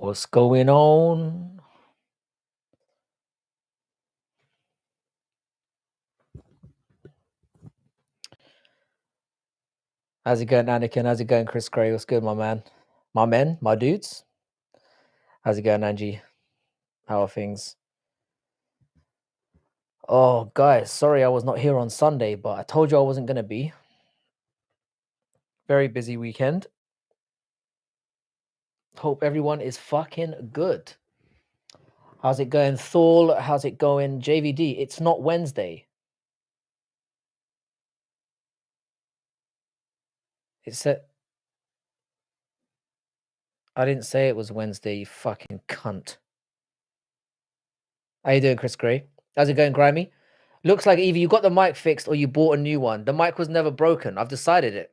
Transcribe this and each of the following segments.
What's going on? How's it going, Anakin? How's it going, Chris Gray? What's good, my man? My men, my dudes. How's it going, Angie? How are things? Oh, guys, sorry I was not here on Sunday, but I told you I wasn't gonna be. Very busy weekend. Hope everyone is fucking good. How's it going, Thor? How's it going, JVD? It's not Wednesday. It said I didn't say it was Wednesday, you fucking cunt. How you doing, Chris Gray? How's it going, Grimy? Looks like either you got the mic fixed or you bought a new one. The mic was never broken. I've decided it.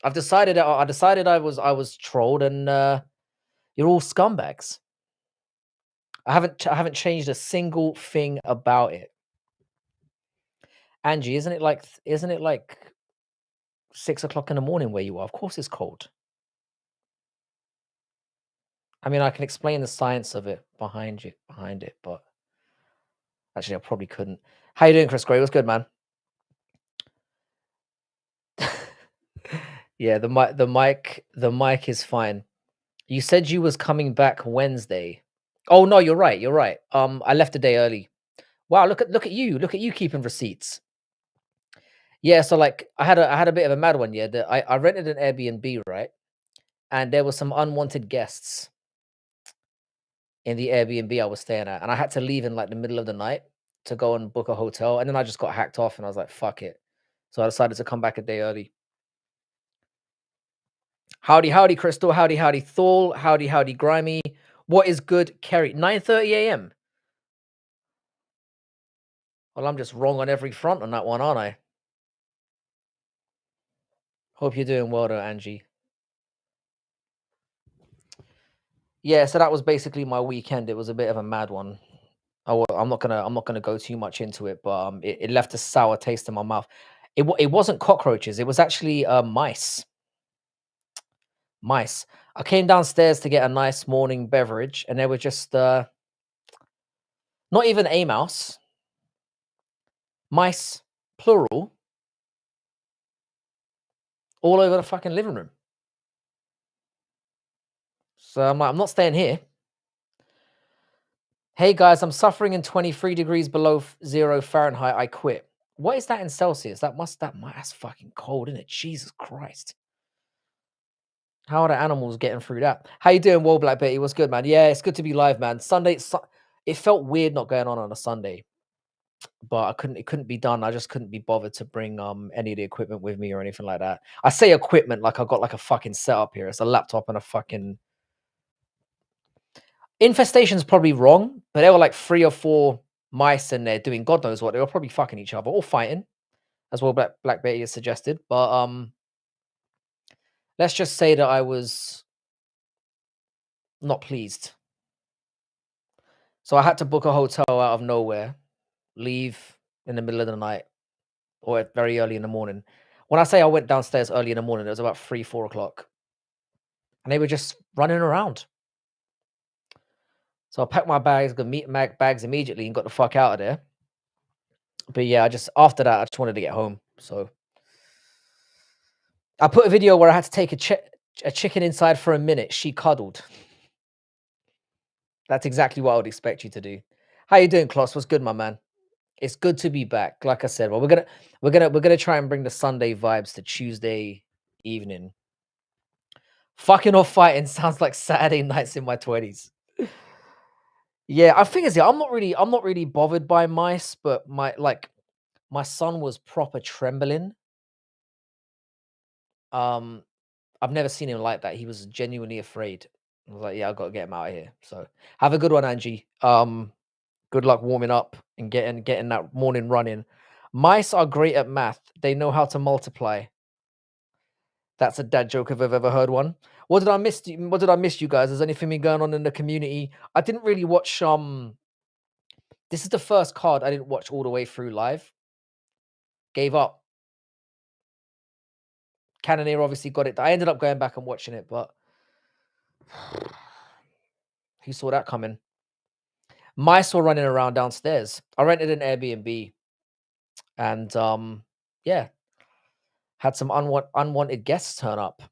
I decided I was trolled, and you're all scumbags. I haven't changed a single thing about it. Angie, isn't it like 6 o'clock in the morning where you are? Of course it's cold. I mean, I can explain the science of it behind it, but actually I probably couldn't. How you doing, Chris Gray? What's good, man? Yeah, the mic is fine. You said you was coming back Wednesday. Oh no, you're right. You're right. I left a day early. Wow, look at you keeping receipts. Yeah, so like I had a bit of a mad one. Yeah, I rented an Airbnb, right, and there were some unwanted guests in the Airbnb I was staying at, and I had to leave in like the middle of the night to go and book a hotel, and then I just got hacked off, and I was like, fuck it. So I decided to come back a day early. Howdy, howdy, Crystal. Howdy, howdy, Thor. Howdy, howdy, Grimy. What is good, Kerry? 9:30 a.m. Well, I'm just wrong on every front on that one, aren't I? Hope you're doing well, though, Angie. Yeah, so that was basically my weekend. It was a bit of a mad one. I'm not gonna go too much into it, but it left a sour taste in my mouth. It wasn't cockroaches. It was actually mice. Mice. I came downstairs to get a nice morning beverage, and there were just not even a mouse, mice, plural, all over the fucking living room. So I'm like, I'm not staying here. Hey guys, I'm suffering in 23 degrees below zero Fahrenheit. I quit. What is that in Celsius? That's fucking cold, isn't it? Jesus Christ. How are the animals getting through that? How you doing, Wall Black Betty? What's good, man? Yeah, it's good to be live, man. It felt weird not going on a Sunday, but it couldn't be done. I just couldn't be bothered to bring any of the equipment with me or anything like that. I say equipment like I got like a fucking setup here. It's a laptop and a fucking infestation's probably wrong, but there were like 3 or 4 mice in there doing God knows what. They were probably fucking each other or fighting, as well. Black Betty has suggested, but let's just say that I was not pleased. So I had to book a hotel out of nowhere, leave in the middle of the night or very early in the morning. When I say I went downstairs early in the morning, it was about 3, 4 o'clock, and they were just running around. So I packed my bags, got meat mag bags immediately, and got the fuck out of there. But yeah, after that, I just wanted to get home. So I put a video where I had to take a chicken inside for a minute. She cuddled. That's exactly what I would expect you to do. How you doing, Kloss? What's good, my man? It's good to be back. Like I said, well, we're gonna try and bring the Sunday vibes to Tuesday evening. Fucking off fighting sounds like Saturday nights in my 20s. Yeah, I think I'm not really bothered by mice, but my son was proper trembling. Um, I've never seen him like that. He was genuinely afraid. I was like, yeah, I've got to get him out of here. So have a good one, Angie. Good luck warming up and getting that morning running. Mice are great at math. They know how to multiply. That's a dad joke if I've ever heard one. What did I miss? What did I miss, you guys? Has anything been going on in the community? I didn't really watch. This is the first card I didn't watch all the way through live. Gave up. Cannoneer obviously got it. I ended up going back and watching it, but Who saw that coming? Mice were running around downstairs. I rented an Airbnb and yeah, had some unwanted guests turn up.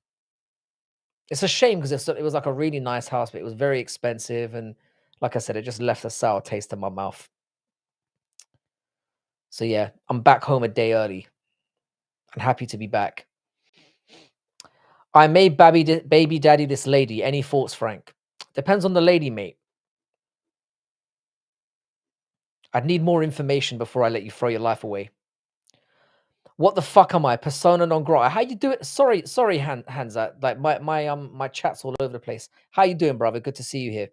It's a shame because it was like a really nice house, but it was very expensive, and like I said, it just left a sour taste in my mouth. So yeah, I'm back home a day early and happy to be back. I made baby daddy this lady. Any thoughts, Frank? Depends on the lady, mate. I'd need more information before I let you throw your life away. What the fuck am I? Persona non grata. How you doing? Sorry, Hansa. Like my chat's all over the place. How you doing, brother? Good to see you here.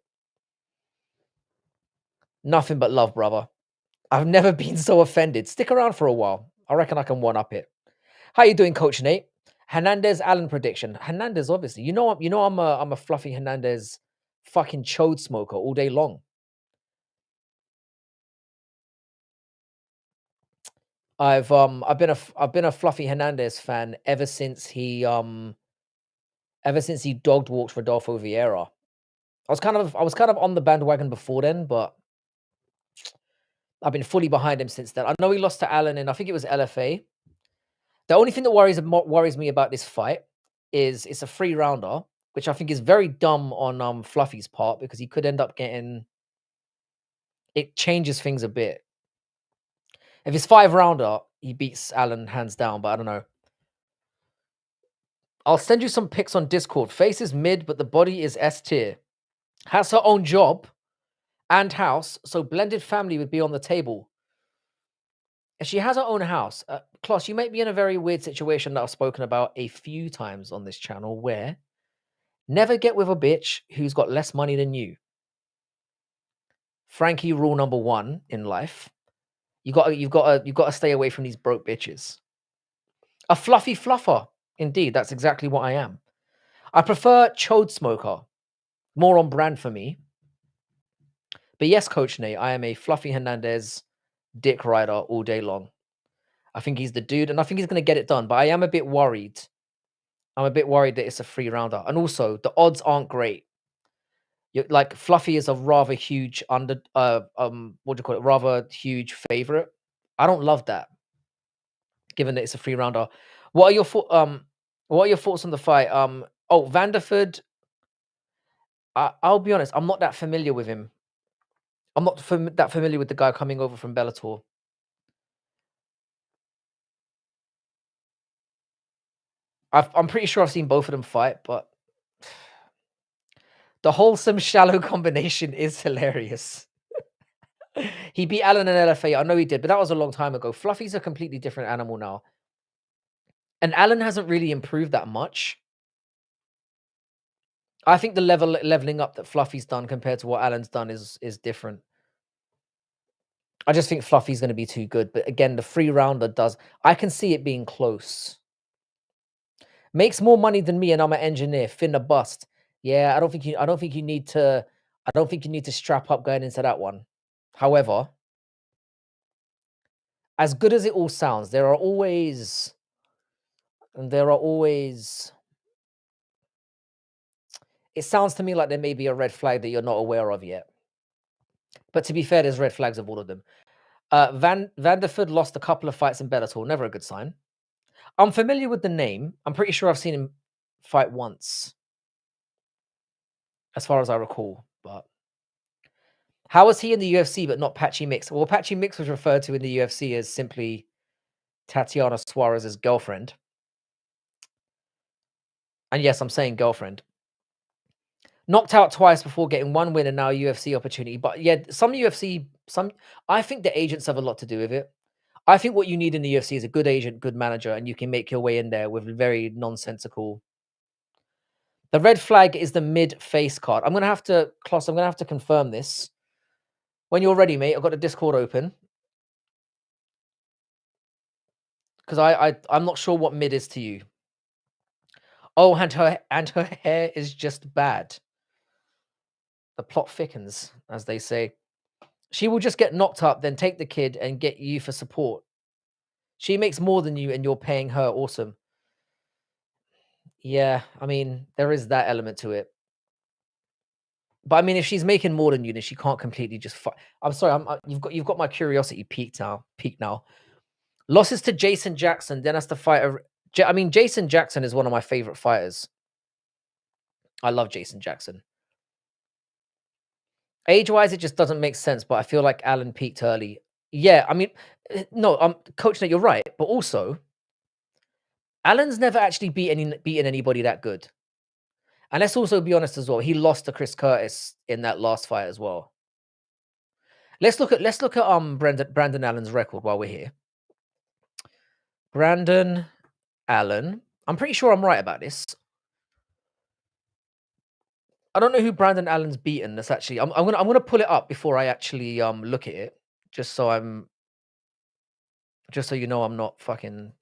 Nothing but love, brother. I've never been so offended. Stick around for a while. I reckon I can one up it. How you doing, Coach Nate? Hernandez Allen prediction. Hernandez, obviously. I'm a fluffy Hernandez fucking chode smoker all day long. I've been a Fluffy Hernandez fan ever since he dogged walked Rodolfo Vieira. I was kind of on the bandwagon before then, but I've been fully behind him since then. I know he lost to Allen and I think it was LFA. The only thing that worries me about this fight is it's a 3 rounder, which I think is very dumb on Fluffy's part because he could end up getting it changes things a bit. If it's 5 rounder, he beats Allen hands down, but I don't know. I'll send you some pics on Discord. Face is mid, but the body is S tier. Has her own job and house, so blended family would be on the table. If she has her own house, Klaus, you might be in a very weird situation that I've spoken about a few times on this channel where never get with a bitch who's got less money than you. Frankie, rule number one in life. You've got to stay away from these broke bitches. A fluffy fluffer. Indeed, that's exactly what I am. I prefer chode smoker. More on brand for me. But yes, Coach Nate, I am a Fluffy Hernandez dick rider all day long. I think he's the dude, and I think he's going to get it done. But I am a bit worried. I'm a bit worried that it's a 3 rounder, and also the odds aren't great. Like Fluffy is a rather huge what do you call it? Rather huge favorite. I don't love that, given that it's a 3 rounder. What are your What are your thoughts on the fight? Vanderford. I'll be honest. I'm not that familiar with him. I'm not that familiar with the guy coming over from Bellator. I'm pretty sure I've seen both of them fight, but the wholesome shallow combination is hilarious. He beat Allen and LFA. I know he did, but that was a long time ago. Fluffy's a completely different animal now. And Allen hasn't really improved that much. I think the leveling up that Fluffy's done compared to what Allen's done is different. I just think Fluffy's going to be too good. But again, the 3 rounder does. I can see it being close. Makes more money than me, and I'm an engineer. Finna bust. Yeah, I don't think you. I don't think you need to. I don't think you need to strap up going into that one. However, as good as it all sounds, there are always. It sounds to me like there may be a red flag that you're not aware of yet. But to be fair, there's red flags of all of them. Vanderford lost a couple of fights in Bellator. Never a good sign. I'm familiar with the name. I'm pretty sure I've seen him fight once, as far as I recall. But how was he in the UFC but not Patchy Mix? Well, Patchy Mix was referred to in the UFC as simply Tatiana Suarez's girlfriend. And yes, I'm saying girlfriend. Knocked out twice before getting one win and now a UFC opportunity. But yeah, I think the agents have a lot to do with it. I think what you need in the UFC is a good agent, good manager, and you can make your way in there with very nonsensical. The red flag is the mid face card. Klaus, I'm gonna have to confirm this. When you're ready, mate, I've got the Discord open. Because I'm not sure what mid is to you. Oh, and her hair is just bad. The plot thickens, as they say. She will just get knocked up, then take the kid and get you for support. She makes more than you and you're paying her. Awesome. Yeah, I mean, there is that element to it. But I mean, if she's making more than you, then she can't completely just I'm sorry, you've got my curiosity peaked now. Peaked now. Losses to Jason Jackson, then has to fight I mean, Jason Jackson is one of my favorite fighters. I love Jason Jackson. Age-wise, it just doesn't make sense, but I feel like Allen peaked early. Yeah, I mean, no, Coach, no, you're right. But also, Allen's never actually beaten anybody that good. And let's also be honest as well. He lost to Chris Curtis in that last fight as well. Let's look at Brandon Allen's record while we're here. Brandon Allen. I'm pretty sure I'm right about this. I don't know who Brandon Allen's beaten. That's actually I'm gonna pull it up before I actually look at it, just so you know I'm not fucking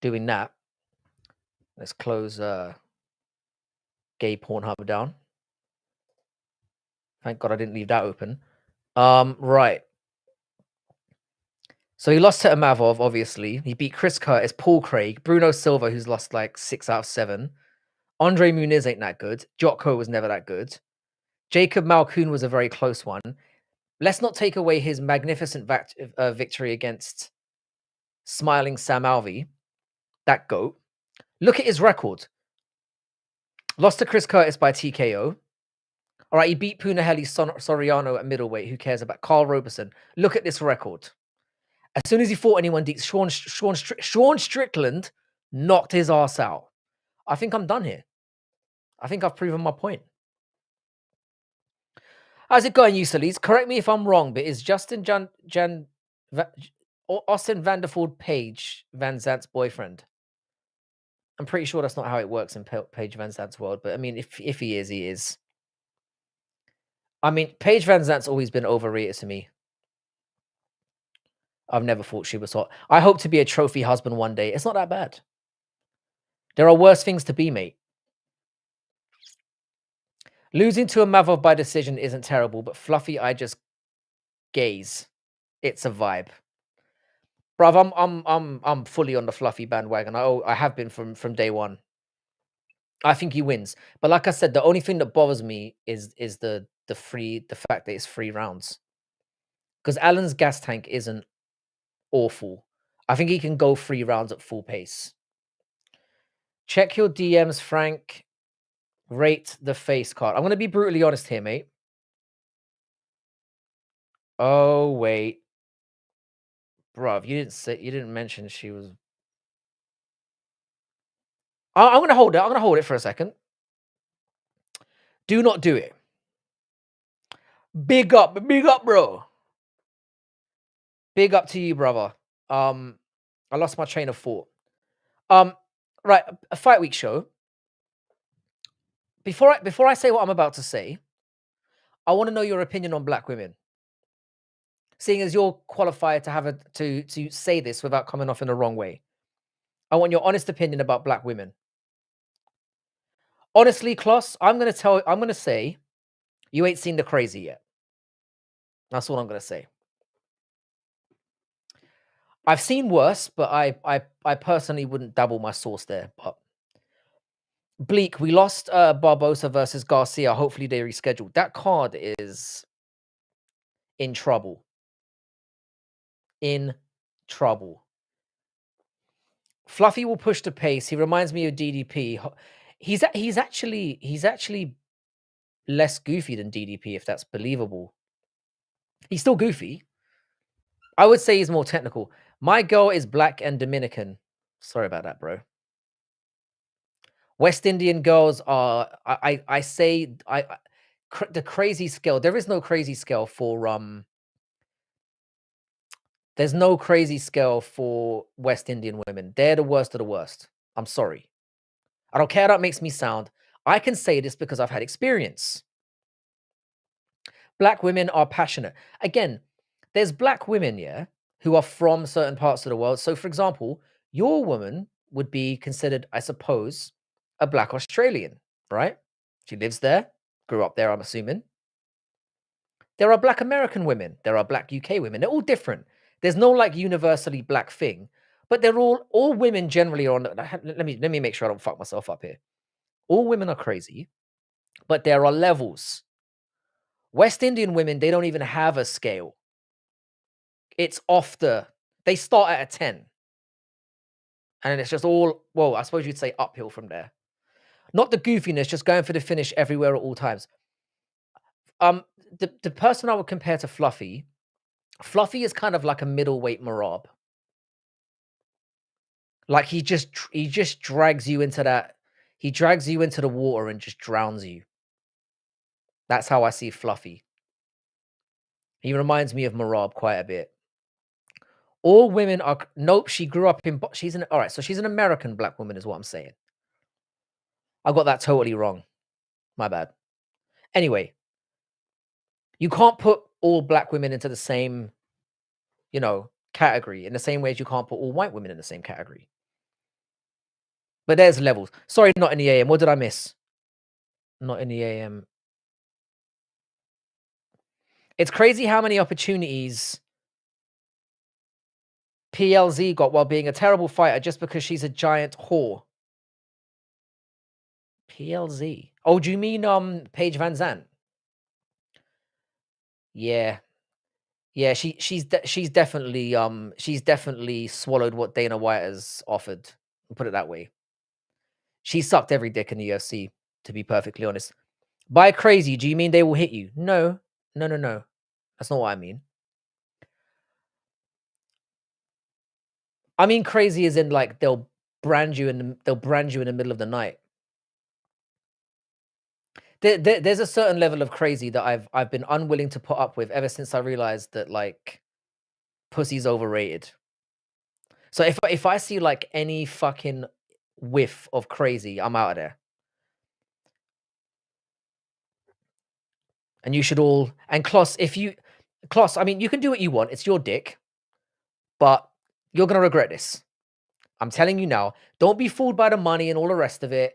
doing that. Let's close gay Pornhub down. Thank God I didn't leave that open. Right. So he lost to Amavov, obviously. He beat Chris Curtis, Paul Craig, Bruno Silva, who's lost like 6 out of 7. Andre Muniz ain't that good. Jotko was never that good. Jacob Malkoun was a very close one. Let's not take away his magnificent victory against Smiling Sam Alvey, that GOAT. Look at his record. Lost to Chris Curtis by TKO. All right, he beat Punahele Soriano at middleweight. Who cares about Carl Roberson? Look at this record. As soon as he fought anyone, Sean Strickland knocked his ass out. I think I'm done here. I think I've proven my point. How's it going, Usalis? Correct me if I'm wrong, but is Austin Vanderford Paige Van Zant's boyfriend? I'm pretty sure that's not how it works in Paige Van Zant's world, but I mean, if he is, he is. I mean, Paige Van Zant's always been overrated to me. I've never thought she was hot. I hope to be a trophy husband one day. It's not that bad. There are worse things to be, mate. Losing to a Mavov by decision isn't terrible, but Fluffy, I just gaze. It's a vibe. Bruv, I'm fully on the Fluffy bandwagon. I have been from day one. I think he wins. But like I said, the only thing that bothers me is the fact that it's 3 rounds. Because Allen's gas tank isn't awful. I think he can go 3 rounds at full pace. Check your DMs, Frank. Rate the face card. I'm gonna be brutally honest here, mate. Oh wait. Bruv, you didn't mention she was. I'm gonna hold it. I'm gonna hold it for a second. Do not do it. Big up, bro. Big up to you, brother. I lost my train of thought. Right, a fight week show. Before I say what I'm about to say, I want to know your opinion on black women. Seeing as you're qualified to have to say this without coming off in the wrong way. I want your honest opinion about black women. Honestly, Kloss, I'm gonna say you ain't seen the crazy yet. That's all I'm gonna say. I've seen worse, but I personally wouldn't double my sauce there. But Bleak, we lost Barbosa versus Garcia. Hopefully they rescheduled. That card is in trouble. In trouble. Fluffy will push the pace. He reminds me of DDP. He's actually less goofy than DDP, if that's believable. He's still goofy. I would say he's more technical. My girl is black and Dominican. Sorry about that, bro. West Indian girls are. I say the crazy scale. There is no crazy scale for There's no crazy scale for West Indian women. They're the worst of the worst. I'm sorry. I don't care how that makes me sound. I can say this because I've had experience. Black women are passionate. Again, there's black women, yeah, who are from certain parts of the world. So, for example, your woman would be considered, I suppose, a black Australian, right? She lives there, grew up there, I'm assuming. There are black American women. There are black UK women. They're all different. There's no like universally black thing, but they're all women generally are on. Let me make sure I don't fuck myself up here. All women are crazy. but there are levels. West Indian women, they don't even have a scale. It's off they start at a 10, and it's just all, well, I suppose you'd say uphill from there. Not the goofiness, just going for the finish everywhere at all times. Um, the person I would compare to Fluffy, Fluffy is kind of like a middleweight Marab. Like he just drags you into that. He drags you into the water and just drowns you. That's how I see Fluffy. He reminds me of Marab quite a bit. All women are nope. She grew up in. She's an all right. So she's an American black woman, is what I'm saying. I got that totally wrong. My bad. Anyway, you can't put all black women into the same, category in the same way as you can't put all white women in the same category. But there's levels. Sorry, not in the AM. What did I miss? Not in the AM. It's crazy how many opportunities PLZ got while being a terrible fighter just because she's a giant whore. PLZ. Oh, do you mean Paige Van Zandt? Yeah. Yeah, she's definitely swallowed what Dana White has offered. Put it that way. She sucked every dick in the UFC, to be perfectly honest. By crazy, do you mean they will hit you? No. No, no, no. That's not what I mean. I mean crazy as in like they'll brand you in the middle of the night. There's a certain level of crazy that I've been unwilling to put up with ever since I realized that like pussy's overrated. So if I see like any fucking whiff of crazy, I'm out of there. And you should all and Kloss, I mean, you can do what you want. It's your dick, but you're gonna regret this. I'm telling you now. Don't be fooled by the money and all the rest of it.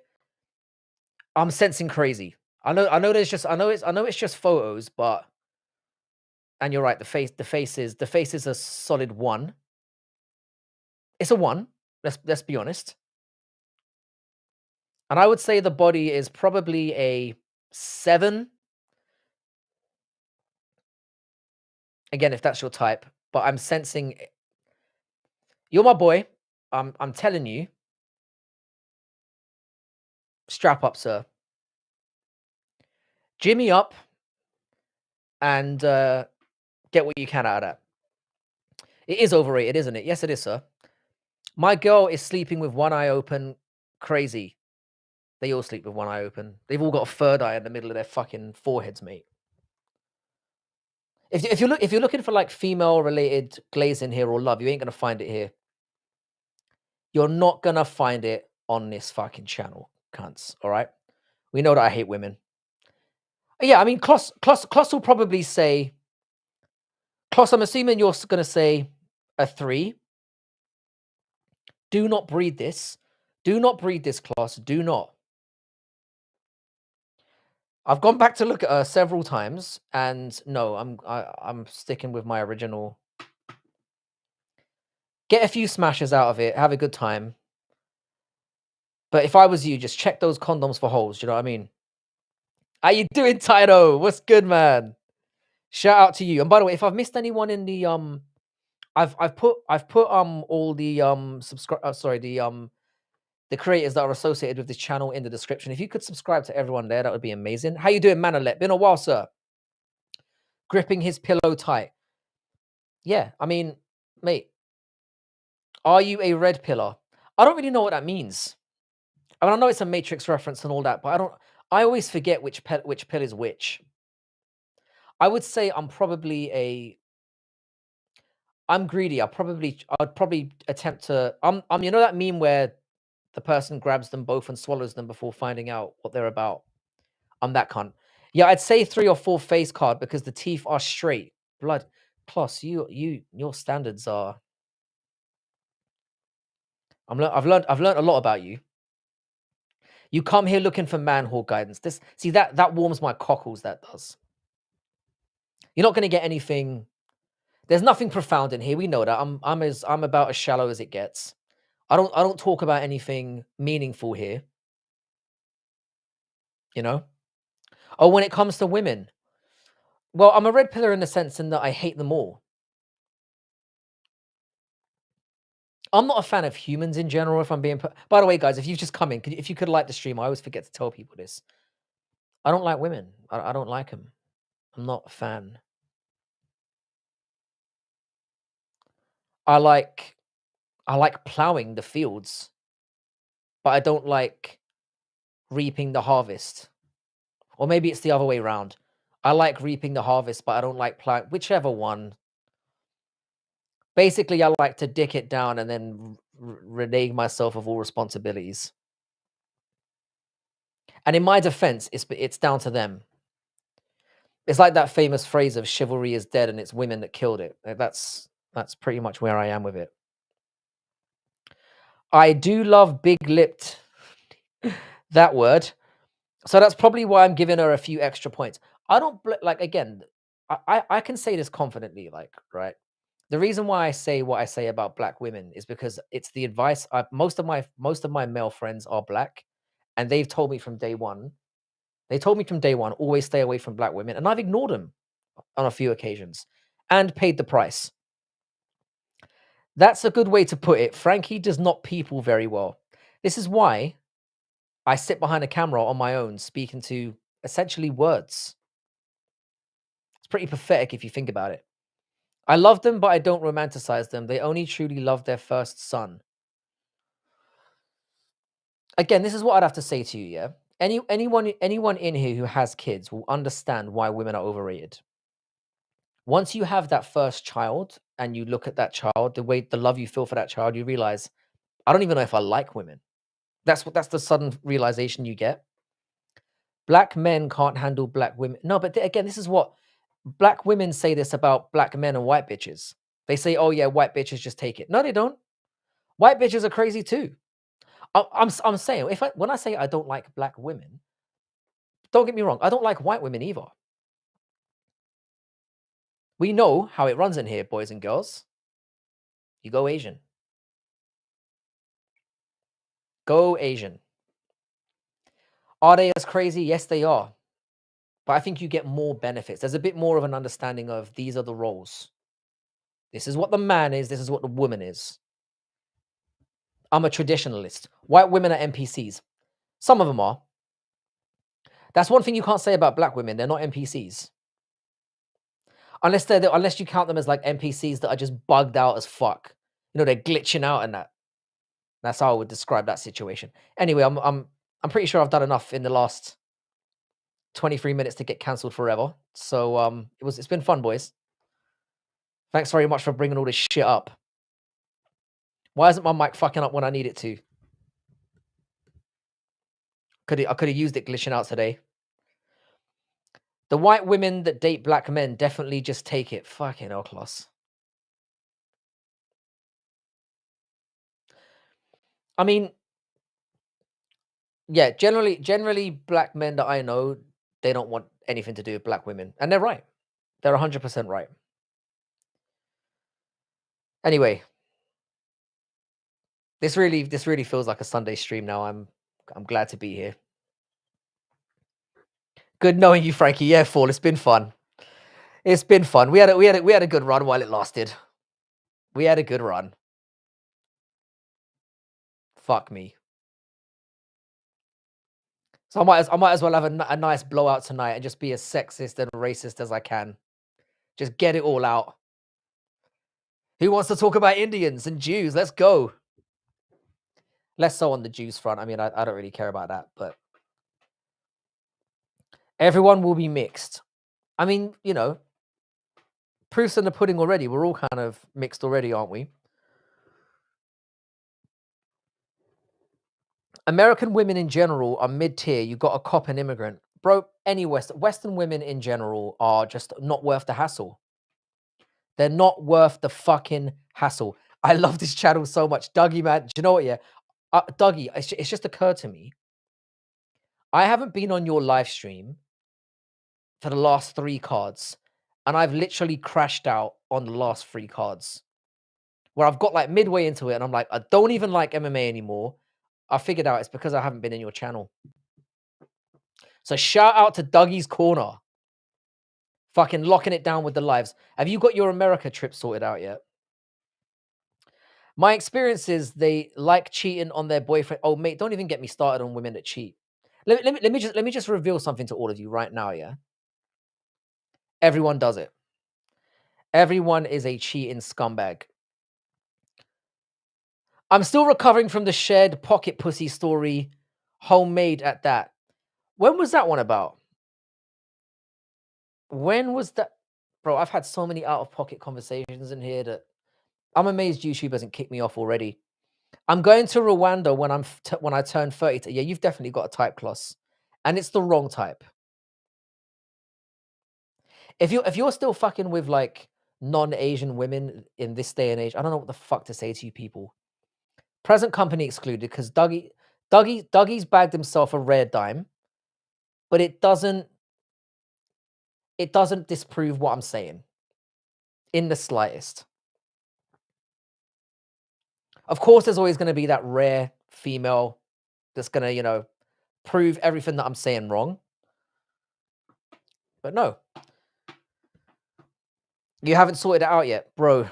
I'm sensing crazy. I know it's just photos, but and you're right, the face is a solid 1. It's a 1. Let's be honest. And I would say the body is probably a 7. Again, if that's your type, but I'm sensing you're my boy. I'm telling you, strap up, sir. Jimmy up and get what you can out of that. It is overrated, isn't it? Yes, it is, sir. My girl is sleeping with one eye open. Crazy. They all sleep with one eye open. They've all got a third eye in the middle of their fucking foreheads, mate. If you're looking for like female related glazing here or love, you ain't gonna find it here. You're not gonna find it on this fucking channel, cunts. All right. We know that I hate women. Yeah, I mean, Kloss will probably say. Kloss, I'm assuming you're gonna say a 3. Do not breed this. Do not breed this, Kloss. Do not. I've gone back to look at her several times, and no, I'm sticking with my original. Get a few smashes out of it, have a good time. But if I was you, just check those condoms for holes. Do you know what I mean? How you doing, Tydo? What's good, man? Shout out to you. And by the way, if I've missed anyone in the I've put all the the creators that are associated with this channel in the description. If you could subscribe to everyone there, that would be amazing. How you doing, Manalet? Been a while, sir. Gripping his pillow tight. Yeah, I mean, mate, are you a red pillar? I don't really know what that means. I mean, I know it's a Matrix reference and all that, but I always forget which pill is which. I would say I'm greedy. I'd probably attempt to. You know that meme where the person grabs them both and swallows them before finding out what they're about. I'm that cunt. Yeah, I'd say 3 or 4 face card because the teeth are straight. Blood. Plus, your standards are. I've learned a lot about you. You come here looking for manhole guidance. That warms my cockles. That does. You're not going to get anything. There's nothing profound in here. We know that. I'm about as shallow as it gets. I don't talk about anything meaningful here. You know. Oh, when it comes to women, well, I'm a red pillar in the sense in that I hate them all. I'm not a fan of humans in general, if I'm being by the way, guys, if you've just come in, if you could like the stream, I always forget to tell people this. I don't like women. I don't like them. 'Em. I'm not a fan. I like I like plowing the fields, but I don't like reaping the harvest. Or maybe it's the other way around. I like reaping the harvest, but I don't like plowing. Whichever one. Basically, I like to dick it down and then renege myself of all responsibilities. And in my defense, it's down to them. It's like that famous phrase of chivalry is dead and it's women that killed it. That's pretty much where I am with it. I do love big-lipped, that word. So that's probably why I'm giving her a few extra points. I don't like again. I can say this confidently, like right. The reason why I say what I say about black women is because it's the advice. Most of my male friends are black, and they've told me from day one. They told me from day one, always stay away from black women, and I've ignored them on a few occasions and paid the price. That's a good way to put it. Frankie does not people very well. This is why I sit behind a camera on my own, speaking to essentially words. It's pretty pathetic if you think about it. I love them, but I don't romanticize them. They only truly love their first son. Again, this is what I'd have to say to you, yeah? Anyone in here who has kids will understand why women are overrated. Once you have that first child and you look at that child, the love you feel for that child, you realize, I don't even know if I like women. That's the sudden realization you get. Black men can't handle black women. No, but again, this is what black women say this about black men and white bitches. They say, "Oh yeah, white bitches just take it." No, they don't. White bitches are crazy too. I'm saying when I say I don't like black women, don't get me wrong. I don't like white women either. We know how it runs in here, boys and girls. You go Asian. Go Asian. Are they as crazy? Yes, they are. But I think you get more benefits. There's a bit more of an understanding of these are the roles. This is what the man is. This is what the woman is. I'm a traditionalist. White women are NPCs. Some of them are. That's one thing you can't say about black women. They're not NPCs. Unless you count them as like NPCs that are just bugged out as fuck. You know, they're glitching out and that. That's how I would describe that situation. Anyway, I'm pretty sure I've done enough in the last 23 minutes to get cancelled forever. So it's been fun, boys. Thanks very much for bringing all this shit up. Why isn't my mic fucking up when I need it to? I could have used it glitching out today. The white women that date black men definitely just take it. Fucking hell, Kloss. I mean, yeah, generally black men that I know, they don't want anything to do with black women. And they're right. They're 100% right. Anyway, this really feels like a Sunday stream now. I'm glad to be here. Good knowing you, Frankie. Yeah, Fall. It's been fun. It's been fun. We had a good run while it lasted. We had a good run. Fuck me. So I might as well have a nice blowout tonight and just be as sexist and racist as I can. Just get it all out. Who wants to talk about Indians and Jews? Let's go. Less so on the Jews front. I mean, I don't really care about that, but everyone will be mixed. I mean, you know, proof's in the pudding already. We're all kind of mixed already, aren't we? American women in general are mid-tier. You got a cop and immigrant. Bro, any Western women in general are just not worth the hassle. They're not worth the fucking hassle. I love this channel so much. Dougie, man, do you know what, yeah? Dougie, it's just occurred to me. I haven't been on your live stream for the last 3 cards, and I've literally crashed out on the last 3 cards. Where I've got like midway into it, and I'm like, I don't even like MMA anymore. I figured out it's because I haven't been in your channel. So shout out to Dougie's Corner. Fucking locking it down with the lives. Have you got your America trip sorted out yet? My experience is they like cheating on their boyfriend. Oh, mate, don't even get me started on women that cheat. Let me just reveal something to all of you right now, yeah? Everyone does it. Everyone is a cheating scumbag. I'm still recovering from the shared pocket pussy story, homemade at that. When was that one about? When was that? Bro, I've had so many out of pocket conversations in here that I'm amazed YouTube hasn't kicked me off already. I'm going to Rwanda when when I turn 30. Yeah, you've definitely got a type, Kloss, and it's the wrong type. If you're still fucking with like non-Asian women in this day and age, I don't know what the fuck to say to you people. Present company excluded because Dougie's bagged himself a rare dime, but it doesn't disprove what I'm saying in the slightest. Of course, there's always going to be that rare female that's going to, prove everything that I'm saying wrong. But no, you haven't sorted it out yet, bro.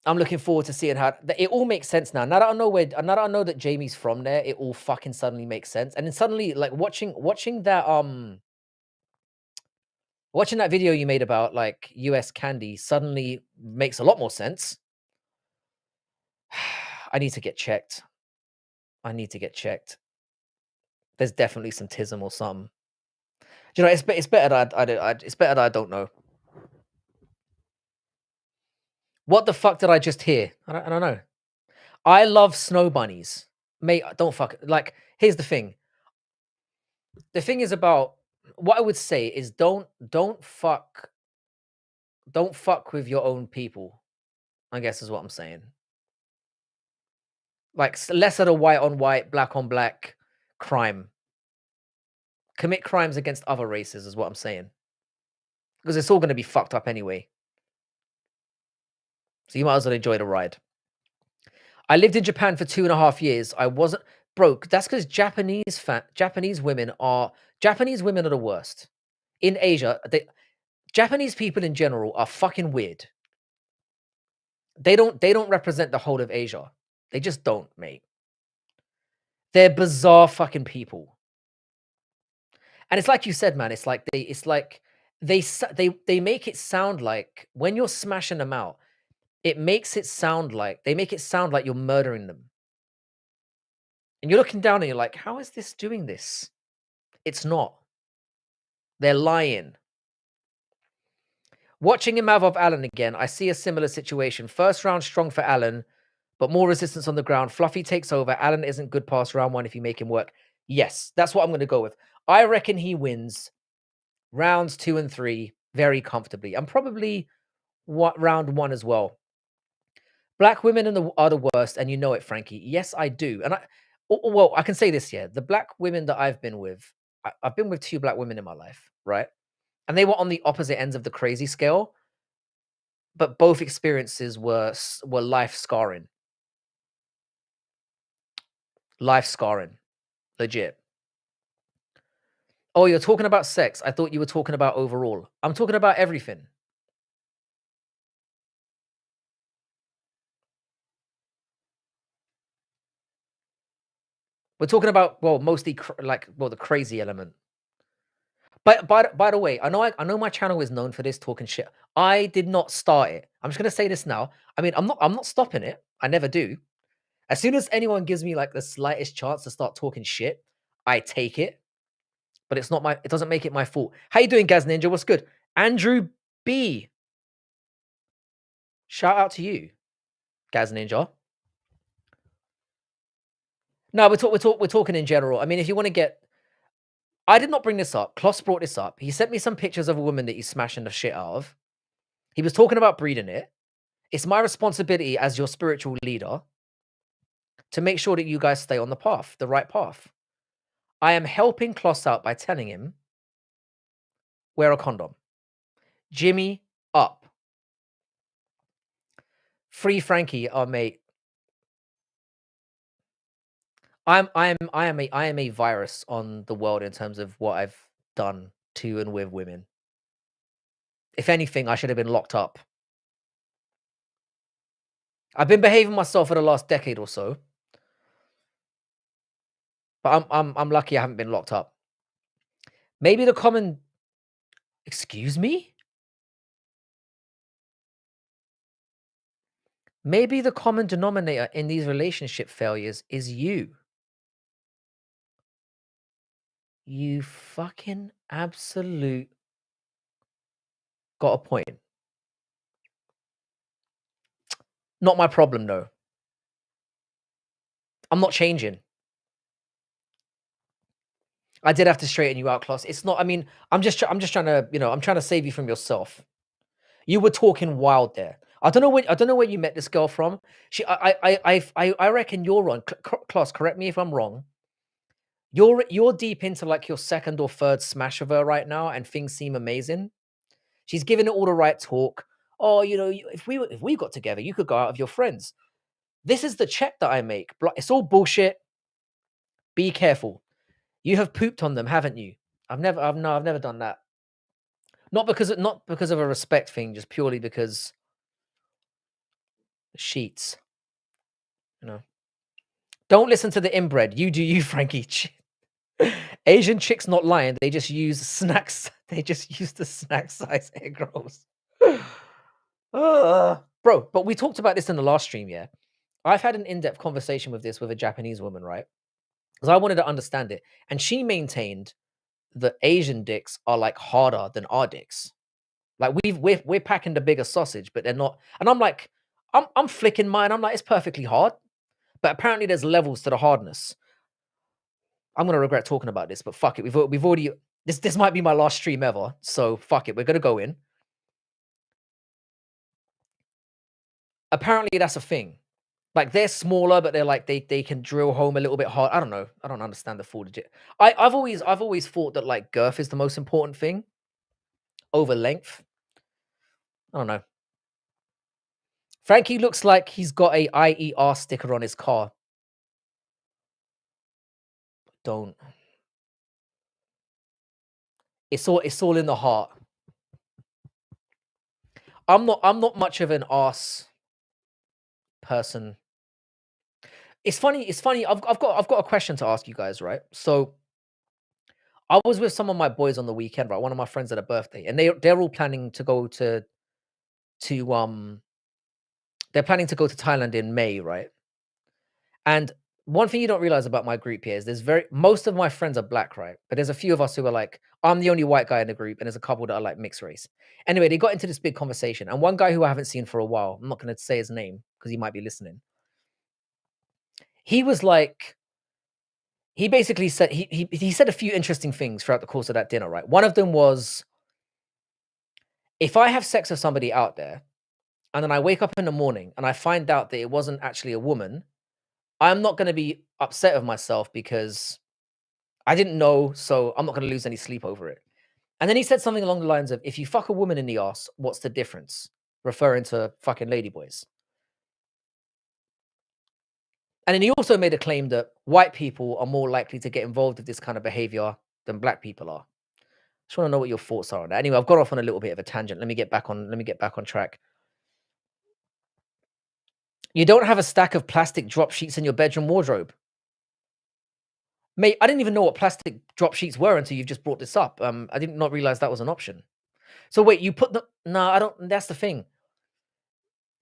I'm looking forward to seeing how it all makes sense now. Now that I know that Jamie's from there, it all fucking suddenly makes sense. And then suddenly, like watching that video you made about like US candy suddenly makes a lot more sense. I need to get checked. I need to get checked. There's definitely some tism or something. Do you know, it's better that it's better that I don't know. What the fuck did I just hear? I don't know. I love snow bunnies. Mate, don't fuck like here's the thing. The thing is about what I would say is don't fuck with your own people. I guess is what I'm saying. Like less of the white on white, black on black crime. Commit crimes against other races is what I'm saying. Because it's all going to be fucked up anyway. So you might as well enjoy the ride. I lived in Japan for 2.5 years. I wasn't broke. That's because Japanese women are the worst. In Asia, Japanese people in general are fucking weird. They don't represent the whole of Asia. They just don't, mate. They're bizarre fucking people. And it's like you said, man, they make it sound like when you're smashing them out, they make it sound like you're murdering them. And you're looking down and you're like, how is this doing this? It's not. They're lying. Watching Imavov Allen again, I see a similar situation. First round strong for Allen, but more resistance on the ground. Fluffy takes over. Allen isn't good past round 1 if you make him work. Yes, that's what I'm going to go with. I reckon he wins rounds 2 and 3 very comfortably. And probably round 1 as well. Black women are the worst, and you know it, Frankie. Yes, I do. And well, I can say this here. The black women that I've been with, I've been with 2 black women in my life, right? And they were on the opposite ends of the crazy scale, but both experiences were life scarring. Life scarring. Legit. Oh, you're talking about sex. I thought you were talking about overall. I'm talking about everything. We're talking about, well, mostly the crazy element. But by the way, I know my channel is known for this talking shit. I did not start it. I'm just gonna say this now. I mean, I'm not stopping it. I never do. As soon as anyone gives me like the slightest chance to start talking shit, I take it. But it doesn't make it my fault. How you doing, Gaz Ninja? What's good? Andrew B. Shout out to you, Gaz Ninja. No, we're talking in general. I mean, if you want to get, I did not bring this up. Kloss brought this up. He sent me some pictures of a woman that he's smashing the shit out of. He was talking about breeding it. It's my responsibility as your spiritual leader to make sure that you guys stay on the path, the right path. I am helping Kloss out by telling him, wear a condom. Jimmy up. Free Frankie, oh mate. I am a virus on the world in terms of what I've done to and with women. If anything, I should have been locked up. I've been behaving myself for the last decade or so, but I'm lucky I haven't been locked up. Maybe the common excuse me? Maybe the common denominator in these relationship failures is you. You fucking absolute got a point. Not my problem though. I'm not changing. I did have to straighten you out, Klaus. It's not. I mean, I'm just trying to. I'm trying to save you from yourself. You were talking wild there. I don't know where you met this girl from. I reckon you're wrong. Klaus, correct me if I'm wrong. You're deep into like your second or third smash of her right now, and things seem amazing. She's giving it all the right talk. Oh, if we got together, you could go out with your friends. This is the check that I make. It's all bullshit. Be careful. You have pooped on them, haven't you? I've never done that. Not because of a respect thing, just purely because sheets. You know. Don't listen to the inbred. You do you, Frankie. Asian chicks not lying. They just use snacks. They just use the snack size egg rolls. Bro, but we talked about this in the last stream, yeah? I've had an in-depth conversation with this with a Japanese woman, right? Because I wanted to understand it. And she maintained that Asian dicks are like harder than our dicks. Like we're packing the bigger sausage, but they're not. And I'm like, I'm flicking mine. I'm like, it's perfectly hard. But apparently there's levels to the hardness. I'm gonna regret talking about this, but fuck it. We've already this might be my last stream ever. So fuck it. We're gonna go in. Apparently that's a thing. Like they're smaller, but they're like they can drill home a little bit hard. I don't know. I don't understand the full legit. I've always thought that like girth is the most important thing over length. I don't know. Frankie looks like he's got a IER sticker on his car. Don't. It's all in the heart. I'm not much of an ass person. It's funny. I've got a question to ask you guys, right? So I was with some of my boys on the weekend, right? One of my friends had a birthday, and they're all planning to go to they're planning to go to Thailand in May, right? And one thing you don't realize about my group here is most of my friends are black, right? But there's a few of us who are like, I'm the only white guy in the group, and there's a couple that are like mixed race. Anyway, they got into this big conversation, and one guy who I haven't seen for a while, I'm not going to say his name because he might be listening. He was like, he basically said he said a few interesting things throughout the course of that dinner, right? One of them was, if I have sex with somebody out there, and then I wake up in the morning and I find out that it wasn't actually a woman, I'm not going to be upset with myself because I didn't know, so I'm not going to lose any sleep over it. And then he said something along the lines of, if you fuck a woman in the ass, what's the difference? Referring to fucking ladyboys. And then he also made a claim that white people are more likely to get involved with this kind of behavior than black people are. Just want to know what your thoughts are on that. Anyway, I've got off on a little bit of a tangent. Let me get back on track. You don't have a stack of plastic drop sheets in your bedroom wardrobe. Mate, I didn't even know what plastic drop sheets were until you've just brought this up. I did not realize that was an option. So wait, you put the no, I don't. That's the thing.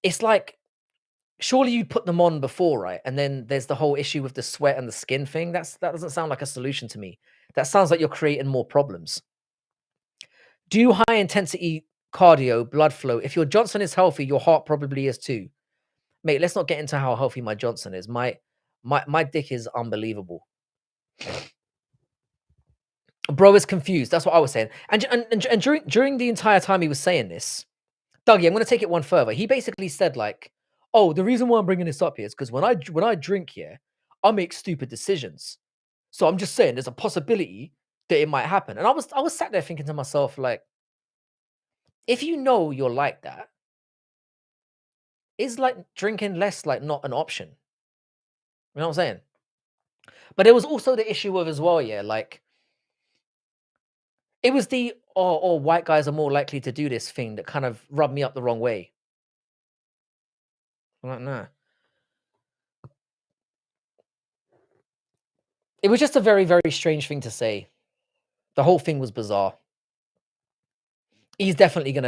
It's like surely you put them on before, right? And then there's the whole issue with the sweat and the skin thing. That doesn't sound like a solution to me. That sounds like you're creating more problems. Do high intensity cardio, blood flow. If your Johnson is healthy, your heart probably is too. Mate, let's not get into how healthy my Johnson is. My dick is unbelievable. Bro is confused. That's what I was saying. And during the entire time he was saying this, Dougie, I'm going to take it one further. He basically said like, "Oh, the reason why I'm bringing this up here is because when I drink here, I make stupid decisions. So I'm just saying there's a possibility that it might happen." And I was sat there thinking to myself like, if you know you're like that, is like drinking less like not an option? You know what I'm saying? But there was also the issue of as well, yeah, like It was the, "Oh, white guys are more likely to do this" thing that kind of rubbed me up the wrong way. I'm like, "Nah." It was just a very, very strange thing to say. The whole thing was bizarre. He's definitely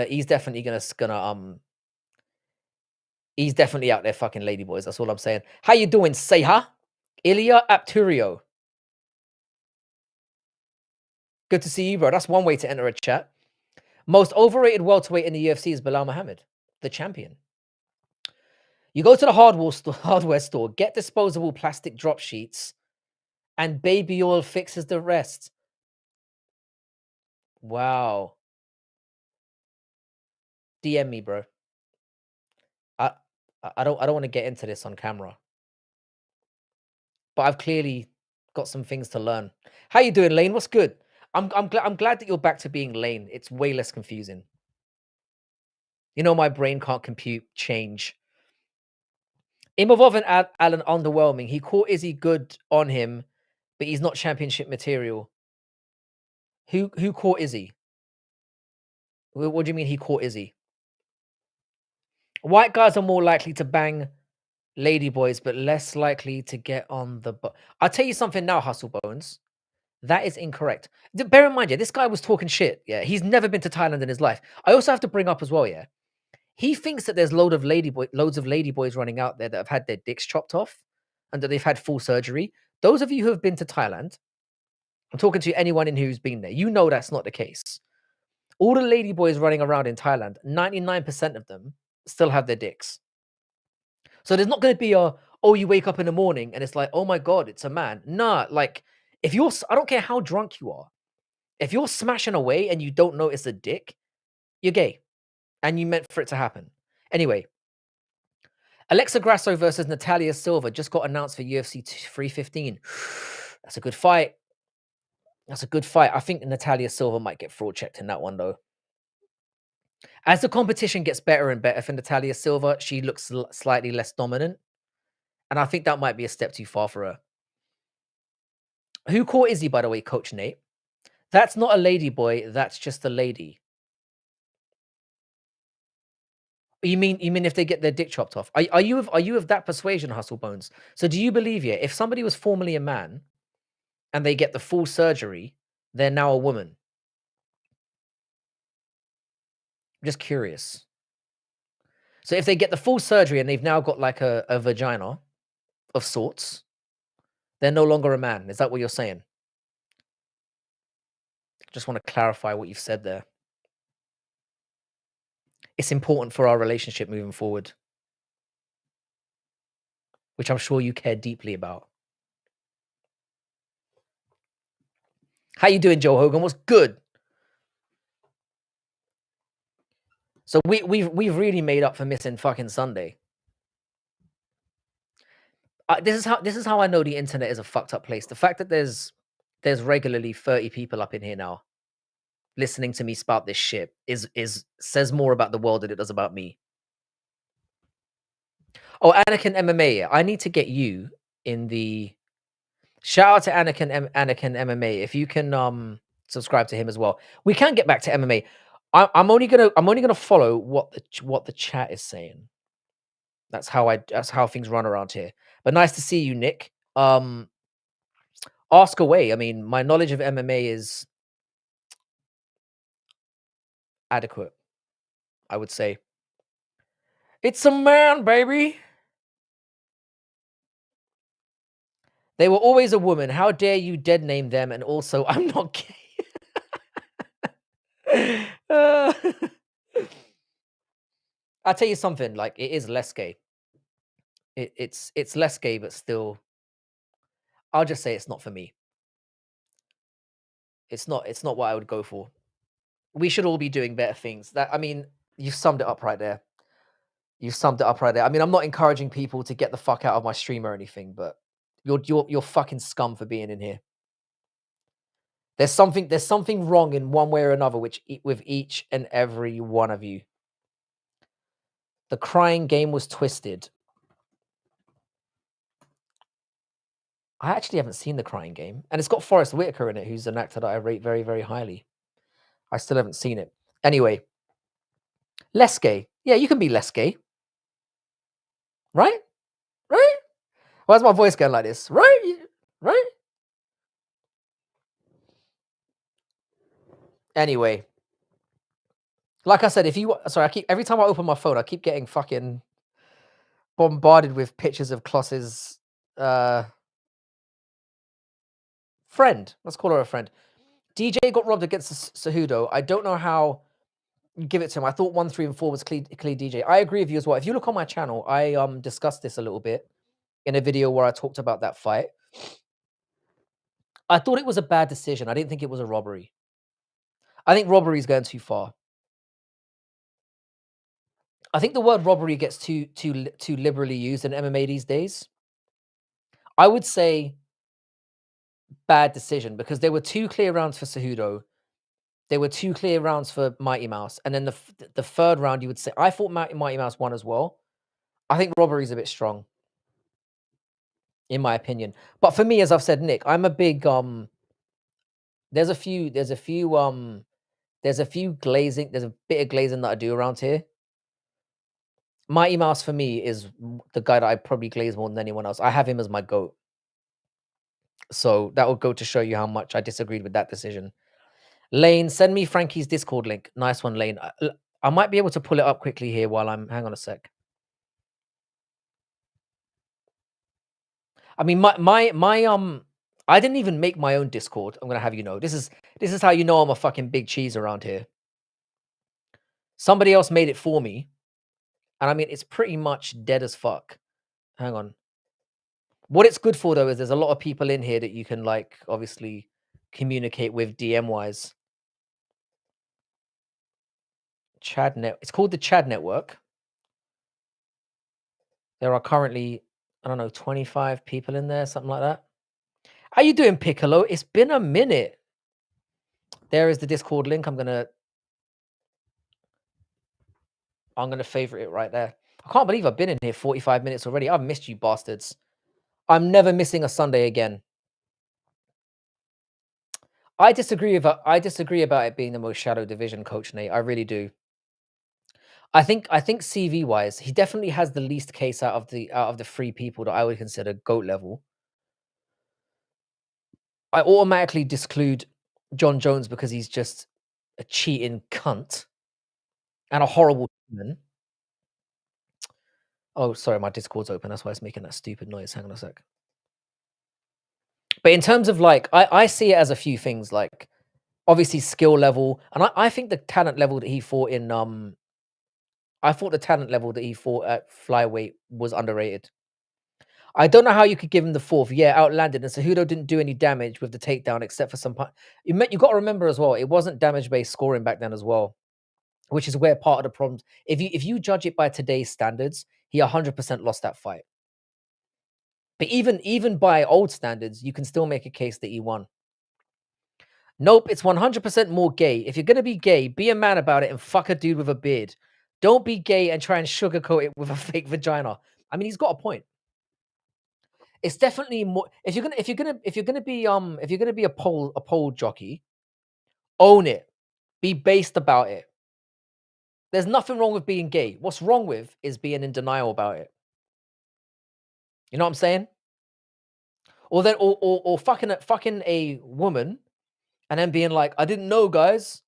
out there fucking ladyboys, that's all I'm saying. How you doing, Seha? Ilya Apturio. Good to see you, bro. That's one way to enter a chat. Most overrated welterweight in the UFC is Bilal Muhammad, the champion. You go to the hardware store, get disposable plastic drop sheets, and baby oil fixes the rest. Wow. DM me, bro. I I don't want to get into this on camera, but I've clearly got some things to learn. How you doing, Lane? What's good? I'm glad that you're back to being Lane. It's way less confusing. You know, my brain can't compute change. Imavov and Allen underwhelming. He caught Izzy good on him, but he's not championship material. Who caught Izzy? What do you mean he caught Izzy? White guys are more likely to bang ladyboys, but less likely to get on the. I'll tell you something now, Hustle Bones. That is incorrect. Bear in mind, yeah, this guy was talking shit. Yeah, he's never been to Thailand in his life. I also have to bring up as well, yeah. He thinks that there's loads of ladyboys running out there that have had their dicks chopped off and that they've had full surgery. Those of you who have been to Thailand, I'm talking to anyone in who's been there. You know that's not the case. All the ladyboys running around in Thailand, 99% of them still have their dicks. So there's not going to be a, oh, you wake up in the morning and it's like, oh my God, it's a man. Nah, like if you're, I don't care how drunk you are. If you're smashing away and you don't notice a dick, you're gay and you meant for it to happen. Anyway, Alexa Grasso versus Natalia Silva just got announced for UFC 315. That's a good fight. That's a good fight. I think Natalia Silva might get fraud checked in that one, though. As the competition gets better and better for Natalia Silva, she looks slightly less dominant. And I think that might be a step too far for her. Who caught Izzy, by the way, Coach Nate? That's not a lady boy. That's just a lady. You mean if they get their dick chopped off? Are you of that persuasion, Hustle Bones? So do you believe, yeah, if somebody was formerly a man and they get the full surgery, they're now a woman? I'm just curious. So if they get the full surgery and they've now got like a vagina of sorts, they're no longer a man. Is that what you're saying? Just want to clarify what you've said there. It's important for our relationship moving forward, which I'm sure you care deeply about. How you doing, Joe Hogan? What's good? So we've really made up for missing fucking Sunday. This is how I know the internet is a fucked up place. The fact that there's regularly 30 people up in here now listening to me spout this shit is says more about the world than it does about me. Oh, Anakin MMA. Yeah, I need to get you in the shout out to Anakin MMA. If you can subscribe to him as well. We can get back to MMA. I'm only gonna follow what the chat is saying. That's how things run around here. But nice to see you, Nick. Ask away. I mean, my knowledge of MMA is adequate, I would say. It's a man, baby. They were always a woman. How dare you dead name them? And also, I'm not gay. Uh, I'll tell you something. Like it is less gay. It's less gay, but still, I'll just say it's not for me. It's not what I would go for. We should all be doing better things. That I mean, you've summed it up right there. You summed it up right there. I mean, I'm not encouraging people to get the fuck out of my stream or anything, but you're fucking scum for being in here. There's something wrong in one way or another, with each and every one of you. The crying game was twisted. I actually haven't seen the crying game, and it's got Forrest Whitaker in it, who's an actor that I rate very, very highly. I still haven't seen it. Anyway, less gay. Yeah, you can be less gay, right? Right? Why's my voice going like this? Right? Right? Anyway, like I said, if you sorry, I keep every time I open my phone, I keep getting fucking bombarded with pictures of Kloss's uh friend. Let's call her a friend. DJ got robbed against Cejudo. I don't know how you give it to him. I thought 1, 3, and 4 was clear DJ. I agree with you as well. If you look on my channel, I discussed this a little bit in a video where I talked about that fight. I thought it was a bad decision. I didn't think it was a robbery. I think robbery is going too far. I think the word robbery gets too liberally used in MMA these days. I would say bad decision because there were 2 clear rounds for Cejudo. There were 2 clear rounds for Mighty Mouse, and then the third round, you would say I thought Mighty Mouse won as well. I think robbery is a bit strong, in my opinion. But for me, as I've said, Nick, I'm a big there's a few there's a few there's a few glazing there's a bit of glazing that I do around here. Mighty Mouse for me is the guy that I probably glaze more than anyone else. I have him as my GOAT. So that will go to show you how much I disagreed with that decision. Lane, send me Frankie's Discord link. Nice one, Lane. I might be able to pull it up quickly here while I'm hang on a sec. I mean, I didn't even make my own Discord. I'm gonna have you know. This is how you know I'm a fucking big cheese around here. Somebody else made it for me, and I mean it's pretty much dead as fuck. Hang on. What it's good for though is there's a lot of people in here that you can like obviously communicate with DM wise. It's called the Chad Network. There are currently, I don't know, 25 people in there, something like that. How you doing, Piccolo? It's been a minute. There is the Discord link. I'm gonna favorite it right there. I can't believe I've been in here 45 minutes already. I've missed you bastards. I'm never missing a Sunday again. I disagree about it being the most shadow division, Coach Nate. I really do. I think CV wise, he definitely has the least case out of the 3 people that I would consider GOAT level. I automatically disclude John Jones because he's just a cheating cunt and a horrible human. Oh, sorry, my Discord's open. That's why it's making that stupid noise. Hang on a sec. But in terms of like, I see it as a few things, like obviously skill level, and I think the talent level that he fought in I thought the talent level that he fought at flyweight was underrated. I don't know how you could give him the 4th. Yeah, outlanded. And Cejudo didn't do any damage with the takedown except for some. You got to remember as well, it wasn't damage based scoring back then as well, which is where part of the problems. If you judge it by today's standards, he 100% lost that fight. But even by old standards, you can still make a case that he won. Nope, it's 100% more gay. If you're gonna be gay, be a man about it and fuck a dude with a beard. Don't be gay and try and sugarcoat it with a fake vagina. I mean, he's got a point. It's definitely more. If you're gonna be a pole jockey, own it. Be based about it. There's nothing wrong with being gay. What's wrong with is being in denial about it. You know what I'm saying? Or then or fucking a woman and then being like, I didn't know, guys.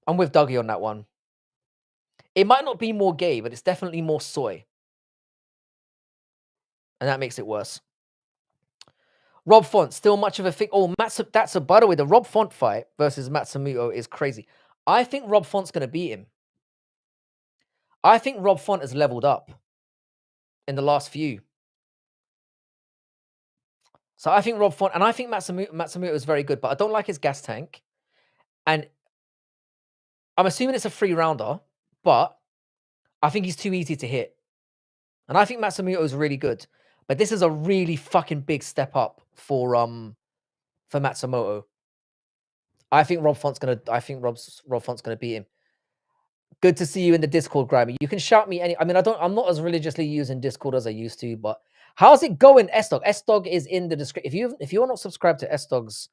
I'm with Dougie on that one. It might not be more gay, but it's definitely more soy. And that makes it worse. Rob Font, still much of a thing. Oh, by the way, the Rob Font fight versus Matsumoto is crazy. I think Rob Font's going to beat him. I think Rob Font has leveled up in the last few. So I think Rob Font, and I think Matsumoto is very good, but I don't like his gas tank. And I'm assuming it's a 3-rounder, but I think he's too easy to hit. And I think Matsumoto is really good. But this is a really fucking big step up for Matsumoto. I think Rob Font's gonna beat him. Good to see you in the Discord, Grammy. You can shout me I'm not as religiously using Discord as I used to, but how's it going, S-Dog? S-Dog is in the description. If you're not subscribed to S-Dog's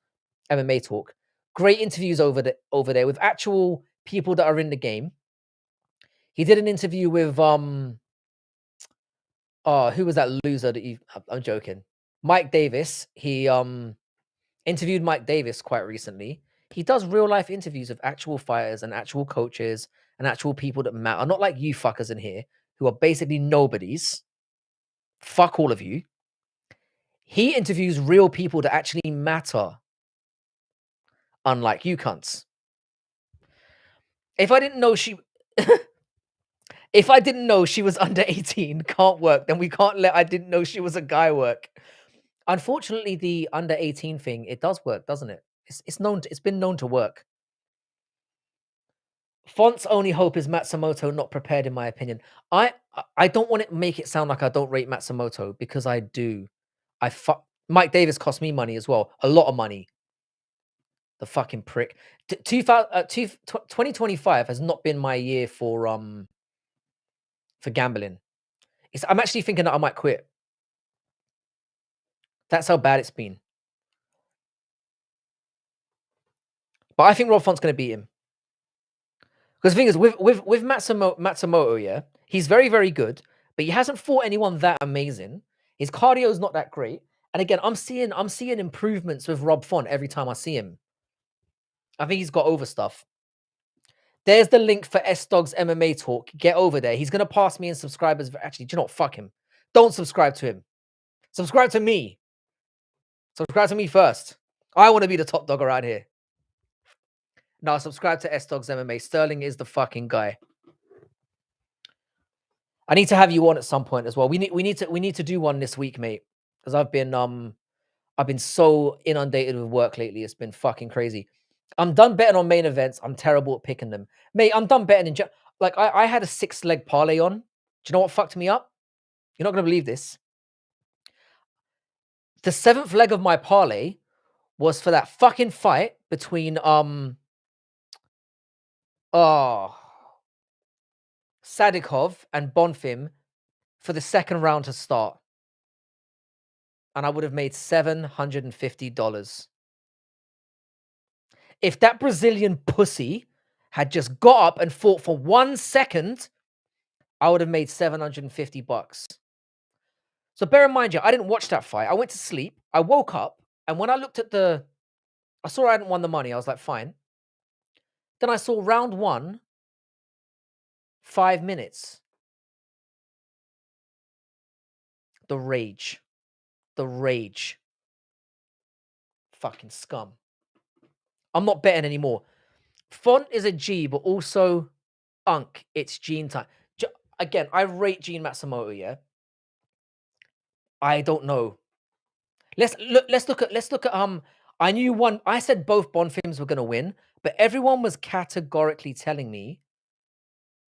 MMA Talk, Great interviews over there with actual people that are in the game. He did an interview with oh, who was that loser that you I'm joking. Mike Davis. He interviewed Mike Davis quite recently. He does real life interviews of actual fighters and actual coaches and actual people that matter. Not like you fuckers in here who are basically nobodies. Fuck all of you. He interviews real people that actually matter, unlike you cunts. If I didn't know she if I didn't know she was under 18 can't work, then we can't let I didn't know she was a guy work. Unfortunately, the under 18 thing, it does work, doesn't it? It's been known to work. Font's only hope is Matsumoto not prepared, in my opinion. I don't want to make it sound like I don't rate Matsumoto because I do. Mike Davis cost me money as well, a lot of money. The fucking prick. 2025 has not been my year for gambling. I'm actually thinking that I might quit. That's how bad it's been. But I think Rob Font's going to beat him. Because the thing is, with Matsumoto, yeah, he's very, very good, but he hasn't fought anyone that amazing. His cardio is not that great. And again, I'm seeing improvements with Rob Font every time I see him. I think he's got over stuff. There's the link for S Dog's MMA talk. Get over there. He's gonna pass me in subscribers. Actually, do you know what? Fuck him. Don't subscribe to him. Subscribe to me. Subscribe to me first. I want to be the top dog around here. Now subscribe to S Dog's MMA. Sterling is the fucking guy. I need to have you on at some point as well. We need to do one this week, mate. Because I've been so inundated with work lately. It's been fucking crazy. I'm done betting on main events. I'm terrible at picking them. Mate, I'm done betting in like I had a 6-leg parlay on. Do you know what fucked me up? You're not gonna believe this. The 7th leg of my parlay was for that fucking fight between Sadikov and Bonfim for the second round to start. And I would have made $750. If that Brazilian pussy had just got up and fought for 1 second, I would have made $750. So bear in mind, I didn't watch that fight. I went to sleep. I woke up, and when I looked at I saw I hadn't won the money. I was like, fine. Then I saw round 1, 5 minutes. The rage. The rage. Fucking scum. I'm not betting anymore. Font is a G, but also it's Gene time. Again, I rate Gene Matsumoto, yeah. I don't know. Let's look at I knew one. I said both Bonfims were gonna win, but everyone was categorically telling me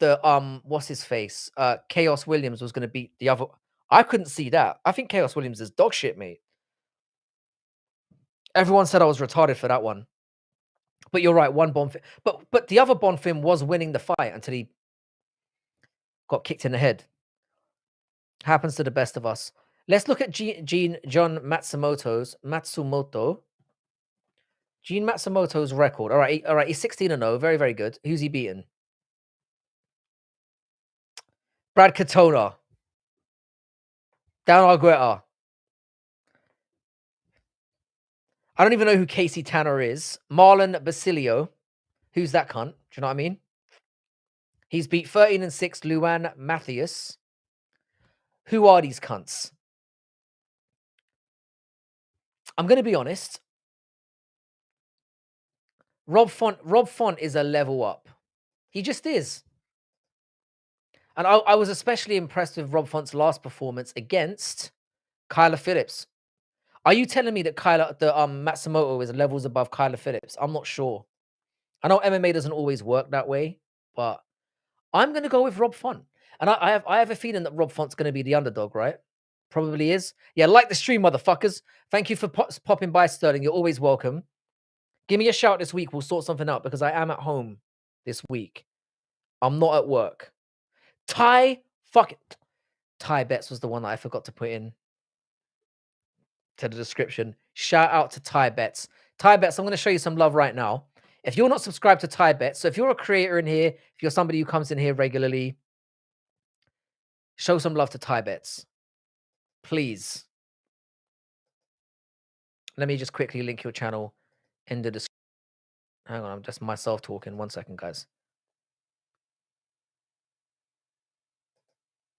that what's his face? Chaos Williams was gonna beat the other. I couldn't see that. I think Chaos Williams is dog shit, mate. Everyone said I was retarded for that one. But you're right, one Bonfim. But the other Bonfim was winning the fight until he got kicked in the head. Happens to the best of us. Let's look at John Matsumoto. Gene Matsumoto's record. All right, he's 16-0, very, very good. Who's he beaten? Brad Katona. Dan Argueta. I don't even know who Casey Tanner is. Marlon Basilio. Who's that cunt? Do you know what I mean? He's beat 13-6 Luan Mathias. Who are these cunts? I'm going to be honest. Rob Font is a level up. He just is. And I was especially impressed with Rob Font's last performance against Kyler Phillips. Are you telling me that Matsumoto is levels above Kyler Phillips? I'm not sure. I know MMA doesn't always work that way, but I'm going to go with Rob Font. And I have a feeling that Rob Font's going to be the underdog, right? Probably is. Yeah, like the stream, motherfuckers. Thank you for popping by, Sterling. You're always welcome. Give me a shout this week. We'll sort something out because I am at home this week. I'm not at work. Ty Bets was the one that I forgot to put in to the description. Shout out to Ty Bets. Thai Bets, I'm gonna show you some love right now. If you're not subscribed to Thai Bets, so if you're a creator in here, if you're somebody who comes in here regularly, show some love to Thai Bets, please. Let me just quickly link your channel in the description. Hang on, I'm just myself talking. 1 second, guys.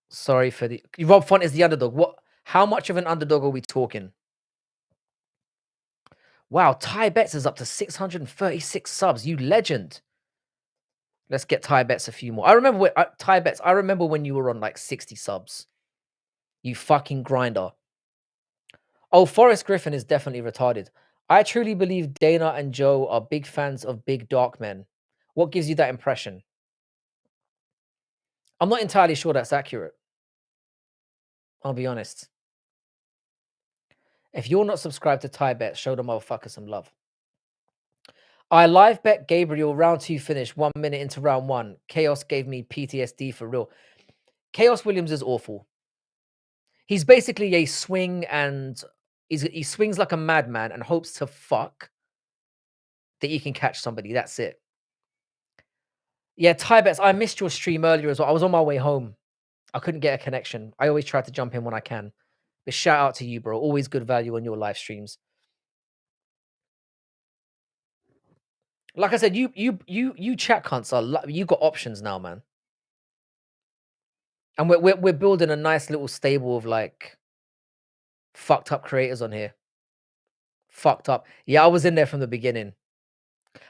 Sorry for the Rob Font is the underdog. What? How much of an underdog are we talking? Wow, Thai Bets is up to 636 subs. You legend. Let's get Thai Bets a few more. I remember when, Thai Bets. I remember when you were on like 60 subs. You fucking grinder. Oh, Forrest Griffin is definitely retarded. I truly believe Dana and Joe are big fans of big dark men. What gives you that impression? I'm not entirely sure that's accurate. I'll be honest. If you're not subscribed to Thai Bet, show the motherfucker some love. I live bet Gabriel round 2 finish 1 minute into round 1. Chaos gave me PTSD for real. Chaos Williams is awful. He's basically a swing and he swings like a madman and hopes to fuck that he can catch somebody. That's it. Yeah, Thai Bets, I missed your stream earlier as well. I was on my way home. I couldn't get a connection. I always try to jump in when I can. But shout out to you, bro. Always good value on your live streams. Like I said, you chat cunts are you got options now, man. And we're building a nice little stable of like fucked up creators on here. Fucked up. Yeah, I was in there from the beginning.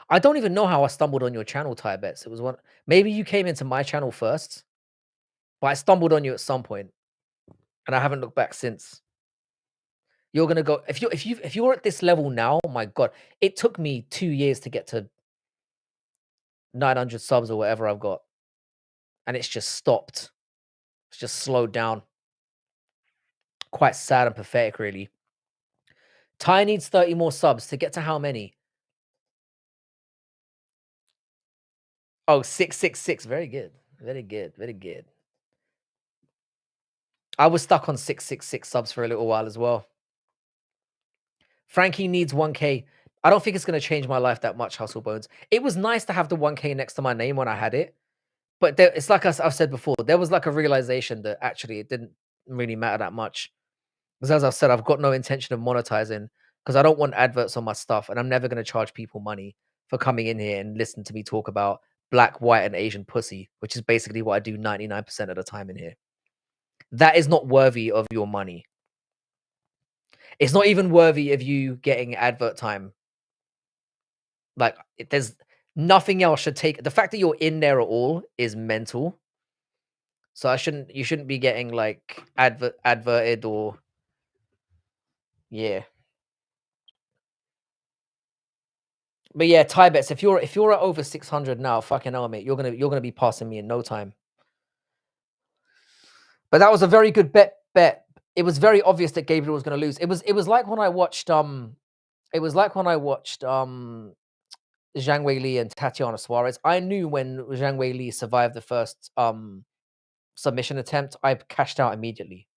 I don't even know how I stumbled on your channel, Thai Bets. It was one. Maybe you came into my channel first, but I stumbled on you at some point, and I haven't looked back since. You're gonna go if you're at this level now. My God, it took me 2 years to get to 900 subs or whatever I've got, and it's just stopped. It's just slowed down. Quite sad and pathetic, really. Ty needs 30 more subs to get to how many? Oh, 666. Very good. Very good. Very good. I was stuck on 666 subs for a little while as well. Frankie needs 1K. I don't think it's going to change my life that much, Hustle Bones. It was nice to have the 1K next to my name when I had it. But it's like I've said before, there was like a realization that actually it didn't really matter that much. Because as I've said, I've got no intention of monetizing because I don't want adverts on my stuff. And I'm never going to charge people money for coming in here and listen to me talk about black, white, and Asian pussy, which is basically what I do 99% of the time in here. That is not worthy of your money. It's not even worthy of you getting advert time. Like, there's nothing else should take the fact that you're in there at all is mental. So you shouldn't be getting like adverted or yeah. But yeah, Thai Bets, if you're at over 600 now, fucking hell, mate, you're gonna be passing me in no time. But that was a very good bet. It was very obvious that Gabriel was gonna lose. It was like when I watched Zhang Weili and Tatiana Suarez. I knew when Zhang Weili survived the first submission attempt, I cashed out immediately.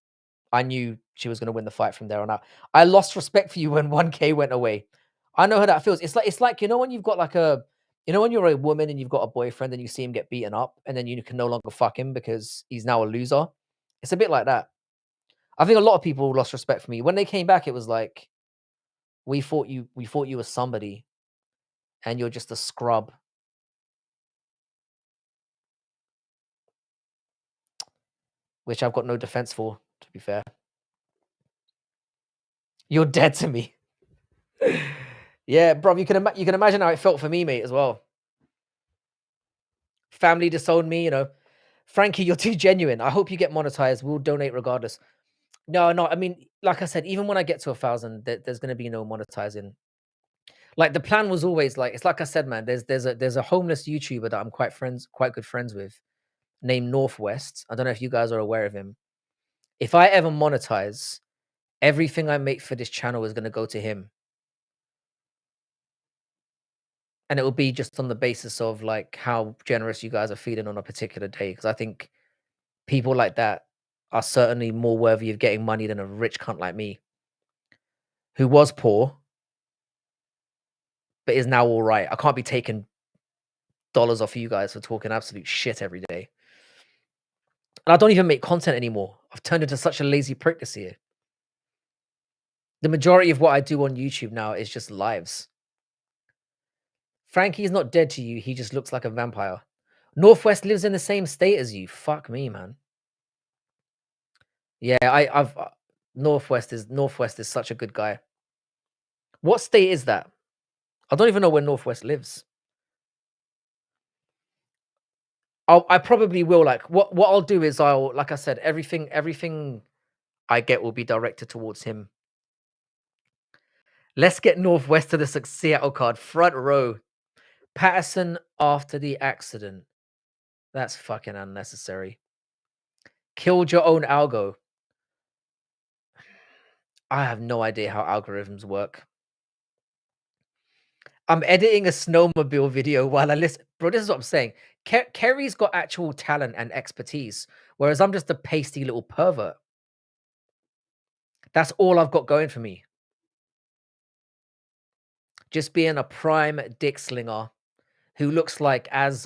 I knew she was going to win the fight from there on out. I lost respect for you when 1K went away. I know how that feels. It's like when you've got like when you're a woman and you've got a boyfriend and you see him get beaten up and then you can no longer fuck him because he's now a loser. It's a bit like that. I think a lot of people lost respect for me. When they came back, it was like we thought you were somebody and you're just a scrub. Which I've got no defense for, to be fair. You're dead to me. Yeah, bro, you can imagine how it felt for me, mate, as well. Family disowned me, Frankie, you're too genuine. I hope you get monetized. We'll donate regardless. No, I mean, like I said, even when I get to 1,000, there's gonna be no monetizing. Like the plan was always like it's like I said, man. There's a homeless YouTuber that I'm quite good friends with, named Northwest. I don't know if you guys are aware of him. If I ever monetize, everything I make for this channel is gonna go to him. And it will be just on the basis of like how generous you guys are feeling on a particular day. Because I think people like that are certainly more worthy of getting money than a rich cunt like me, who was poor but is now all right. I can't be taking dollars off you guys for talking absolute shit every day. And I don't even make content anymore. I've turned into such a lazy prick this year. The majority of what I do on YouTube now is just lives. Frankie's not dead to you. He just looks like a vampire. Northwest lives in the same state as you. Fuck me, man. Yeah, I've Northwest is such a good guy. What state is that? I don't even know where Northwest lives. I probably will. Like what I'll do is like I said, everything I get will be directed towards him. Let's get Northwest to the Seattle card. Front row. Patterson after the accident. That's fucking unnecessary. Killed your own algo. I have no idea how algorithms work. I'm editing a snowmobile video while I listen. Bro, this is what I'm saying. Kerry's got actual talent and expertise, whereas I'm just a pasty little pervert. That's all I've got going for me. Just being a prime dick slinger who looks like, as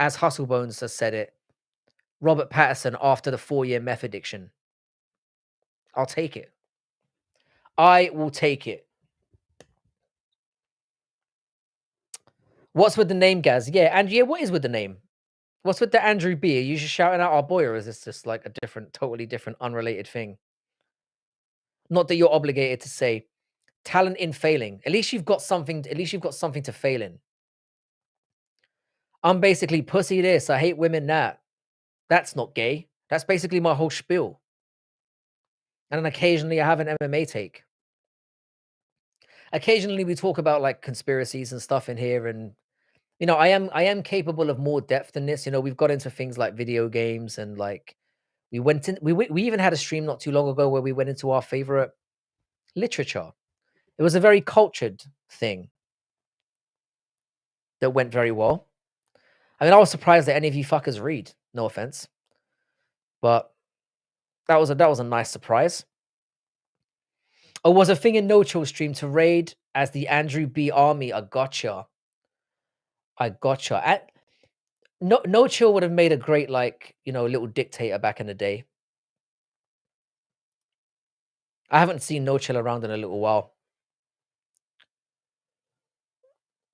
Hustlebones has said it, Robert Patterson after the 4-year meth addiction. I'll take it. I will take it. What's with the name, Gaz? Yeah, and yeah, what is with the name? What's with the Andrew B? Are you just shouting out our boy, or is this just like a different, totally different, unrelated thing? Not that you're obligated to say talent in failing. At least you've got something. At least you've got something to fail in. I'm basically pussy this. I hate women that. That's not gay. That's basically my whole spiel. And then occasionally I have an MMA take. Occasionally we talk about like conspiracies and stuff in here, and I am capable of more depth than this. We've got into things like video games, and like we even had a stream not too long ago where we went into our favorite literature. It was a very cultured thing that went very well. I mean, I was surprised that any of you fuckers read. No offense, but that was a nice surprise. Oh, was a thing in No Chill stream to raid as the Andrew B army. I gotcha. I gotcha. No Chill would have made a great, like, little dictator back in the day. I haven't seen No Chill around in a little while.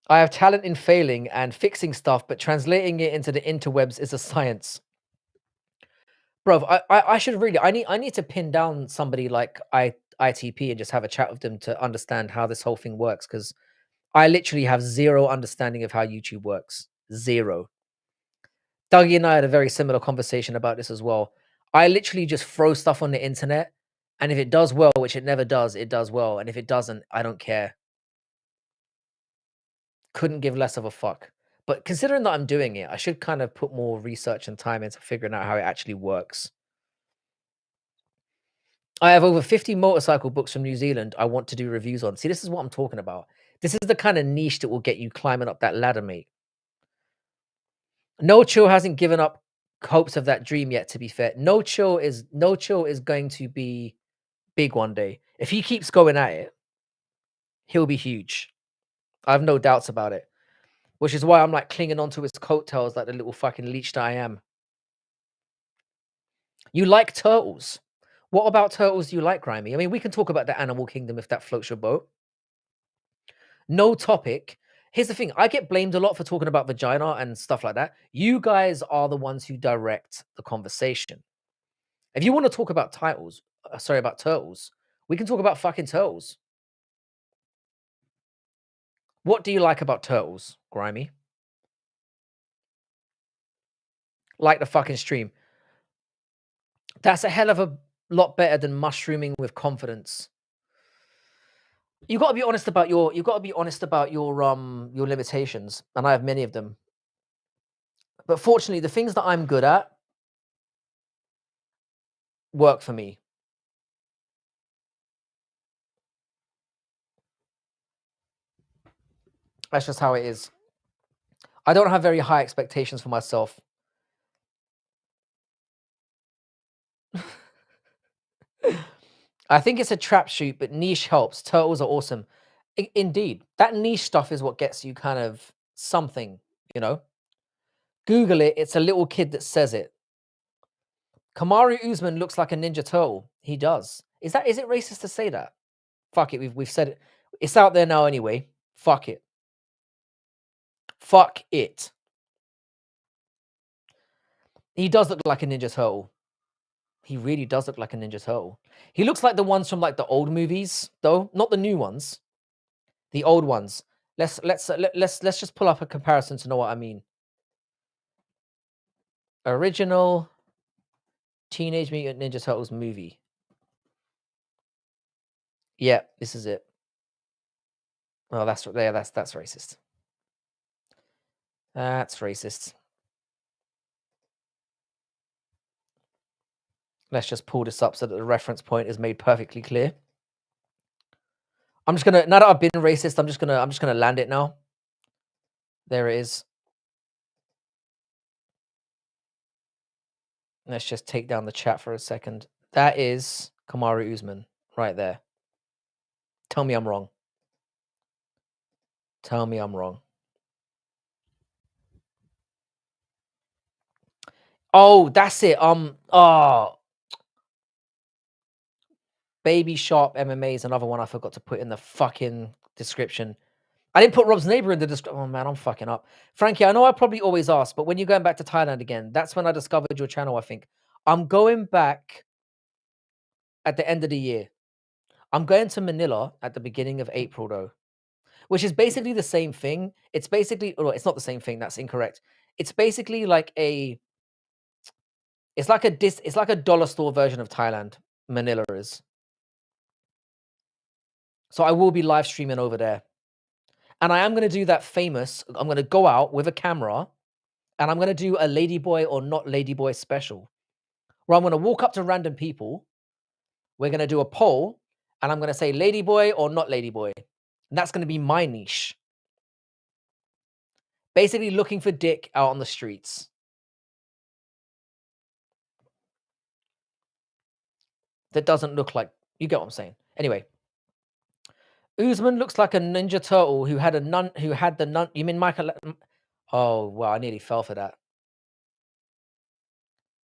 I have talent in failing and fixing stuff, but translating it into the interwebs is a science. Bro, I should really I need to pin down somebody like ITP and just have a chat with them to understand how this whole thing works, because I literally have zero understanding of how YouTube works. Zero. Dougie and I had a very similar conversation about this as well. I literally just throw stuff on the internet, and if it does well, which it never does, it does well. And if it doesn't, I don't care. Couldn't give less of a fuck. But considering that I'm doing it, I should kind of put more research and time into figuring out how it actually works. I have over 50 motorcycle books from New Zealand I want to do reviews on. See, this is what I'm talking about. This is the kind of niche that will get you climbing up that ladder, mate. No Chill hasn't given up hopes of that dream yet, to be fair. No Chill is going to be big one day. If he keeps going at it, he'll be huge. I have no doubts about it. Which is why I'm like clinging onto his coattails like the little fucking leech that I am. You like turtles. What about turtles do you like, Grimy? I mean, we can talk about the animal kingdom if that floats your boat. No topic. Here's the thing. I get blamed a lot for talking about vagina and stuff like that. You guys are the ones who direct the conversation. If you want to talk about about turtles, we can talk about fucking turtles. What do you like about turtles, Grimy? Like the fucking stream. That's a hell of a lot better than mushrooming with confidence. You got to be honest about your limitations, and I have many of them. But fortunately, the things that I'm good at work for me. That's just how it is. I don't have very high expectations for myself. I think it's a trap shoot, but niche helps. Turtles are awesome. Indeed, that niche stuff is what gets you kind of something, you know? Google it, it's a little kid that says it. Kamaru Usman looks like a Ninja Turtle. He does. Is it racist to say that? Fuck it, we've said it. It's out there now anyway. Fuck it. Fuck it. He does look like a Ninja Turtle. He really does look like a Ninja Turtle. He looks like the ones from like the old movies, though, not the new ones. The old ones. Let's just pull up a comparison to know what I mean. Original Teenage Mutant Ninja Turtles movie. Yeah, this is it. Oh, that's racist. That's racist. Let's just pull this up so that the reference point is made perfectly clear. I'm just gonna now that I've been racist, I'm just gonna land it now. There it is. Let's just take down the chat for a second. That is Kamaru Usman right there. Tell me I'm wrong. Tell me I'm wrong. Oh, that's it. Baby Sharp MMA is another one I forgot to put in the fucking description. I didn't put Rob's neighbor in the description. Oh man, I'm fucking up. Frankie, I know I probably always ask, but when you're going back to Thailand again, that's when I discovered your channel, I think. I'm going back at the end of the year. I'm going to Manila at the beginning of April though, which is basically the same thing. It's basically, oh, it's not the same thing. That's incorrect. It's basically like it's like a dollar store version of Thailand. Manila is. So I will be live streaming over there. And I am going to do that famous. I'm going to go out with a camera and I'm going to do a ladyboy or not ladyboy special where I'm going to walk up to random people. We're going to do a poll and I'm going to say ladyboy or not ladyboy. And that's going to be my niche. Basically looking for dick out on the streets. That doesn't look like, you get what I'm saying. Anyway, Usman looks like a Ninja Turtle who had the nun. You mean Michael? Oh, wow, I nearly fell for that.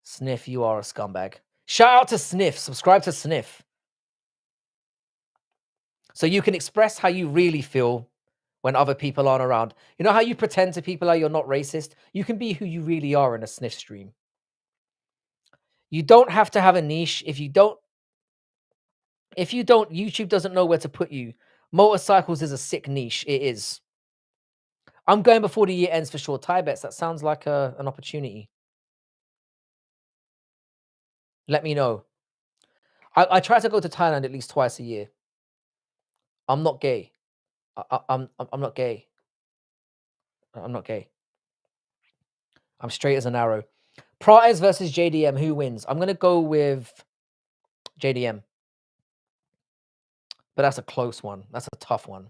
Sniff, you are a scumbag. Shout out to Sniff. Subscribe to Sniff. So you can express how you really feel when other people aren't around. You know how you pretend to people that you're not racist? You can be who you really are in a Sniff stream. You don't have to have a niche. If you don't, YouTube doesn't know where to put you. Motorcycles is a sick niche. It is. I'm going before the year ends for sure. Thai bets. That sounds like an opportunity. Let me know. I try to go to Thailand at least twice a year. I'm not gay. I'm not gay. I'm not gay. I'm straight as an arrow. Prates versus JDM. Who wins? I'm gonna go with JDM. But that's a close one. That's a tough one.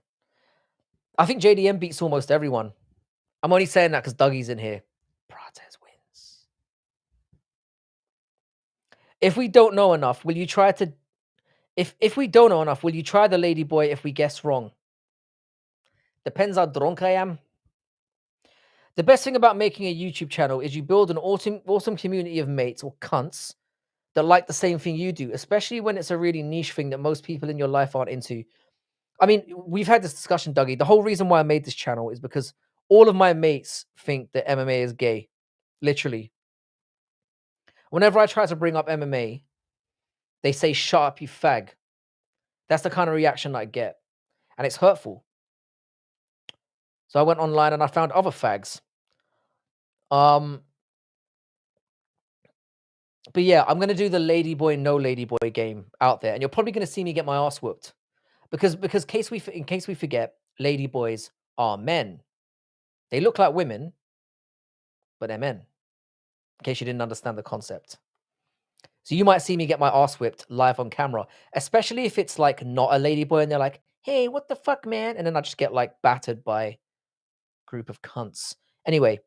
I think JDM beats almost everyone. I'm only saying that because Dougie's in here. Prates wins. If we don't know enough, will you try to? If we don't know enough, will you try the ladyboy if we guess wrong? Depends how drunk I am. The best thing about making a YouTube channel is you build an awesome community of mates or cunts that like the same thing you do, especially when it's a really niche thing that most people in your life aren't into. I mean, we've had this discussion, Dougie. The whole reason why I made this channel is because all of my mates think that MMA is gay. Literally. Whenever I try to bring up MMA, they say, "Shut up, you fag." That's the kind of reaction I get. And it's hurtful. So I went online and I found other fags. But yeah, I'm gonna do the ladyboy, no ladyboy game out there, and you're probably gonna see me get my ass whooped, because in case we forget, ladyboys are men. They look like women, but they're men. In case you didn't understand the concept, so you might see me get my ass whipped live on camera, especially if it's like not a ladyboy and they're like, "Hey, what the fuck, man?" And then I just get like battered by a group of cunts. Anyway,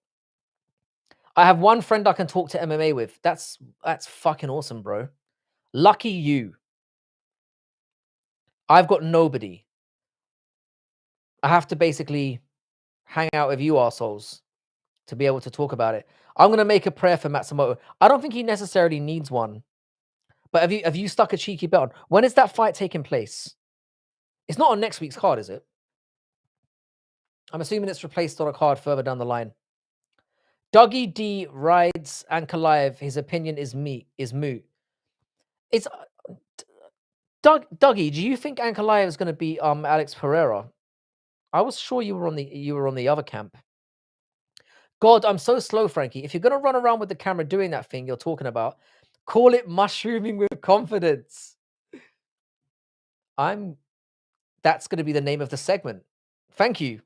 I have one friend I can talk to MMA with. That's fucking awesome, bro. Lucky you. I've got nobody. I have to basically hang out with you arseholes to be able to talk about it. I'm gonna make a prayer for Matsumoto. I don't think he necessarily needs one, but have you stuck a cheeky bet on? When is that fight taking place? It's not on next week's card, is it? I'm assuming it's replaced on a card further down the line. Dougie D rides Ankalaev. His opinion is moot. It's Dougie. Do you think Ankalaev is going to be Alex Pereira? I was sure you were on the other camp. God, I'm so slow, Frankie. If you're going to run around with the camera doing that thing you're talking about, call it mushrooming with confidence. That's going to be the name of the segment. Thank you.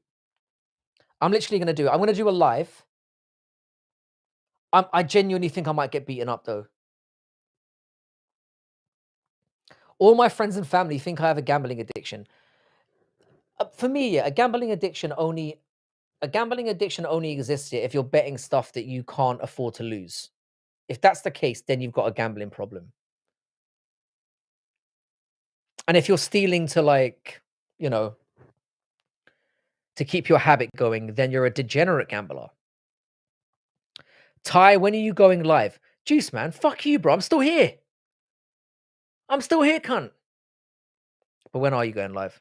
I'm literally going to do it. I'm going to do a live. I genuinely think I might get beaten up though. All my friends and family think I have a gambling addiction. For me, yeah, a gambling addiction only exists if you're betting stuff that you can't afford to lose. If that's the case, then you've got a gambling problem. And if you're stealing to you know, to keep your habit going, then you're a degenerate gambler. Ty, when are you going live? Juice man, fuck you, bro. I'm still here. I'm still here, cunt. But when are you going live?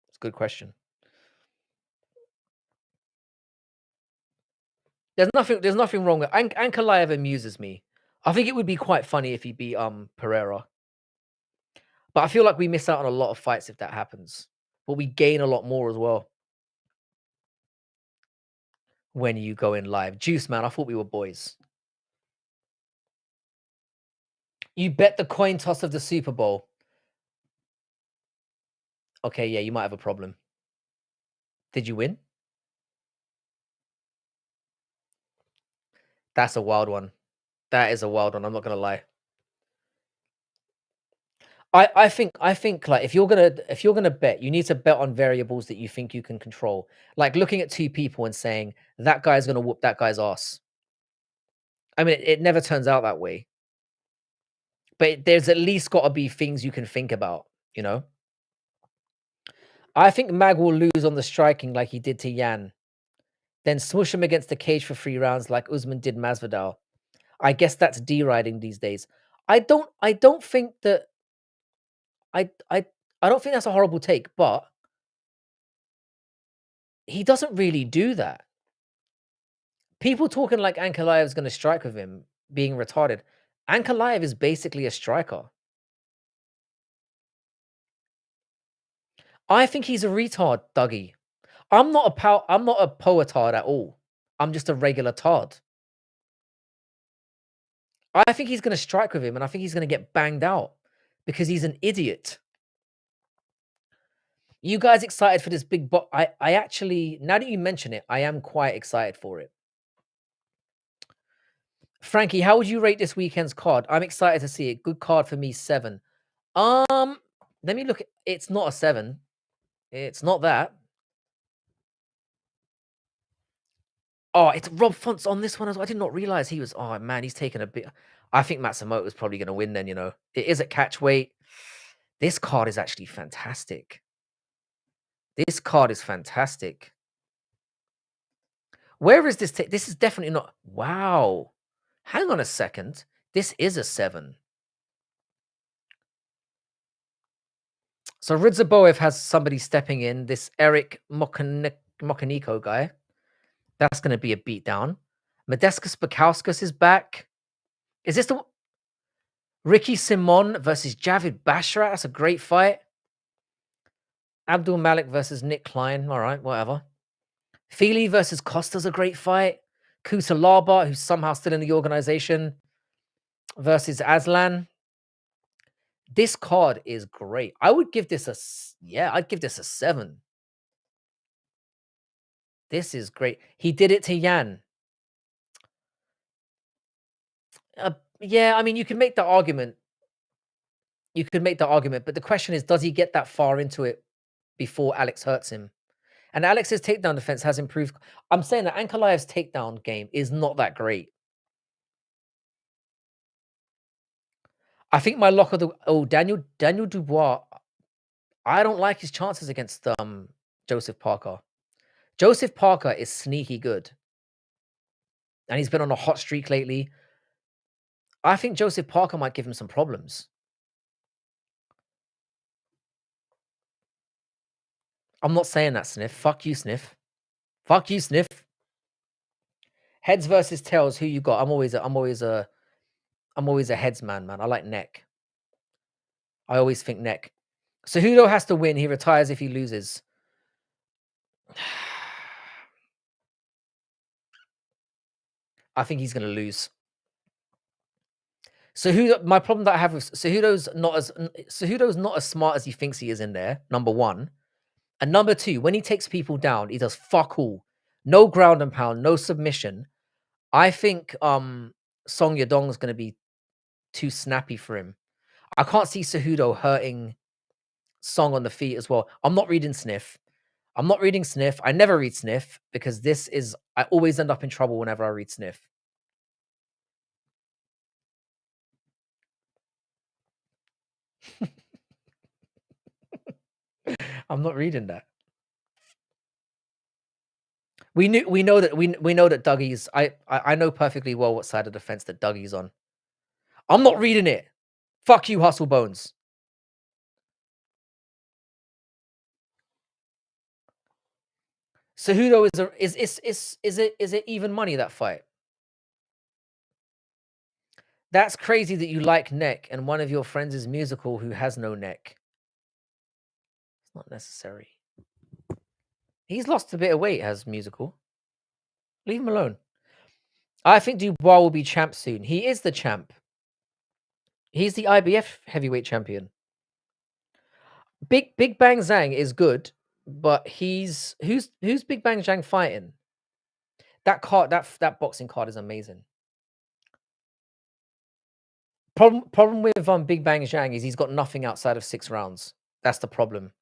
It's a good question. There's nothing wrong with Ankalaev amuses me. I think it would be quite funny if he beat Pereira. But I feel like we miss out on a lot of fights if that happens. But we gain a lot more as well. When you go in live. Juice man, I thought we were boys. You bet the coin toss of the Super Bowl. Okay, yeah, you might have a problem. Did you win? That's a wild one. That is a wild one. I'm not gonna lie. I think like if you're gonna bet, you need to bet on variables that you think you can control. Like looking at two people and saying that guy's gonna whoop that guy's ass. I mean, it never turns out that way. But there's at least got to be things you can think about. You know. I think Mag will lose on the striking like he did to Yan. Then smush him against the cage for 3 rounds like Usman did Masvidal. I guess that's deriding these days. I don't think that I I I don't think that's a horrible take, but he doesn't really do that. People talking like Ankalaev's going to strike with him being retarded. Ankalaev is basically a striker. I think he's a retard, Dougie. I'm not a poetard at all. I'm just a regular tard. I think he's going to strike with him, and I think he's going to get banged out because he's an idiot. You guys excited for this big I actually, now that you mention it, I am quite excited for it. Frankie, how would you rate this weekend's card? I'm excited to see it. Good card for me, 7. Let me look. It's not a 7. It's not that. Oh, it's Rob Font's on this one as well. I did not realize he was. Oh man, he's taken a bit. I think Matsumoto's probably going to win. Then it is at catch weight. This card is actually fantastic. This card is fantastic. Where is this? This is definitely not. Wow. Hang on a second. This is a 7. So Ridzaboev has somebody stepping in. This Eric Mokaniko guy. That's going to be a beatdown. Modestas Bakauskas is back. Is this the Ricky Simon versus Javid Bashrat? That's a great fight. Abdul Malik versus Nick Klein. All right, whatever. Feely versus Costa's a great fight. Kutalaba, who's somehow still in the organization, versus Aslan. This card is great. I would give this I'd give this a 7. This is great. He did it to Yan. Yeah, I mean, you can make the argument. You could make the argument, but the question is, does he get that far into it before Alex hurts him? And Alex's takedown defense has improved. I'm saying that Ankalaev's takedown game is not that great. I think my lock of the Daniel Dubois. I don't like his chances against Joseph Parker. Joseph Parker is sneaky good, and he's been on a hot streak lately. I think Joseph Parker might give him some problems. I'm not saying that, Sniff. Fuck you, Sniff. Fuck you, Sniff. Heads versus tails. Who you got? I'm always a heads man. I like neck. I always think neck. Cejudo has to win. He retires if he loses. I think he's gonna lose. Cejudo, my problem that I have with Cejudo's not as smart as he thinks he is in there. Number one, and number two, when he takes people down, he does fuck all. No ground and pound, no submission. I think Song Yadong's gonna be too snappy for him. I can't see Cejudo hurting Song on the feet as well. I'm not reading Sniff. I'm not reading Sniff. I never read Sniff because I always end up in trouble whenever I read Sniff. I'm not reading that. We know that we know that Dougie's. I know perfectly well what side of the fence that Dougie's on. I'm not reading it. Fuck you, Hustle Bones. Cejudo is it even money, that fight? That's crazy that you like neck and one of your friends is musical who has no neck. It's not necessary. He's lost a bit of weight as musical. Leave him alone. I think Dubois will be champ soon. He is the champ. He's the IBF heavyweight champion. Big Bang Zhang is good, but who's Big Bang Zhang fighting? That card, that boxing card is amazing. Problem with Big Bang Zhang is he's got nothing outside of 6 rounds. That's the problem.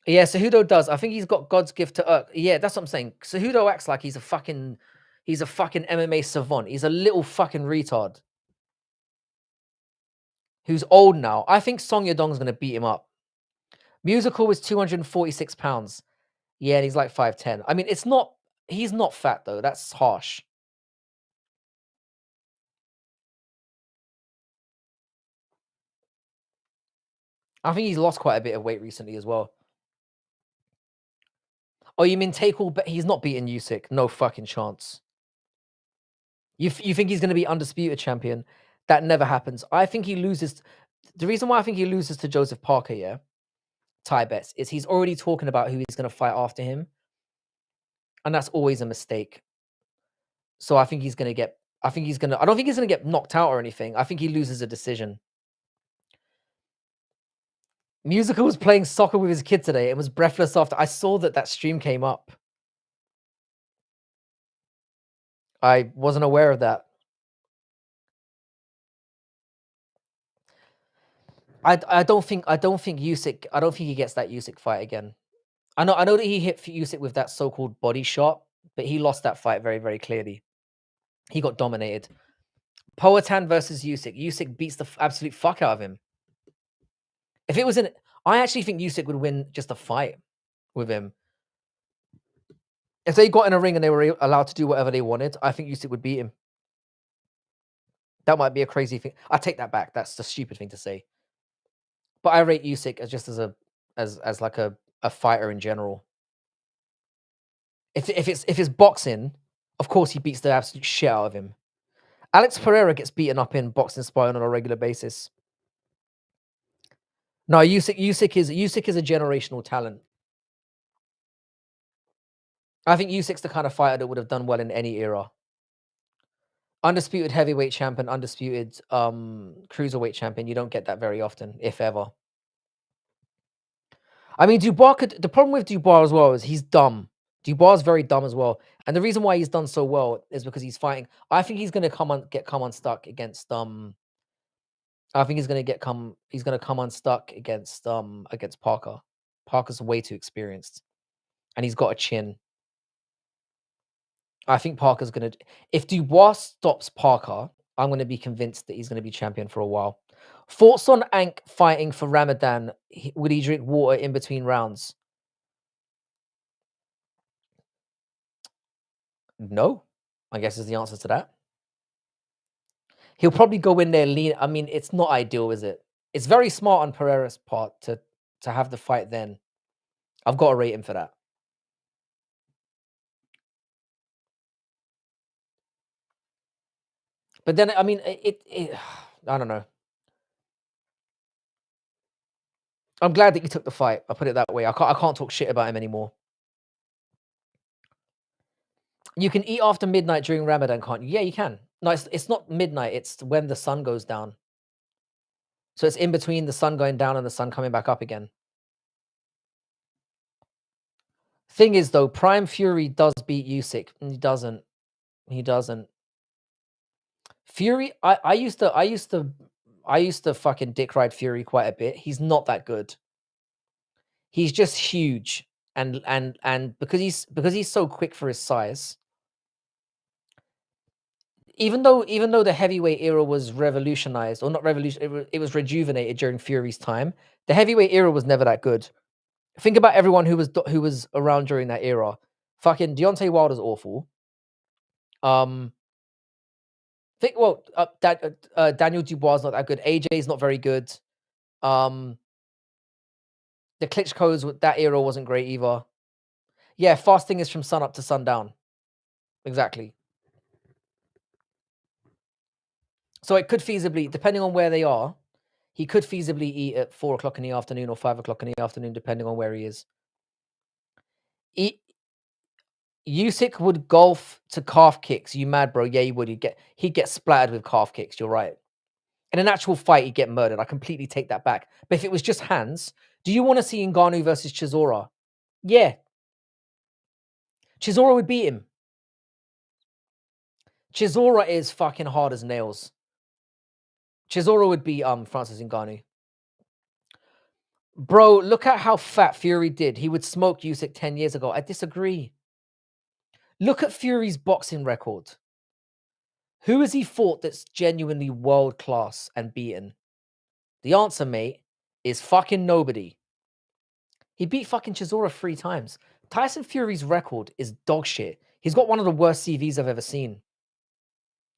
Yeah, Cejudo does. I think he's got God's gift to yeah, that's what I'm saying. Cejudo acts like he's a fucking MMA savant. He's a little fucking retard who's old now. I think Song Yadong's gonna beat him up. Musical was 246 pounds. Yeah, and he's like 5'10". I mean, he's not fat though. That's harsh. I think he's lost quite a bit of weight recently as well. Oh, you mean take all? But he's not beating Usyk. No fucking chance. You think he's going to be undisputed champion? That never happens. I think he loses. The reason why I think he loses to Joseph Parker, yeah, tie bets, is he's already talking about who he's going to fight after him, and that's always a mistake. So I think he's going to get. I don't think he's going to get knocked out or anything. I think he loses a decision. Musical was playing soccer with his kid today and was breathless after. I saw that stream came up. I wasn't aware of that. I don't think Usyk. I don't think he gets that Usyk fight again. I know that he hit Usyk with that so-called body shot, but he lost that fight very, very clearly. He got dominated. Poatan versus Usyk. Usyk beats the absolute fuck out of him. If it was I actually think Usyk would win just a fight with him. If they got in a ring and they were allowed to do whatever they wanted, I think Usyk would beat him. That might be a crazy thing. I take that back. That's the stupid thing to say. But I rate Usyk as like a fighter in general. If it's boxing, of course he beats the absolute shit out of him. Alex Pereira gets beaten up in boxing sparring on a regular basis. No, Usyk is a generational talent. I think Usyk's the kind of fighter that would have done well in any era. Undisputed heavyweight champion, undisputed cruiserweight champion. You don't get that very often, if ever. I mean, the problem with Dubois as well is he's dumb. Dubois is very dumb as well. And the reason why he's done so well is because he's fighting. I think he's gonna come unstuck against I think he's gonna come unstuck against Parker. Parker's way too experienced. And he's got a chin. I think Parker's gonna if Dubois stops Parker, I'm gonna be convinced that he's gonna be champion for a while. Thoughts on Ank fighting for Ramadan? Would he drink water in between rounds? No, I guess is the answer to that. He'll probably go in there lean. I mean, it's not ideal, is it? It's very smart on Pereira's part to have the fight then. I've got to rate him for that. But then, I mean, I don't know. I'm glad that you took the fight. I'll put it that way. I can't talk shit about him anymore. You can eat after midnight during Ramadan, can't you? Yeah, you can. No, it's not midnight. It's when the sun goes down. So it's in between the sun going down and the sun coming back up again. Thing is, though, Prime Fury does beat Usyk. He doesn't. He doesn't. Fury. I used to fucking dick ride Fury quite a bit. He's not that good. He's just huge, and because he's so quick for his size. Even though the heavyweight era was revolutionized, or not revolution, it was rejuvenated during Fury's time. The heavyweight era was never that good. Think about everyone who was around during that era. Fucking Deontay Wilder's awful. Um, Daniel Dubois is not that good. AJ's not very good. Um, the Klitschko's that era wasn't great either. Yeah, fasting is from sun up to sundown. Exactly. So it could feasibly, depending on where they are, he could feasibly eat at 4 o'clock in the afternoon or 5 o'clock in the afternoon, depending on where he is. E Usyk would golf to calf kicks. You mad, bro? Yeah, he would. He'd get splattered with calf kicks. You're right. In an actual fight, he'd get murdered. I completely take that back. But if it was just hands, do you want to see Ngannou versus Chisora? Yeah, Chisora would beat him. Chisora is fucking hard as nails. Chisora would beat Francis Ngannou. Bro, look at how fat Fury did. He would smoke Usyk 10 years ago. I disagree. Look at Fury's boxing record. Who has he fought that's genuinely world class and beaten? The answer, mate, is fucking nobody. He beat fucking Chisora 3 times. Tyson Fury's record is dog shit. He's got one of the worst CVs I've ever seen.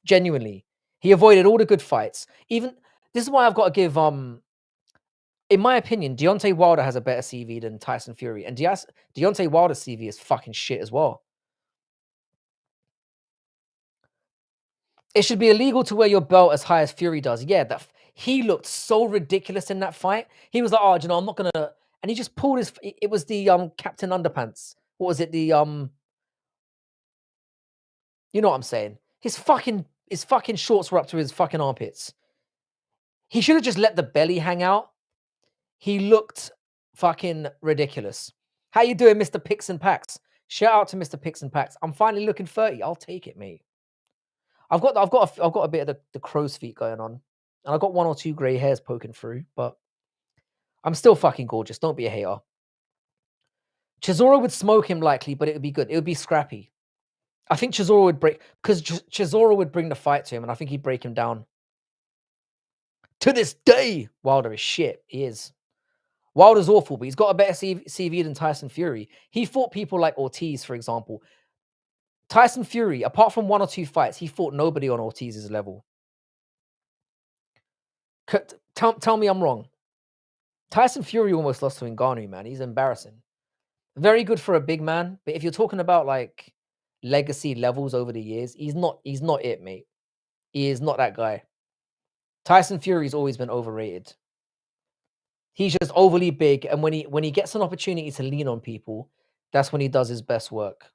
Genuinely. He avoided all the good fights. Even this is why I've got to give in my opinion, Deontay Wilder has a better CV than Tyson Fury. And Deontay Wilder's CV is fucking shit as well. It should be illegal to wear your belt as high as Fury does. Yeah, he looked so ridiculous in that fight. He was like, "Oh, you know, I'm not gonna," and he just pulled his. It was the Captain Underpants. What was it? You know what I'm saying? His fucking shorts were up to his fucking armpits. He should have just let the belly hang out. He looked fucking ridiculous. How you doing, Mr. Picks and Packs? Shout out to Mr. Picks and Packs. I'm finally looking 30. I'll take it, mate. I've got a bit of the crow's feet going on, and I've got one or two grey hairs poking through, but I'm still fucking gorgeous. Don't be a hater. Chisora would smoke him likely, but it would be good. It would be scrappy. I think Chisora would break because Chisora would bring the fight to him, and I think he'd break him down. To this day, Wilder is shit. He is. Wilder's awful, but he's got a better CV than Tyson Fury. He fought people like Ortiz, for example. Tyson Fury, apart from one or two fights, he fought nobody on Ortiz's level. Tell me I'm wrong. Tyson Fury almost lost to Ngannou, man. He's embarrassing. Very good for a big man, but if you're talking about like legacy levels over the years, he's not it, mate. He is not that guy. Tyson Fury's always been overrated. He's just overly big, and when he gets an opportunity to lean on people, that's when he does his best work.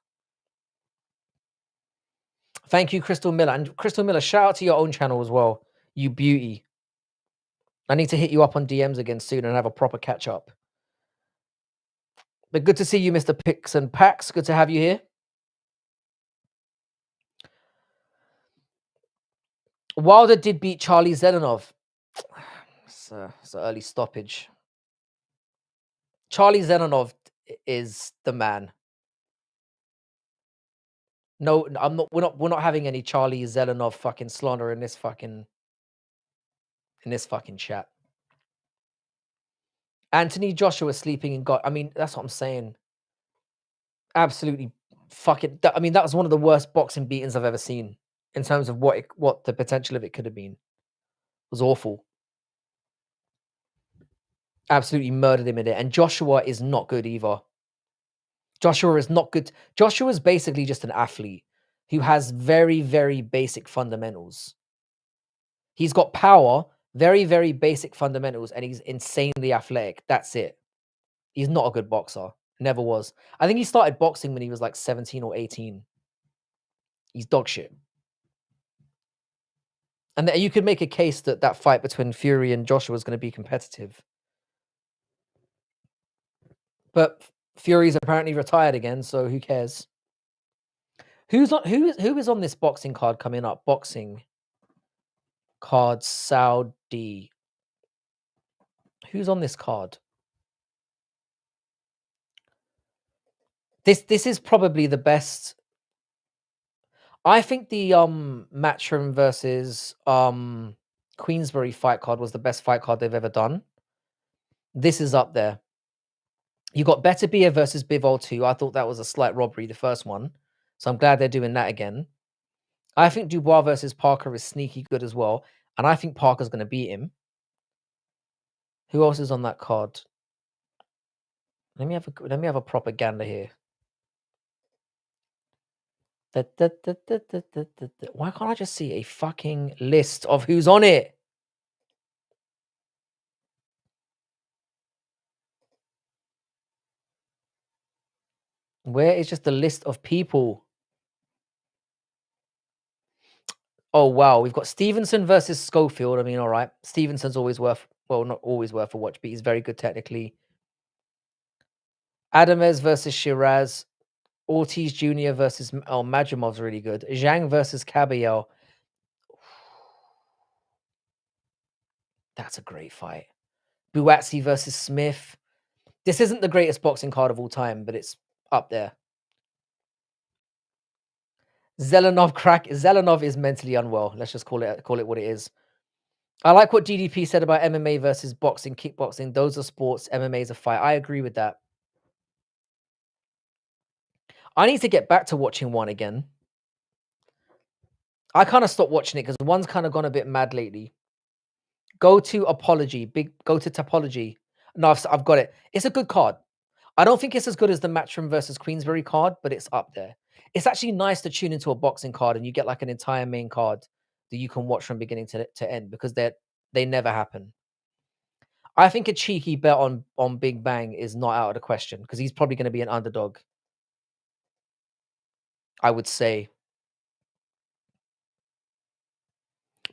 Thank you, Crystal Miller. And Crystal Miller, shout out to your own channel as well. You beauty. I need to hit you up on DMs again soon and have a proper catch up. But good to see you, Mr. Picks and Packs. Good to have you here. Wilder did beat Charlie Zelenov. It's an early stoppage. Charlie Zelenov is the man. No, I'm not. We're not having any Charlie Zelenov fucking slander in this fucking chat. Anthony Joshua sleeping in God. I mean, that's what I'm saying. Absolutely fucking. I mean, that was one of the worst boxing beatings I've ever seen in terms of what the potential of it could have been. It was awful. Absolutely murdered him in it. And Joshua is not good either. Joshua is not good. Joshua is basically just an athlete who has very, very basic fundamentals. He's got power, very, very basic fundamentals, and he's insanely athletic. That's it. He's not a good boxer. Never was. I think he started boxing when he was like 17 or 18. He's dog shit. And you could make a case that that fight between Fury and Joshua is going to be competitive. But Fury's apparently retired again, so who cares? Who is on this boxing card coming up? Boxing card Saudi. Who's on this card? This is probably the best. I think the Matchroom versus Queensberry fight card was the best fight card they've ever done. This is up there. You got Better Beer versus Bivol 2. I thought that was a slight robbery, the first one. So I'm glad they're doing that again. I think Dubois versus Parker is sneaky good as well. And I think Parker's going to beat him. Who else is on that card? Let me have a propaganda here. Why can't I just see a fucking list of who's on it? Where is just the list of people? Oh wow, we've got Stevenson versus Schofield. I mean, all right. Stevenson's always worth, well, not always worth a watch, but he's very good technically. Adamez versus Shiraz. Ortiz Jr. versus Majimov's really good. Zhang versus Caballero. That's a great fight. Buatsi versus Smith. This isn't the greatest boxing card of all time, but it's up there. Zelenov is mentally unwell. Let's just call it what it is. I like what DDP said about MMA versus boxing, kickboxing. Those are sports. MMA is a fight. I agree with that. I need to get back to watching one again. I kind of stopped watching it because one's kind of gone a bit mad lately. Go to Go to Topology. No, I've got it. It's a good card. I don't think it's as good as the Matchroom versus Queensberry card, but it's up there. It's actually nice to tune into a boxing card and you get like an entire main card that you can watch from beginning to end because they never happen. I think a cheeky bet on Big Bang is not out of the question because he's probably going to be an underdog. I would say.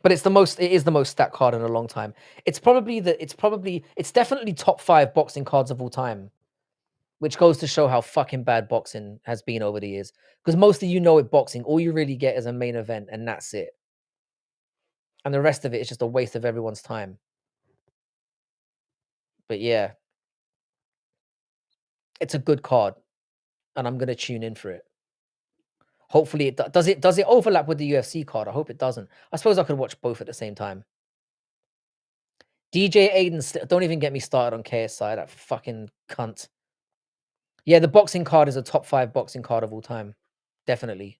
But it is the most stacked card in a long time. It's definitely top 5 boxing cards of all time, which goes to show how fucking bad boxing has been over the years. Because most of with boxing, all you really get is a main event and that's it. And the rest of it is just a waste of everyone's time. But yeah, it's a good card and I'm going to tune in for it. Hopefully does it overlap with the UFC card? I hope it doesn't. I suppose I could watch both at the same time. DJ Aiden, don't even get me started on KSI, that fucking cunt. Yeah, the boxing card is a top 5 boxing card of all time. Definitely.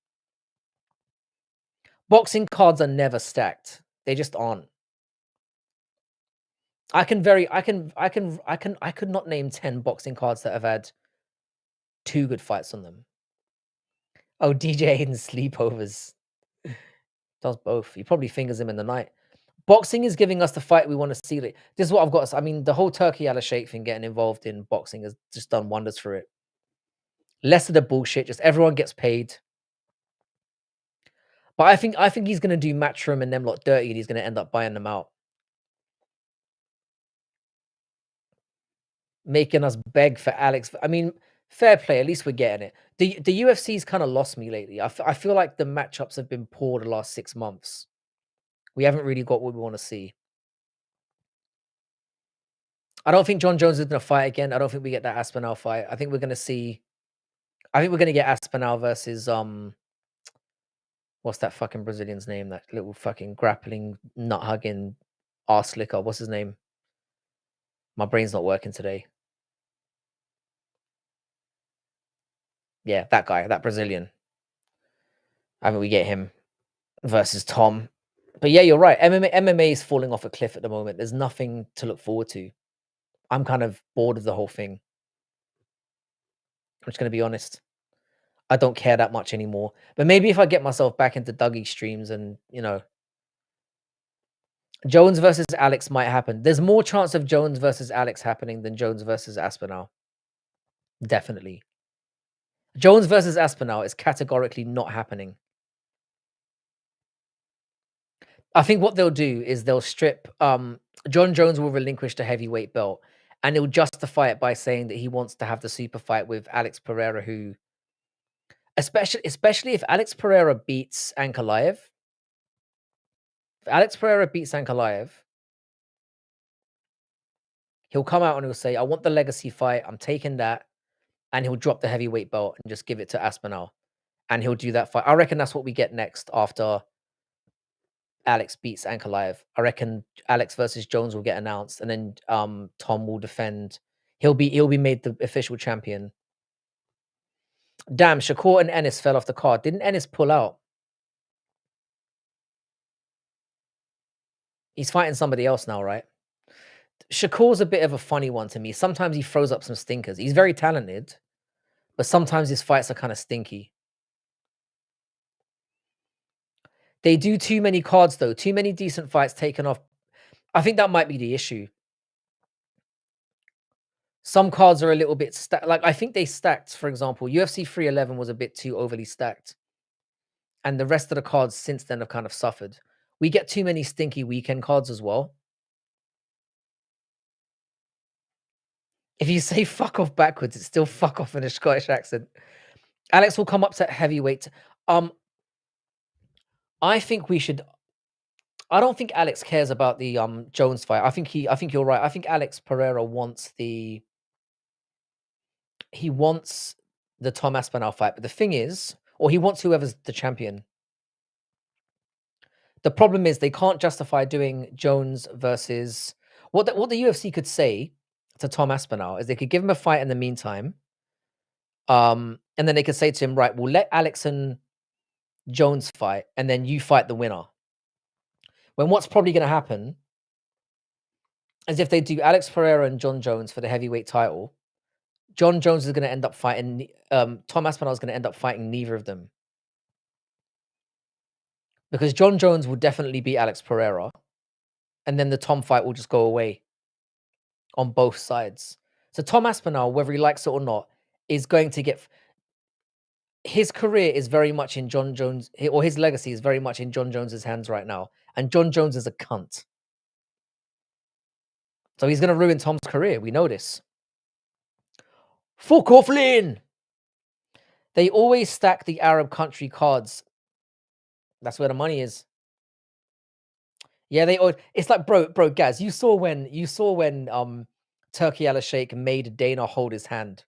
Boxing cards are never stacked. They just aren't. I could not name 10 boxing cards that have had 2 good fights on them. Oh, DJ Aiden's sleepovers. Does both. He probably fingers him in the night. Boxing is giving us the fight we want to see. This is what I've got. I mean, the whole Turkey Al Sheikh thing getting involved in boxing has just done wonders for it. Less of the bullshit, just everyone gets paid. But I think he's gonna do Matchroom and them lot dirty, and he's gonna end up buying them out, making us beg for Alex. I mean, fair play. At least we're getting it. The UFC's kind of lost me lately. I feel like the matchups have been poor the last 6 months. We haven't really got what we want to see. I don't think John Jones is gonna fight again. I don't think we get that Aspinall fight. I think we're gonna get Aspinall versus What's that fucking Brazilian's name? That little fucking grappling, nut hugging, arse slicker. What's his name? My brain's not working today. Yeah, that guy, that Brazilian. I mean, we get him versus Tom. But yeah, you're right. MMA is falling off a cliff at the moment. There's nothing to look forward to. I'm kind of bored of the whole thing. I'm just gonna be honest. I don't care that much anymore. But maybe if I get myself back into Dougie streams and Jones versus Alex might happen. There's more chance of Jones versus Alex happening than Jones versus Aspinall. Definitely. Jones versus Aspinall is categorically not happening. I think what they'll do is they'll strip John Jones will relinquish the heavyweight belt and he'll justify it by saying that he wants to have the super fight with Alex Pereira, who especially if Alex Pereira beats Ankalaev. If Alex Pereira beats Ankalaev, he'll come out and he'll say, I want the legacy fight, I'm taking that, and he'll drop the heavyweight belt and just give it to Aspinall. And he'll do that fight. I reckon that's what we get next after Alex beats Ankalaev. I reckon Alex versus Jones will get announced, and then Tom will defend. He'll be made the official champion. Damn, Shakur and Ennis fell off the card. Didn't Ennis pull out? He's fighting somebody else now, right? Shakur's a bit of a funny one to me. Sometimes he throws up some stinkers. He's very talented, but sometimes his fights are kind of stinky. They do too many cards though. Too many decent fights taken off. I think that might be the issue. Some cards are a little bit stacked. Like I think they stacked, for example, UFC 311 was a bit too overly stacked. And the rest of the cards since then have kind of suffered. We get too many stinky weekend cards as well. If you say fuck off backwards, it's still fuck off in a Scottish accent. Alex will come up to heavyweight. Um, I think we should. I don't think Alex cares about the Jones fight. I think you're right. I think Alex Pereira wants he wants the Tom Aspinall fight. But the thing is, or he wants whoever's the champion. The problem is they can't justify doing Jones versus what the UFC could say to Tom Aspinall is they could give him a fight in the meantime. And then they could say to him, right, we'll let Alex and Jones fight, and then you fight the winner. When what's probably going to happen is if they do Alex Pereira and John Jones for the heavyweight title, John Jones is going to end up fighting. Tom Aspinall is going to end up fighting neither of them because John Jones will definitely beat Alex Pereira, and then the Tom fight will just go away on both sides. So Tom Aspinall, whether he likes it or not, is going to get his career is very much in John Jones, or his legacy is very much in John Jones's hands right now, and John Jones is a cunt. So he's going to ruin Tom's career. We know this. Fuck off, Lynn! They always stack the Arab country cards. That's where the money is. Yeah, it's like bro, Gaz, you saw when Turkey Al Sheikh made Dana hold his hand.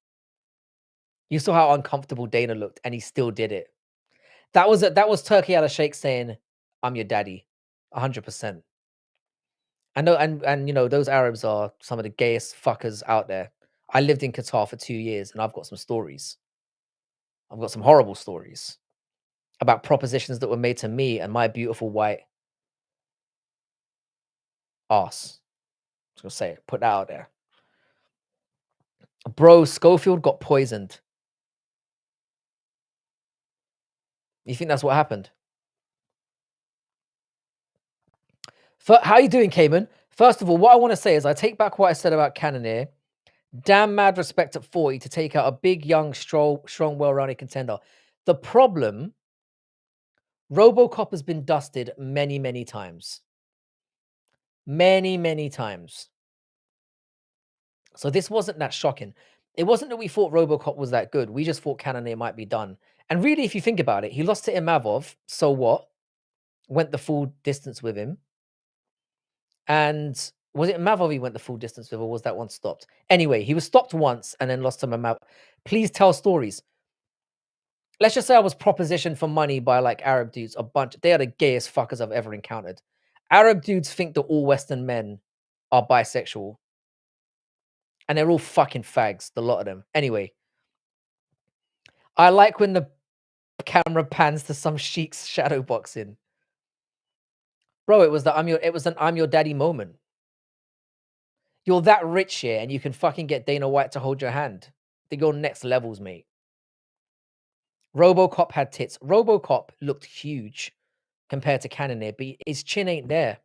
You saw how uncomfortable Dana looked, and he still did it. That was Turkey Al Sheikh saying, "I'm your daddy," 100%. I know, and those Arabs are some of the gayest fuckers out there. I lived in Qatar for 2 years, and I've got some stories. I've got some horrible stories about propositions that were made to me and my beautiful white ass. I was gonna say it, put that out there. Bro, Schofield got poisoned. You think that's what happened? How you doing, Cayman? First of all, what I want to say is I take back what I said about Cannonier. Damn mad respect at 40 to take out a big, young, strong, well-rounded contender. The problem, RoboCop has been dusted many, many times. Many, many times. So this wasn't that shocking. It wasn't that we thought RoboCop was that good. We just thought Cannonier might be done. And really, if you think about it, he lost to Imavov. So what? Went the full distance with him. And was it Imavov he went the full distance with, or was that one stopped? Anyway, he was stopped once and then lost to Imavov. Please tell stories. let's just say I was propositioned for money by like Arab dudes, a bunch. They are the gayest fuckers I've ever encountered. Arab dudes think that all Western men are bisexual, and they're all fucking fags, the lot of them. Anyway, I like when the camera pans to some sheik's shadow boxing. Bro, it was the I'm your daddy moment. You're that rich here, and you can fucking get Dana White to hold your hand. They go next levels, mate. RoboCop had tits. RoboCop looked huge compared to Cannonier, but his chin ain't there.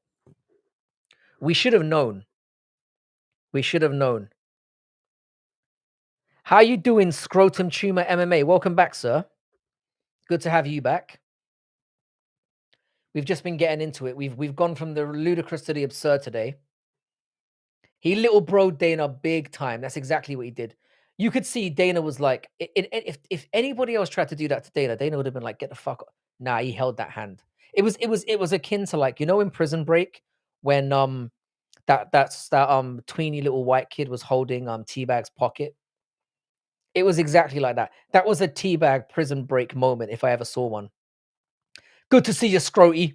We should have known. We should have known. How you doing, Scrotum Tumor MMA? Welcome back, sir. Good to have you back. We've just been getting into it. We've gone from the ludicrous to the absurd today. He little bro Dana big time. That's exactly what he did. You could see Dana was like, if anybody else tried to do that to Dana, Dana would have been like, get the fuck up. Nah, he held that hand. It was akin to like, in Prison Break when that tweeny little white kid was holding Teabag's pocket. It was exactly like that. That was a Teabag Prison Break moment if I ever saw one. Good to see you, Scroty.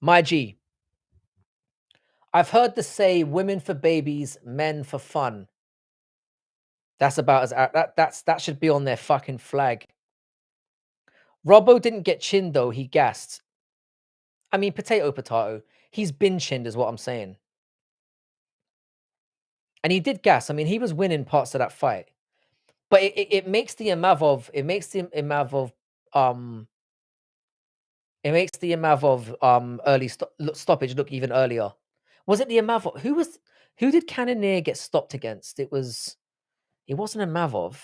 My G. I've heard the say women for babies, men for fun. That's about as that should be on their fucking flag. Robbo didn't get chinned though, he gassed. I mean, potato. He's been chinned is what I'm saying. And he did gas. I mean, he was winning parts of that fight. But it makes the Imavov, it makes the Imavov early stoppage look even earlier. Was it the Imavov? Who did Cannonier get stopped against? It wasn't Imavov.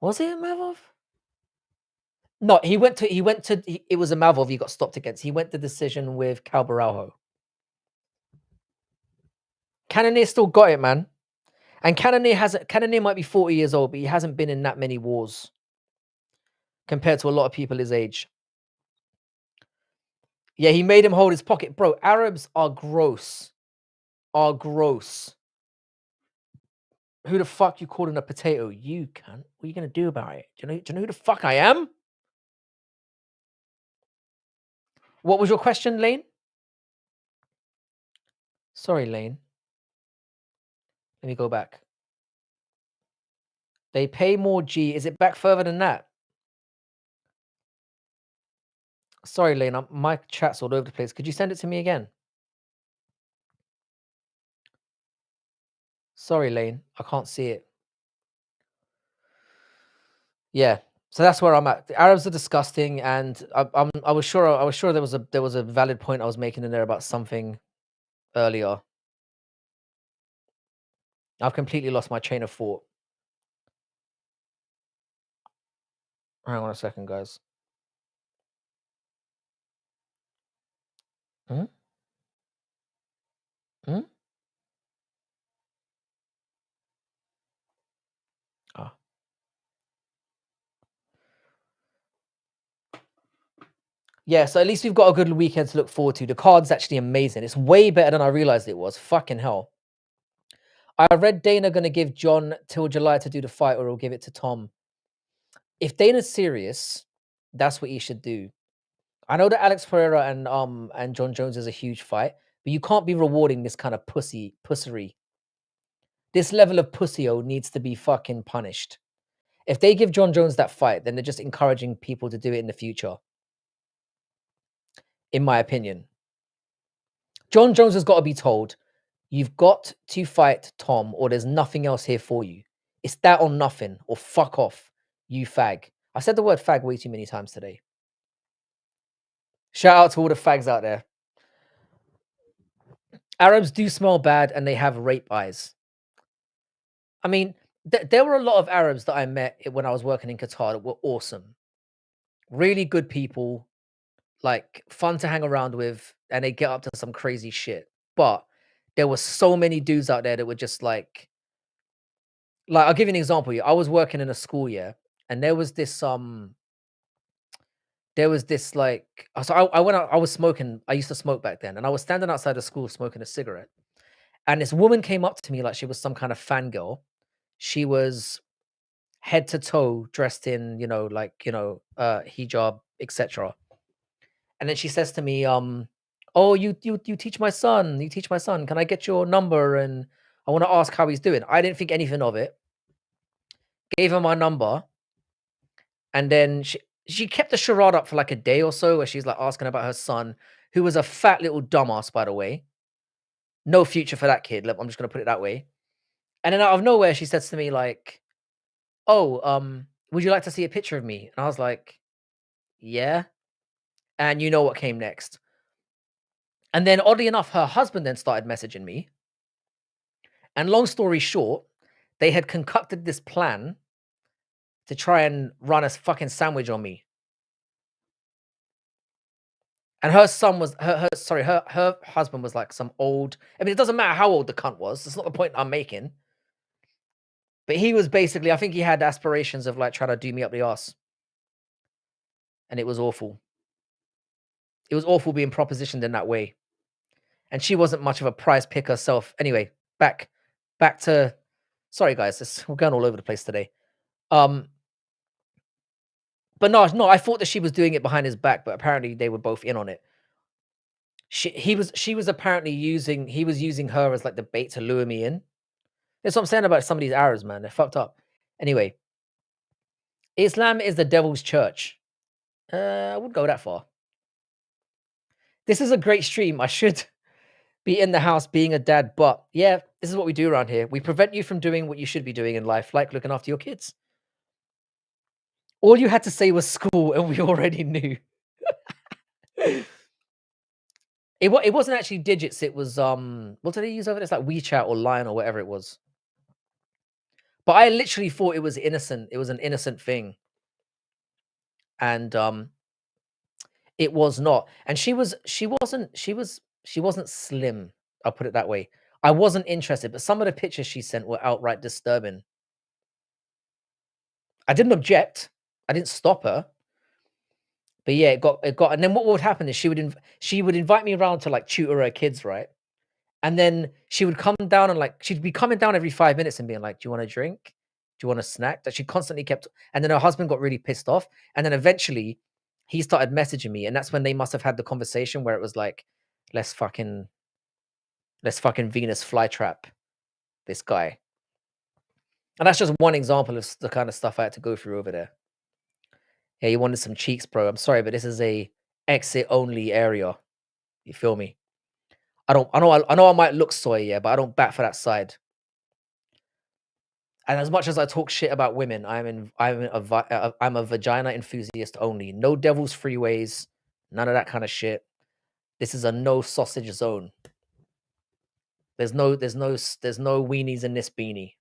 Was it Imavov? No, it was Imavov he got stopped against. He went the decision with Calbaraujo. Cannonier still got it, man. And Cannonier might be 40 years old, but he hasn't been in that many wars compared to a lot of people his age. Yeah, he made him hold his pocket. Bro, Arabs are gross. Are gross. Who the fuck you calling a potato? You cunt. What are you gonna do about it? Do you know who the fuck I am? What was your question, Lane? Sorry, Lane. Let me go back. They pay more G. Is it back further than that? Sorry, Lane. My chat's all over the place. Could you send it to me again? Sorry, Lane. I can't see it. Yeah. So that's where I'm at. The Arabs are disgusting, and I was sure there was a valid point I was making in there about something earlier. I've completely lost my train of thought. Hang on a second, guys. Hmm? Hmm? Ah. Yeah, so at least we've got a good weekend to look forward to. The card's actually amazing. It's way better than I realized it was. Fucking hell. I read Dana gonna give John till July to do the fight, or he'll give it to Tom. If Dana's serious, that's what he should do. I know that Alex Pereira and John Jones is a huge fight, but you can't be rewarding this kind of pussery. This level of pussyo needs to be fucking punished. If they give John Jones that fight, then they're just encouraging people to do it in the future. In my opinion. John Jones has got to be told, you've got to fight Tom, or there's nothing else here for you. It's that or nothing, or fuck off, you fag. I said the word fag way too many times today. Shout out to all the fags out there. Arabs do smell bad and they have rape eyes. I mean, there were a lot of Arabs that I met when I was working in Qatar that were awesome. Really good people, like fun to hang around with, and they get up to some crazy shit. But there were so many dudes out there that were just like I'll give you an example. I was working in a school, yeah, and there was this like so I went out, I was smoking, I used to smoke back then, and I was standing outside the school smoking a cigarette. And this woman came up to me like she was some kind of fangirl. She was head to toe dressed in, like, hijab, etc. And then she says to me, "Oh, you teach my son. You teach my son. Can I get your number? And I want to ask how he's doing." I didn't think anything of it. Gave her my number, and then she kept the charade up for like a day or so, where she's like asking about her son, who was a fat little dumbass, by the way. No future for that kid. I'm just gonna put it that way. And then out of nowhere, she says to me like, "Oh, would you like to see a picture of me?" And I was like, "Yeah." And you know what came next? And then oddly enough, her husband then started messaging me. And long story short, they had concocted this plan to try and run a fucking sandwich on me. And her son was her sorry, her husband was like some old. I mean, it doesn't matter how old the cunt was. That's not the point I'm making. But he was basically, I think he had aspirations of like trying to do me up the arse. And it was awful. It was awful being propositioned in that way. And she wasn't much of a prize pick herself. Anyway, back to sorry guys, we're going all over the place today. Um, but no, I thought that she was doing it behind his back, but apparently they were both in on it. She was apparently using her as like the bait to lure me in. That's what I'm saying about some of these Arabs, man. They're fucked up. Anyway, Islam is the devil's church. I wouldn't go that far. This is a great stream. I should be in the house being a dad, but yeah, this is what we do around here. We prevent you from doing what you should be doing in life, like looking after your kids. All you had to say was school, and we already knew. It wasn't actually digits. It was what did they use over there? It's like WeChat or Line or whatever it was. But I literally thought it was innocent. It was an innocent thing, and it was not. And she wasn't slim. I'll put it that way. I wasn't interested, but some of the pictures she sent were outright disturbing. I didn't object. I didn't stop her. But yeah, it got, and then what would happen is she would invite me around to like tutor her kids, right? And then she would come down and like she'd be coming down every 5 minutes and being like, "Do you want a drink? Do you want a snack?" That she constantly kept. And then her husband got really pissed off. And then eventually he started messaging me, and that's when they must have had the conversation where it was like, let's fucking Venus flytrap this guy. And that's just one example of the kind of stuff I had to go through over there. Yeah, you wanted some cheeks, bro. I'm sorry, but this is a exit only area. You feel me? I know I might look soy, yeah, but I don't bat for that side. And as much as I talk shit about women, I'm a vagina enthusiast only. No devil's freeways, none of that kind of shit. This is a no sausage zone. There's no weenies in this beanie.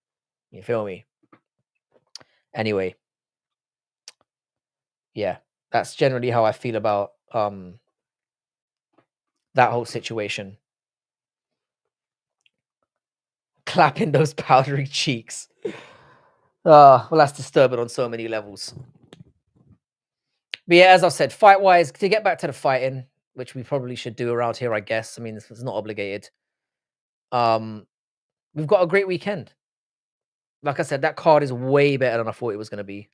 You feel me? Anyway, yeah, that's generally how I feel about that whole situation. Clapping those powdery cheeks. Well, that's disturbing on so many levels. But yeah, as I said, fight wise, to get back to the fighting, which we probably should do around here, I guess. I mean, it's not obligated. Um, we've got a great weekend. Like I said, that card is way better than I thought it was going to be.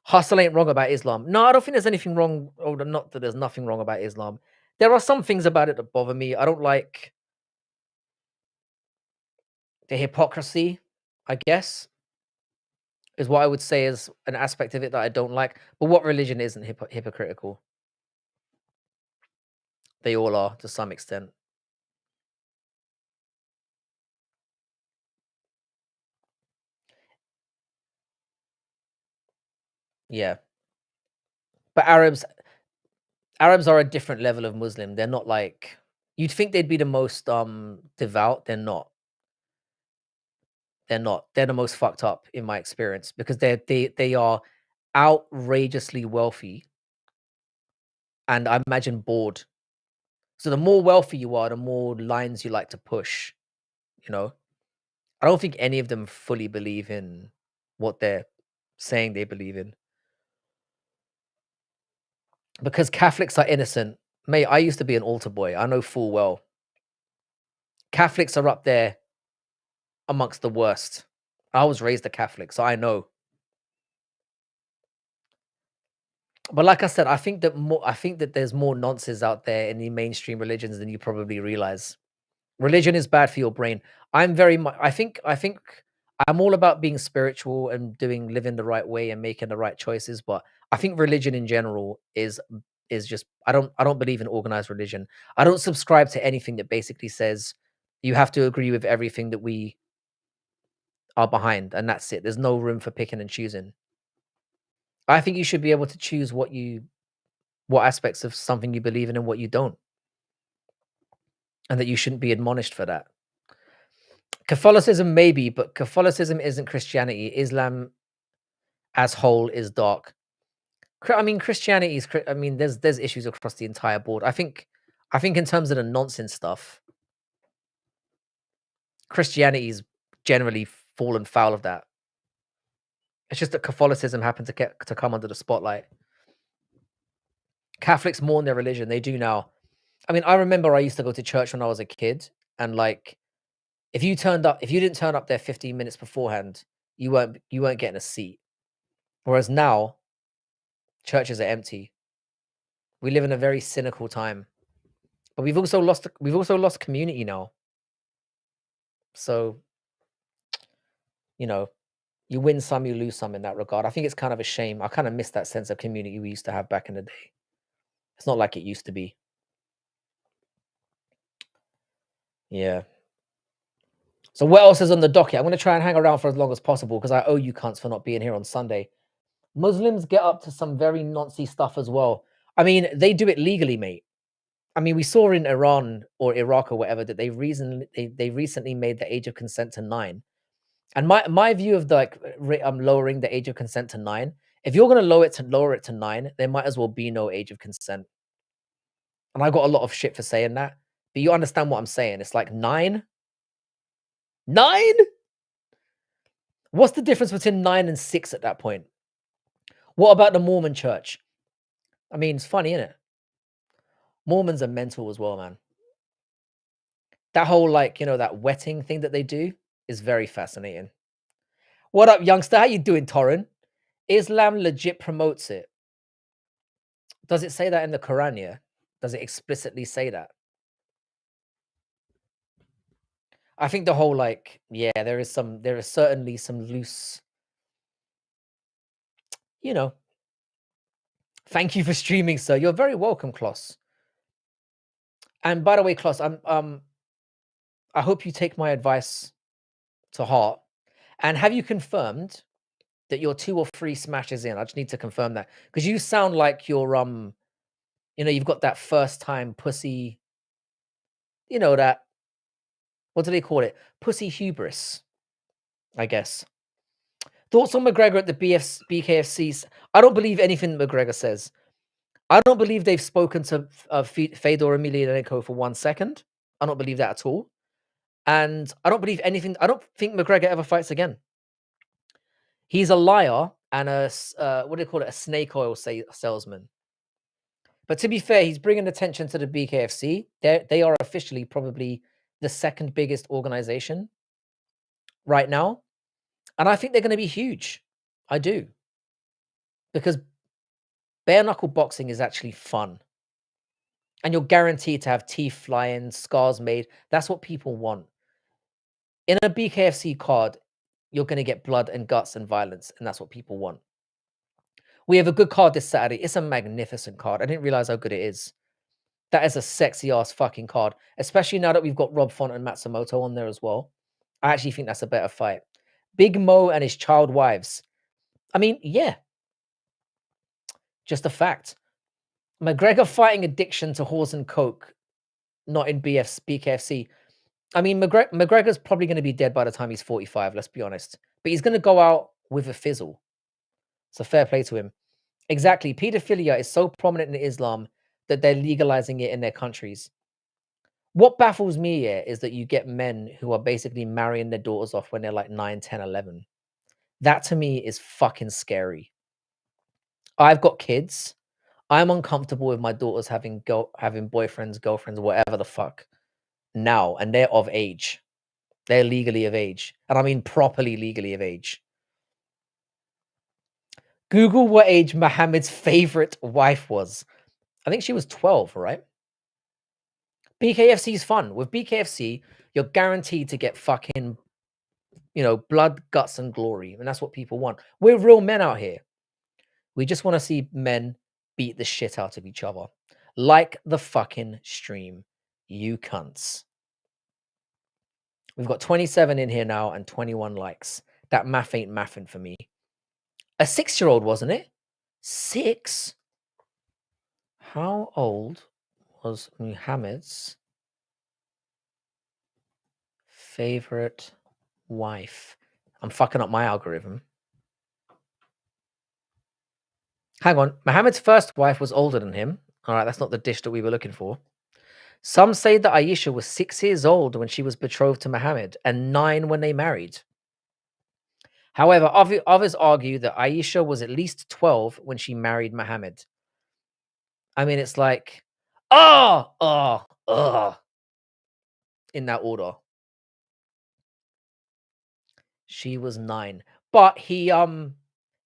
Hustle ain't wrong about Islam. No, I don't think there's anything wrong. Or not that there's nothing wrong about Islam. There are some things about it that bother me. I don't like the hypocrisy, I guess, is what I would say is an aspect of it that I don't like. But what religion isn't hypocritical? They all are to some extent. Yeah. But Arabs are a different level of Muslim. They're not like you'd think they'd be the most devout. They're not. They're not. They're the most fucked up in my experience because they are outrageously wealthy and I imagine bored. So the more wealthy you are, the more lines you like to push, you know? I don't think any of them fully believe in what they're saying they believe in. Because Catholics are innocent. Mate, I used to be an altar boy. I know full well. Catholics are up there amongst the worst. I was raised a Catholic, so I know. But like I said, I think that there's more nonsense out there in the mainstream religions than you probably realize. Religion is bad for your brain. I'm very much I think I'm all about being spiritual and living the right way and making the right choices, but I think religion in general is just I don't believe in organized religion. I don't subscribe to anything that basically says you have to agree with everything that we are behind and that's it. There's no room for picking and choosing. I think you should be able to choose what aspects of something you believe in and what you don't, and that you shouldn't be admonished for that. Catholicism maybe, but Catholicism isn't Christianity. Islam as whole is dark. I mean, Christianity is. I mean, there's issues across the entire board. I think in terms of the nonsense stuff, Christianity's generally fallen foul of that. It's just that Catholicism happened to come under the spotlight. Catholics mourn their religion. They do now. I mean, I remember I used to go to church when I was a kid, and like, if you didn't turn up there 15 minutes beforehand, you weren't getting a seat. Whereas now, churches are empty. We live in a very cynical time, but we've also lost community now. So, you know, you win some, you lose some in that regard. I think it's kind of a shame. I kind of miss that sense of community we used to have back in the day. It's not like it used to be. Yeah. So what else is on the docket? I'm going to try and hang around for as long as possible because I owe you cunts for not being here on Sunday. Muslims get up to some very noncy stuff as well. I mean, they do it legally, mate. I mean, we saw in Iran or Iraq or whatever that they recently made the age of consent to 9. And my view of the, like, lowering the age of consent to 9, if you're gonna lower it to 9, there might as well be no age of consent. And I got a lot of shit for saying that, but you understand what I'm saying. It's like 9? 9? What's the difference between 9 and 6 at that point? What about the Mormon church? I mean, it's funny, isn't it? Mormons are mental as well, man. That whole, like, that wetting thing that they do is very fascinating. What up, youngster? How you doing, Torrin? Islam legit promotes it. Does it say that in the Quran? Yeah. Does it explicitly say that? I think the whole, like, yeah, there is certainly some loose, you know. Thank you for streaming, sir. You're very welcome, Kloss. And by the way, Kloss, I hope you take my advice to heart. And have you confirmed that you're 2 or 3 smashes in? I just need to confirm that because you sound like you've got that first time pussy, that, what do they call it? Pussy hubris, I guess. Thoughts on McGregor at the BKFCs? I don't believe anything that McGregor says. I don't believe they've spoken to Fedor Emelianenko for 1 second. I don't believe that at all. And I don't believe anything. I don't think McGregor ever fights again. He's a liar and what do they call it? A snake oil salesman. But to be fair, he's bringing attention to the BKFC. They are officially probably the second biggest organization right now. And I think they're going to be huge. I do. Because bare knuckle boxing is actually fun. And you're guaranteed to have teeth flying, scars made. That's what people want. In a BKFC card, you're going to get blood and guts and violence. And that's what people want. We have a good card this Saturday. It's a magnificent card. I didn't realize how good it is. That is a sexy ass fucking card, especially now that we've got Rob Font and Matsumoto on there as well. I actually think that's a better fight. Big Mo and his child wives. I mean, yeah, just a fact. McGregor fighting addiction to horse and coke, not in BKFC. I mean, McGregor's probably going to be dead by the time he's 45, let's be honest. But he's going to go out with a fizzle. So fair play to him. Exactly. Pedophilia is so prominent in Islam that they're legalizing it in their countries. What baffles me here is that you get men who are basically marrying their daughters off when they're like 9, 10, 11. That to me is fucking scary. I've got kids. I'm uncomfortable with my daughters having boyfriends, girlfriends, whatever the fuck now, and they're of age. They're legally of age. And I mean properly legally of age. Google what age Muhammad's favorite wife was. I think she was 12, right? BKFC is fun. With BKFC, you're guaranteed to get fucking, blood, guts, and glory. And that's what people want. We're real men out here. We just want to see men beat the shit out of each other. Like the fucking stream, you cunts. We've got 27 in here now and 21 likes. That math ain't mathing for me. A 6-year-old, wasn't it? 6? How old was Muhammad's favorite wife? I'm fucking up my algorithm. Hang on. Muhammad's first wife was older than him. All right, that's not the dish that we were looking for. Some say that Aisha was 6 years old when she was betrothed to Muhammad and 9 when they married. However, others argue that Aisha was at least 12 when she married Muhammad. I mean, it's like, in that order. She was 9, but he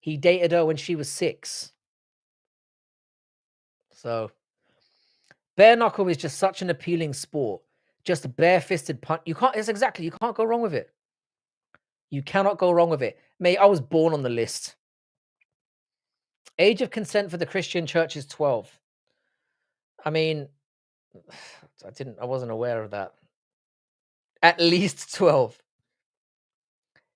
dated her when she was 6. So bare knuckle is just such an appealing sport. Just a bare-fisted punch. You can't. It's exactly. You can't go wrong with it. You cannot go wrong with it. Mate, I was born on the list. Age of consent for the Christian church is 12. I mean, I wasn't aware of that. At least 12.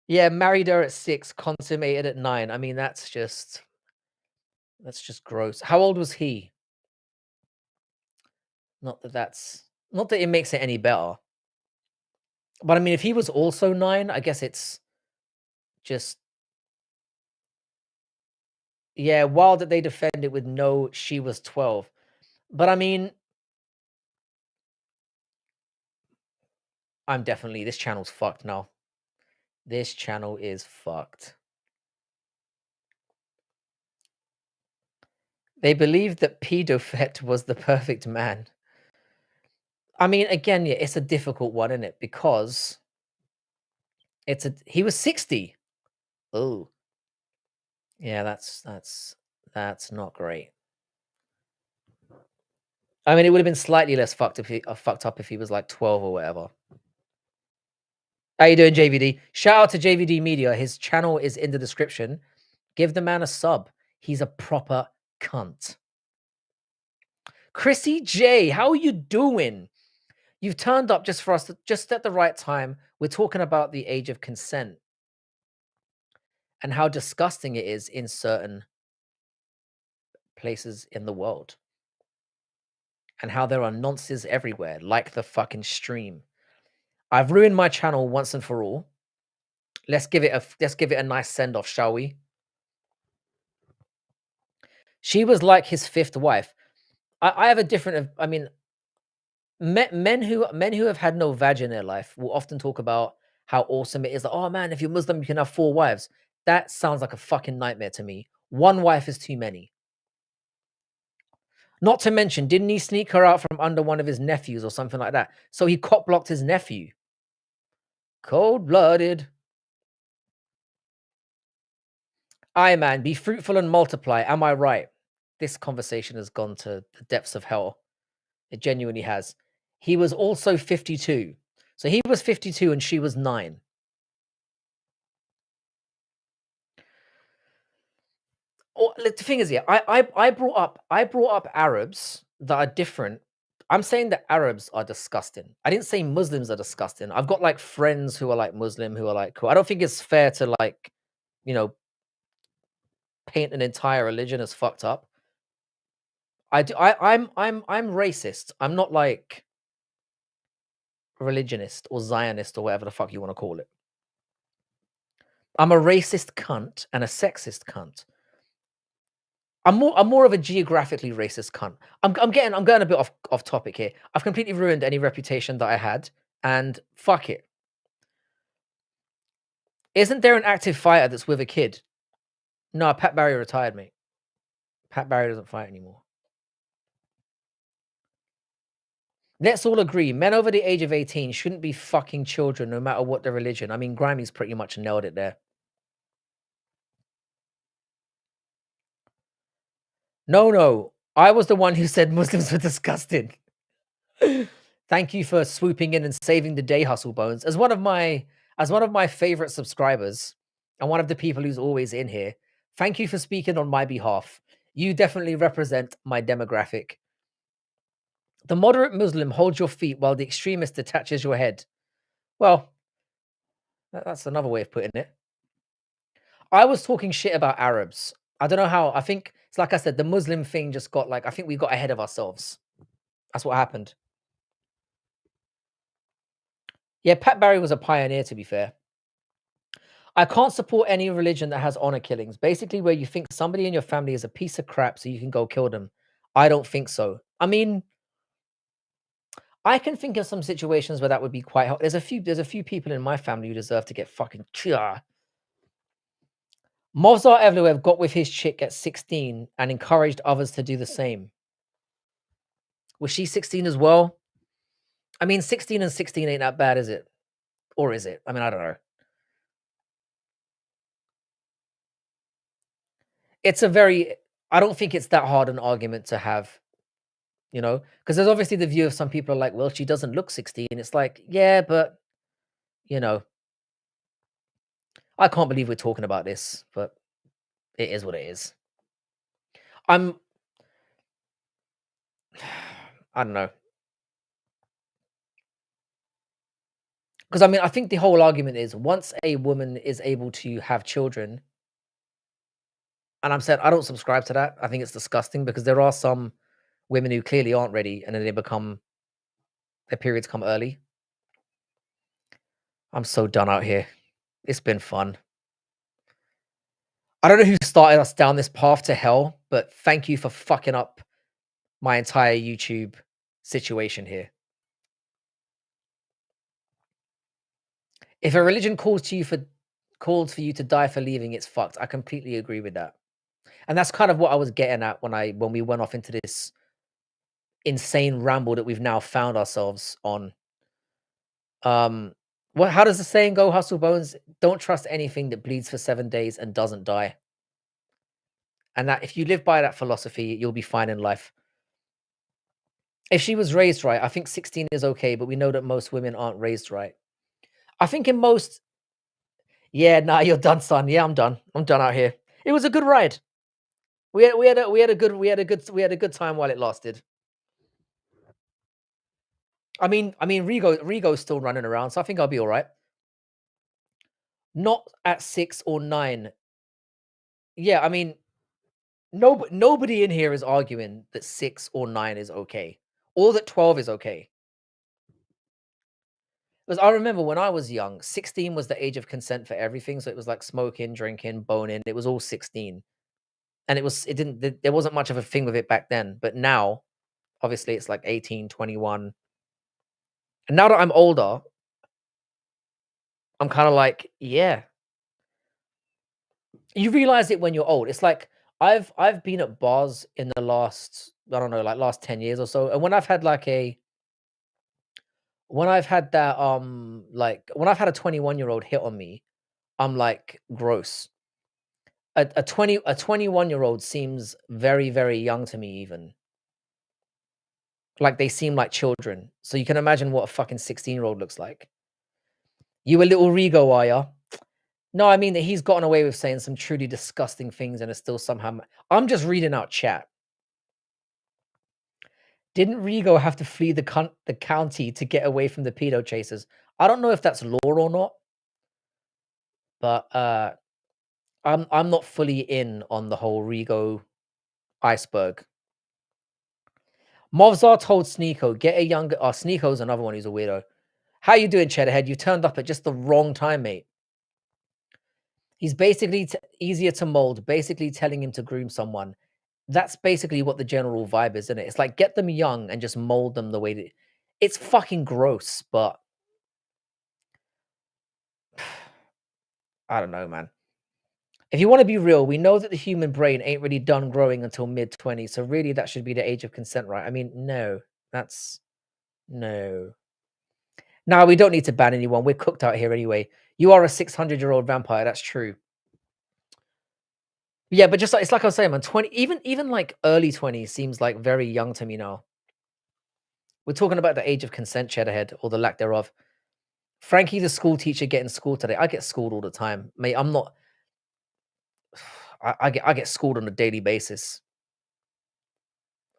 Yeah, married her at 6, consummated at 9. I mean, that's just gross. How old was he? Not that it makes it any better. But I mean, if he was also 9, I guess it's just, yeah, wild that they defend it with no, she was 12. But I mean, this channel's fucked now. This channel is fucked. They believed that Pedofet was the perfect man. I mean, again, yeah, it's a difficult one, isn't it? Because he was 60. Oh, yeah, that's not great. I mean, it would have been slightly less fucked up if he was like 12 or whatever. How you doing, JVD? Shout out to JVD Media. His channel is in the description. Give the man a sub. He's a proper cunt. Chrissy J, how are you doing? You've turned up just for us, just at the right time. We're talking about the age of consent and how disgusting it is in certain places in the world, and how there are nonces everywhere, like the fucking stream. I've ruined my channel once and for all. Let's give it a nice send off, shall we? She was like his 5th wife. I have a different. I mean, men who have had no vag in their life will often talk about how awesome it is. Like, oh man, if you're Muslim, you can have 4 wives. That sounds like a fucking nightmare to me. 1 wife is too many. Not to mention, didn't he sneak her out from under one of his nephews or something like that? So he cock blocked his nephew. Cold blooded. Aye, man, be fruitful and multiply. Am I right? This conversation has gone to the depths of hell. It genuinely has. He was also 52. So he was 52 and she was 9. Or the thing is, yeah, I brought up Arabs that are different. I'm saying that Arabs are disgusting. I didn't say Muslims are disgusting. I've got like friends who are like Muslim who are like cool. I don't think it's fair to like, you know, paint an entire religion as fucked up. I'm racist. I'm not like religionist or Zionist or whatever the fuck you want to call it. I'm a racist cunt and a sexist cunt. I'm more of a geographically racist cunt. I'm going a bit off topic here. I've completely ruined any reputation that I had, and fuck it. Isn't there an active fighter that's with a kid? No, Pat Barry retired, mate. Pat Barry doesn't fight anymore. Let's all agree, men over the age of 18 shouldn't be fucking children no matter what their religion. I mean, Grimey's pretty much nailed it there. No, no. I was the one who said Muslims were disgusting. Thank you for swooping in and saving the day, Hustle Bones. As one of my favorite subscribers and one of the people who's always in here, thank you for speaking on my behalf. You definitely represent my demographic. The moderate Muslim holds your feet while the extremist detaches your head. Well, that's another way of putting it. I was talking shit about Arabs. I don't know how. I think it's like I said, the Muslim thing just got like, I think we got ahead of ourselves. That's what happened. Yeah, Pat Barry was a pioneer, to be fair. I can't support any religion that has honor killings. Basically, where you think somebody in your family is a piece of crap, so you can go kill them. I don't think so. I mean, I can think of some situations where that would be quite. There's a few people in my family who deserve to get fucking. Mozart Evloev got with his chick at 16 and encouraged others to do the same. Was she 16 as well? I mean, 16 and 16 ain't that bad, is it? Or is it? I mean, I don't know. It's a very. I don't think it's that hard an argument to have. Because there's obviously the view of some people are like, well, she doesn't look 16. It's like, yeah, but you know, I can't believe we're talking about this, but it is what it is. I'm, I don't know. Because I mean, I think the whole argument is once a woman is able to have children, and I'm saying I don't subscribe to that. I think it's disgusting because there are some women who clearly aren't ready and then their periods come early. I'm so done out here. It's been fun. I don't know who started us down this path to hell, but thank you for fucking up my entire YouTube situation here. If a religion calls for you to die for leaving, it's fucked. I completely agree with that. And that's kind of what I was getting at when we went off into this insane ramble that we've now found ourselves on. Um how does the saying go, Hustle Bones? Don't trust anything that bleeds for 7 days and doesn't die. And that if you live by that philosophy, you'll be fine in life. If she was raised right, I think 16 is okay, but we know that most women aren't raised right. I think in most. Yeah, nah, you're done, son. Yeah, I'm done. I'm done out here. It was a good ride. We had a good time while it lasted. I mean, Rigo's still running around, so I think I'll be all right. Not at 6 or 9. Yeah, I mean, nobody in here is arguing that 6 or 9 is okay, or that 12 is okay. Because I remember when I was young, 16 was the age of consent for everything. So it was like smoking, drinking, boning. It was all 16, and there wasn't much of a thing with it back then. But now, obviously, it's like 18, 21. And now that I'm older, I'm kind of like, yeah. You realize it when you're old. It's like I've been at bars in the last, I don't know, like last 10 years or so. And when I've had that like when I've had a 21-year-old hit on me, I'm like gross. A 21-year-old seems very, very young to me even. Like they seem like children. So you can imagine what a fucking 16-year-old looks like. You a little Rigo, are ya? No, I mean that he's gotten away with saying some truly disgusting things and is still somehow. I'm just reading out chat. Didn't Rigo have to flee the county to get away from the pedo chasers? I don't know if that's law or not, but I'm not fully in on the whole Rigo iceberg. Movzar told Sneeko, get a younger. Oh, Sneeko's another one who's a weirdo. How you doing, Cheddarhead? You turned up at just the wrong time, mate. He's basically easier to mold, basically telling him to groom someone. That's basically what the general vibe is, isn't it? It's like get them young and just mold them the way that it's fucking gross, but I don't know, man. If you want to be real, we know that the human brain ain't really done growing until mid 20s. So really that should be the age of consent, right? I mean, no. That's no. No, we don't need to ban anyone. We're cooked out here anyway. You are a 600-year-old vampire. That's true. Yeah, but just like it's like I was saying, man, 20, even like early 20s seems like very young to me now. We're talking about the age of consent, Cheddarhead, or the lack thereof. Frankie, the school teacher, getting schooled today. I get schooled all the time, mate. I'm not. I get schooled on a daily basis.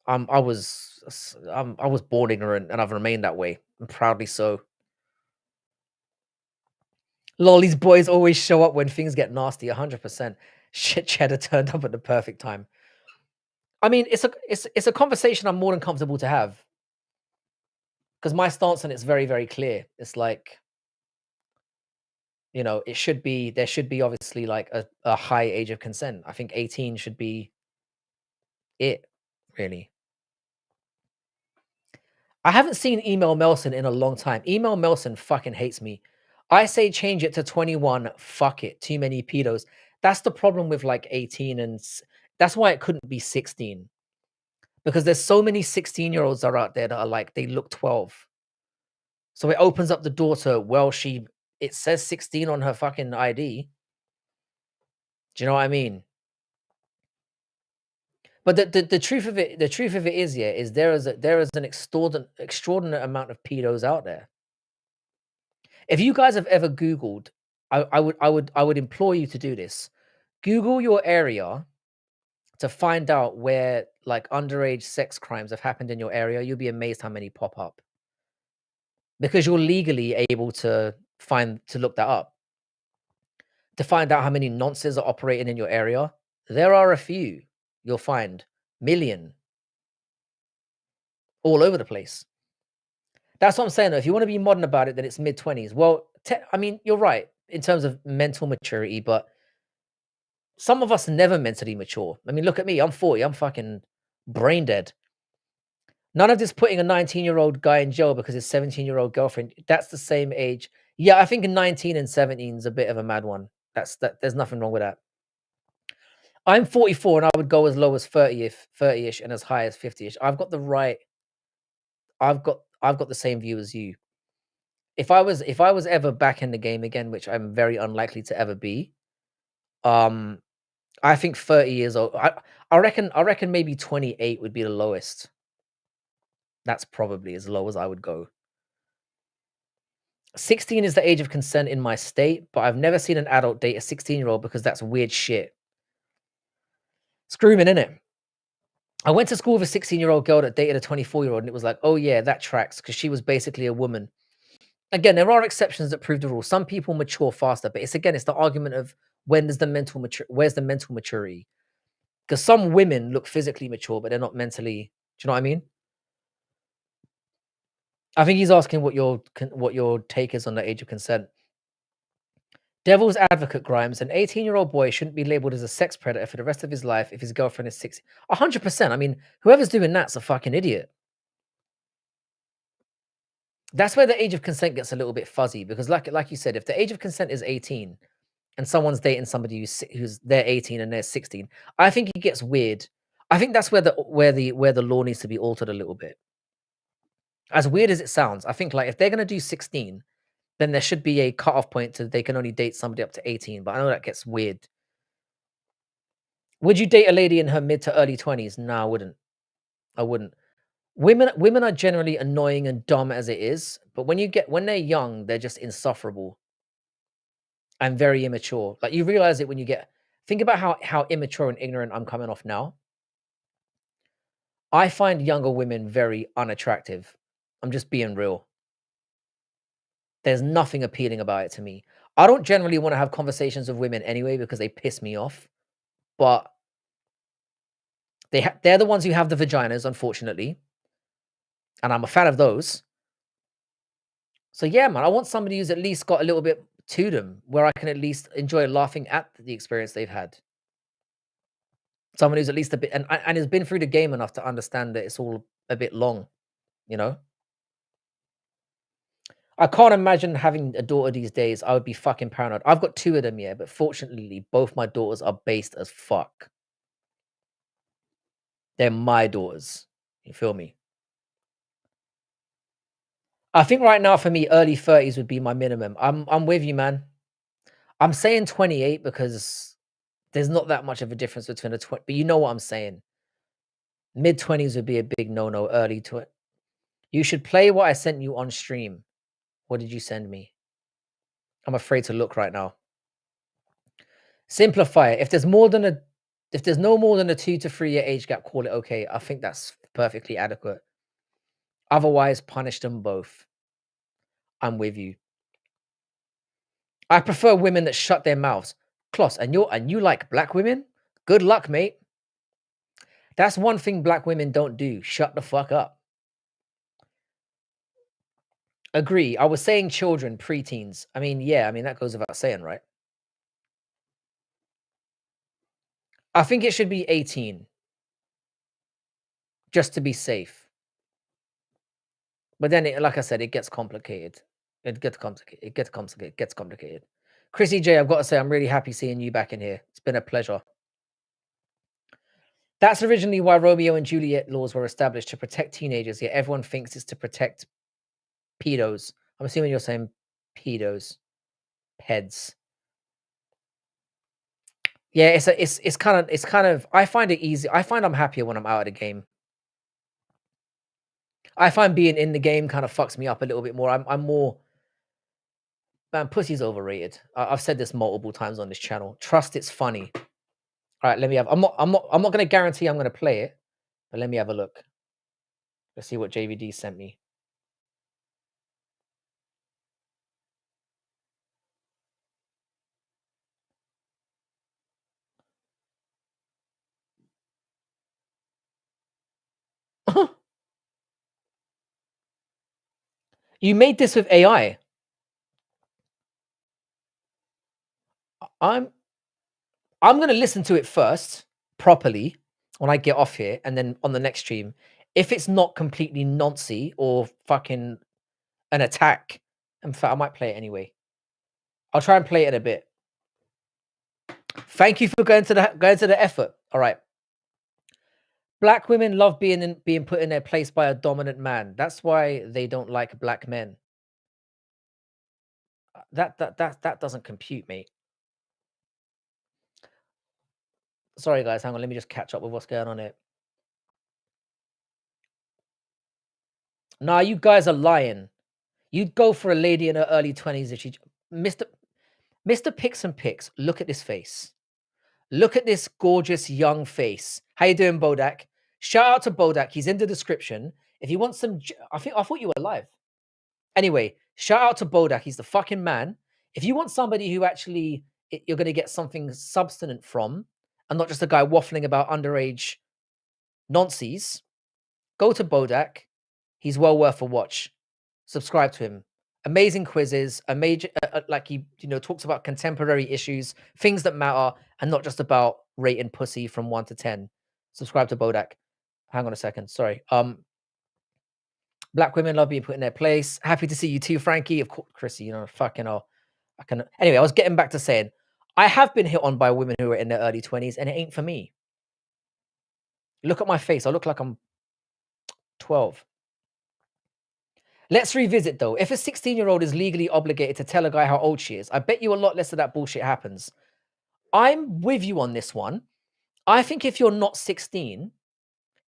I was born ignorant, and I've remained that way, and proudly so. Lol, these boys always show up when things get nasty. 100%. Shit, Cheddar turned up at the perfect time. I mean, it's a conversation I'm more than comfortable to have because my stance on it's very very clear. It's like, it should be there should be obviously like a high age of consent. I think 18 should be it, really. I haven't seen Email Melson in a long time. Email Melson fucking hates me. I say change it to 21. Fuck it. Too many pedos. That's the problem with like 18 that's why it couldn't be 16 because there's so many 16-year-olds are out there that are like they look 12. So it opens up the door to, well, it says 16 on her fucking ID. Do you know what I mean? But the truth of it is, yeah, is there is an extraordinary amount of pedos out there. If you guys have ever Googled, I would implore you to do this. Google your area to find out where like underage sex crimes have happened in your area. You'll be amazed how many pop up because you're legally able to look that up to find out how many nonces are operating in your area. There are a few. You'll find million all over the place. That's what I'm saying. Though. If you want to be modern about it, then it's mid 20s. Well, I mean, you're right in terms of mental maturity, but some of us never mentally mature. I mean, look at me. I'm 40. I'm fucking brain dead. None of this putting a 19-year-old guy in jail because his 17-year-old girlfriend. That's the same age. Yeah, I think 19 and 17 is a bit of a mad one. That. There's nothing wrong with that. I'm 44 and I would go as low as 30 if 30ish and as high as 50ish. I've got the same view as you. If I was ever back in the game again, which I'm very unlikely to ever be, um I think 30 years old. I reckon maybe 28 would be the lowest. That's probably as low as I would go. 16 is the age of consent in my state, but I've never seen an adult date a 16-year-old because that's weird shit. Screaming, innit? I went to school with a 16-year-old girl that dated a 24-year-old, and it was like, oh yeah, that tracks because she was basically a woman. Again, there are exceptions that prove the rule. Some people mature faster, but it's the argument of where's the mental maturity? Because some women look physically mature, but they're not mentally. Do you know what I mean? I think he's asking what your take is on the age of consent. Devil's advocate Grimes, an 18-year-old boy shouldn't be labeled as a sex predator for the rest of his life if his girlfriend is 60. 100%. I mean, whoever's doing that's a fucking idiot. That's where the age of consent gets a little bit fuzzy because, like you said, if the age of consent is 18 and someone's dating somebody who's they're 18 and they're 16, I think it gets weird. I think that's where the law needs to be altered a little bit. As weird as it sounds, I think like if they're gonna do 16, then there should be a cutoff point to they can only date somebody up to 18, but I know that gets weird. Would you date a lady in her mid to early 20s? No, I wouldn't. I wouldn't. Women are generally annoying and dumb as it is, but when they're young, they're just insufferable and very immature. Like you realize it when you get think about how immature and ignorant I'm coming off now. I find younger women very unattractive. I'm just being real. There's nothing appealing about it to me. I don't generally want to have conversations with women anyway because they piss me off. But they're the ones who have the vaginas, unfortunately, and I'm a fan of those. So yeah, man, I want somebody who's at least got a little bit to them, where I can at least enjoy laughing at the experience they've had. Someone who's at least a bit and has been through the game enough to understand that it's all a bit long, you know. I can't imagine having a daughter these days. I would be fucking paranoid. I've got two of them, yeah, but fortunately, both my daughters are based as fuck. They're my daughters. You feel me? I think right now for me, early 30s would be my minimum. I'm with you, man. I'm saying 28 because There's not that much of a difference between a 20, but you know what I'm saying. Mid-20s would be a big no-no, early to it. You should play what I sent you on stream. What did you send me? I'm afraid to look right now. Simplify it. If there's no more than a 2 to 3 year age gap, call it okay. I think that's perfectly adequate. Otherwise, punish them both. I'm with you. I prefer women that shut their mouths. Kloss, and you like black women? Good luck, mate. That's one thing black women don't do. Shut the fuck up. Agree. I was saying children, preteens. I mean, yeah, I mean that goes without saying, right? I think it should be 18, just to be safe. But then, like I said, it gets complicated. It gets complicated. It gets complicated. It gets complicated. Chrissy J, I've got to say, I'm really happy seeing you back in here. It's been a pleasure. That's originally why Romeo and Juliet laws were established to protect teenagers. Yet everyone thinks it's to protect pedos. I'm assuming you're saying pedos, peds. Yeah, it's kind of. I find it easy. I find I'm happier when I'm out of the game. I find being in the game kind of fucks me up a little bit more. I'm more. Man, pussy's overrated. I've said this multiple times on this channel. Trust it's funny. All right, let me have. I'm not going to guarantee I'm going to play it, but let me have a look. Let's see what JVD sent me. You made this with AI. I'm I'm going to listen to it first properly when I get off here, and then on the next stream, if it's not completely noncy or fucking an attack, in fact, I might play it anyway. I'll try and play it in a bit. Thank you for going to the effort. All right. Black women love being put in their place by a dominant man. That's why they don't like black men. That doesn't compute, mate. Sorry, guys. Hang on. Let me just catch up with what's going on here. Nah, you guys are lying. You'd go for a lady in her early 20s if she, Mr. Picks and Picks. Look at this face. Look at this gorgeous young face. How you doing, Bodak? Shout out to Bodak. He's in the description. If you want some, I thought you were live. Anyway, shout out to Bodak. He's the fucking man. If you want somebody who actually you're going to get something substantive from, and not just a guy waffling about underage nonsense, go to Bodak. He's well worth a watch. Subscribe to him. Amazing quizzes, a major like he talks about contemporary issues, things that matter, and not just about rating pussy from 1 to 10. Subscribe to Bodak. Hang on a second. Sorry. Black women love being put in their place. Happy to see you too, Frankie. Of course, Chrissy. Fucking hell. I can. Anyway, I was getting back to saying I have been hit on by women who are in their early 20s, and it ain't for me. Look at my face. I look like I'm 12. Let's revisit though. If a 16-year-old is legally obligated to tell a guy how old she is, I bet you a lot less of that bullshit happens. I'm with you on this one. I think if you're not 16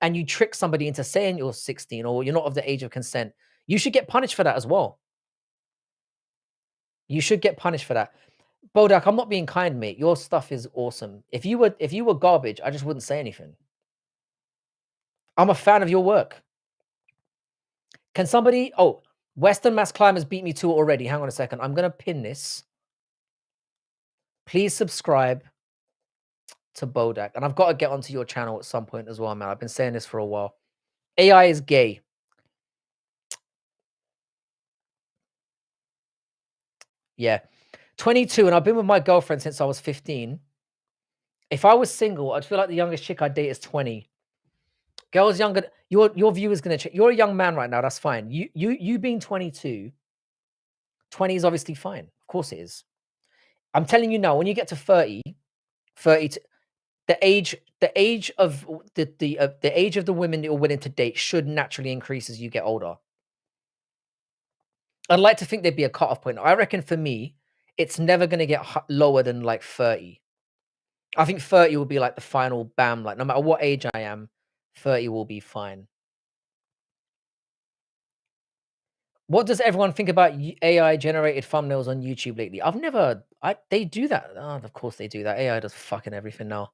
and you trick somebody into saying you're 16 or you're not of the age of consent, you should get punished for that as well. You should get punished for that. Bodak, I'm not being kind, mate. Your stuff is awesome. If you were garbage, I just wouldn't say anything. I'm a fan of your work. Can somebody? Oh, Western Mass Climbers beat me to it already. Hang on a second. I'm gonna pin this. Please subscribe to Bodak, and I've got to get onto your channel at some point as well, man. I've been saying this for a while. AI is gay. Yeah, 22, and I've been with my girlfriend since I was 15. If I was single, I'd feel like the youngest chick I'd date is 20. Girls younger, your view is gonna change. You're a young man right now. That's fine. You being 22, 20 is obviously fine. Of course it is. I'm telling you now, when you get to 30, 30, the age of the age of the women that you're willing to date should naturally increase as you get older. I'd like to think there'd be a cutoff point. I reckon for me, it's never going to get lower than like 30. I think 30 will be like the final bam, like no matter what age I am, 30 will be fine. What does everyone think about AI generated thumbnails on YouTube lately? I've never I they do that. Oh, of course they do that. AI does fucking everything now.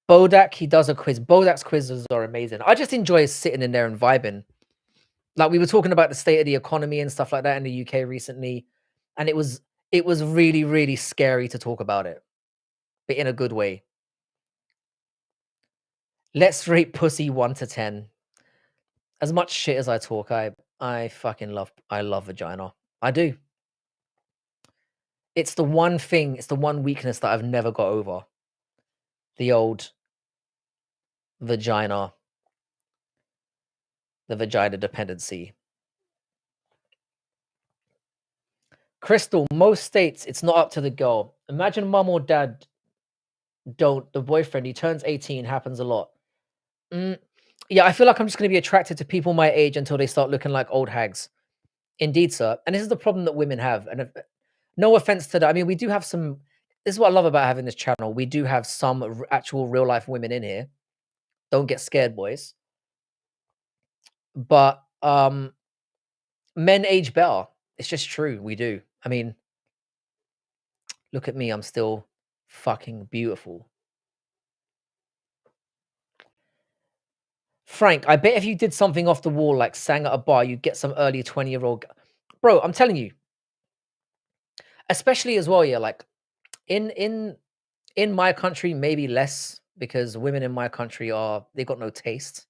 Bodak, he does a quiz. Bodak's quizzes are amazing. I just enjoy sitting in there and vibing. Like we were talking about the state of the economy and stuff like that in the UK recently, and it was really, really scary to talk about it, but in a good way. Let's rate pussy 1 to 10. As much shit as I talk, I fucking I love vagina. I do. It's the one thing, it's the one weakness that I've never got over. The old vagina, the vagina dependency. Crystal, most states it's not up to the girl. Imagine mum or dad don't, the boyfriend, he turns 18, happens a lot. Mm, yeah, I feel like I'm just gonna be attracted to people my age until they start looking like old hags. Indeed, sir. And this is the problem that women have. And no offense to that. I mean, we do have some. This is what I love about having this channel. We do have some actual real life women in here. Don't get scared, boys. But men age better. It's just true. We do. I mean, look at me. I'm still fucking beautiful. Frank, I bet if you did something off the wall, like sang at a bar, you'd get some early 20-year-old. Bro, I'm telling you, especially as well, yeah, like in in in my country, maybe less because women in my country they got no taste.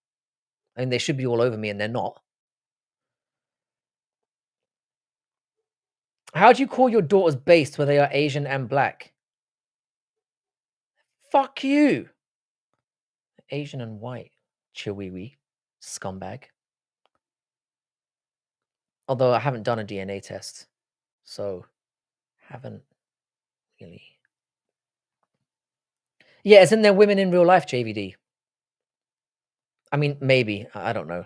I mean, they should be all over me and they're not. How do you call your daughters based when they are Asian and black? Fuck you. Asian and white. Chiwiwi. Scumbag. Although I haven't done a DNA test. So haven't really. Yeah, isn't there women in real life, JVD? I mean, maybe. I don't know.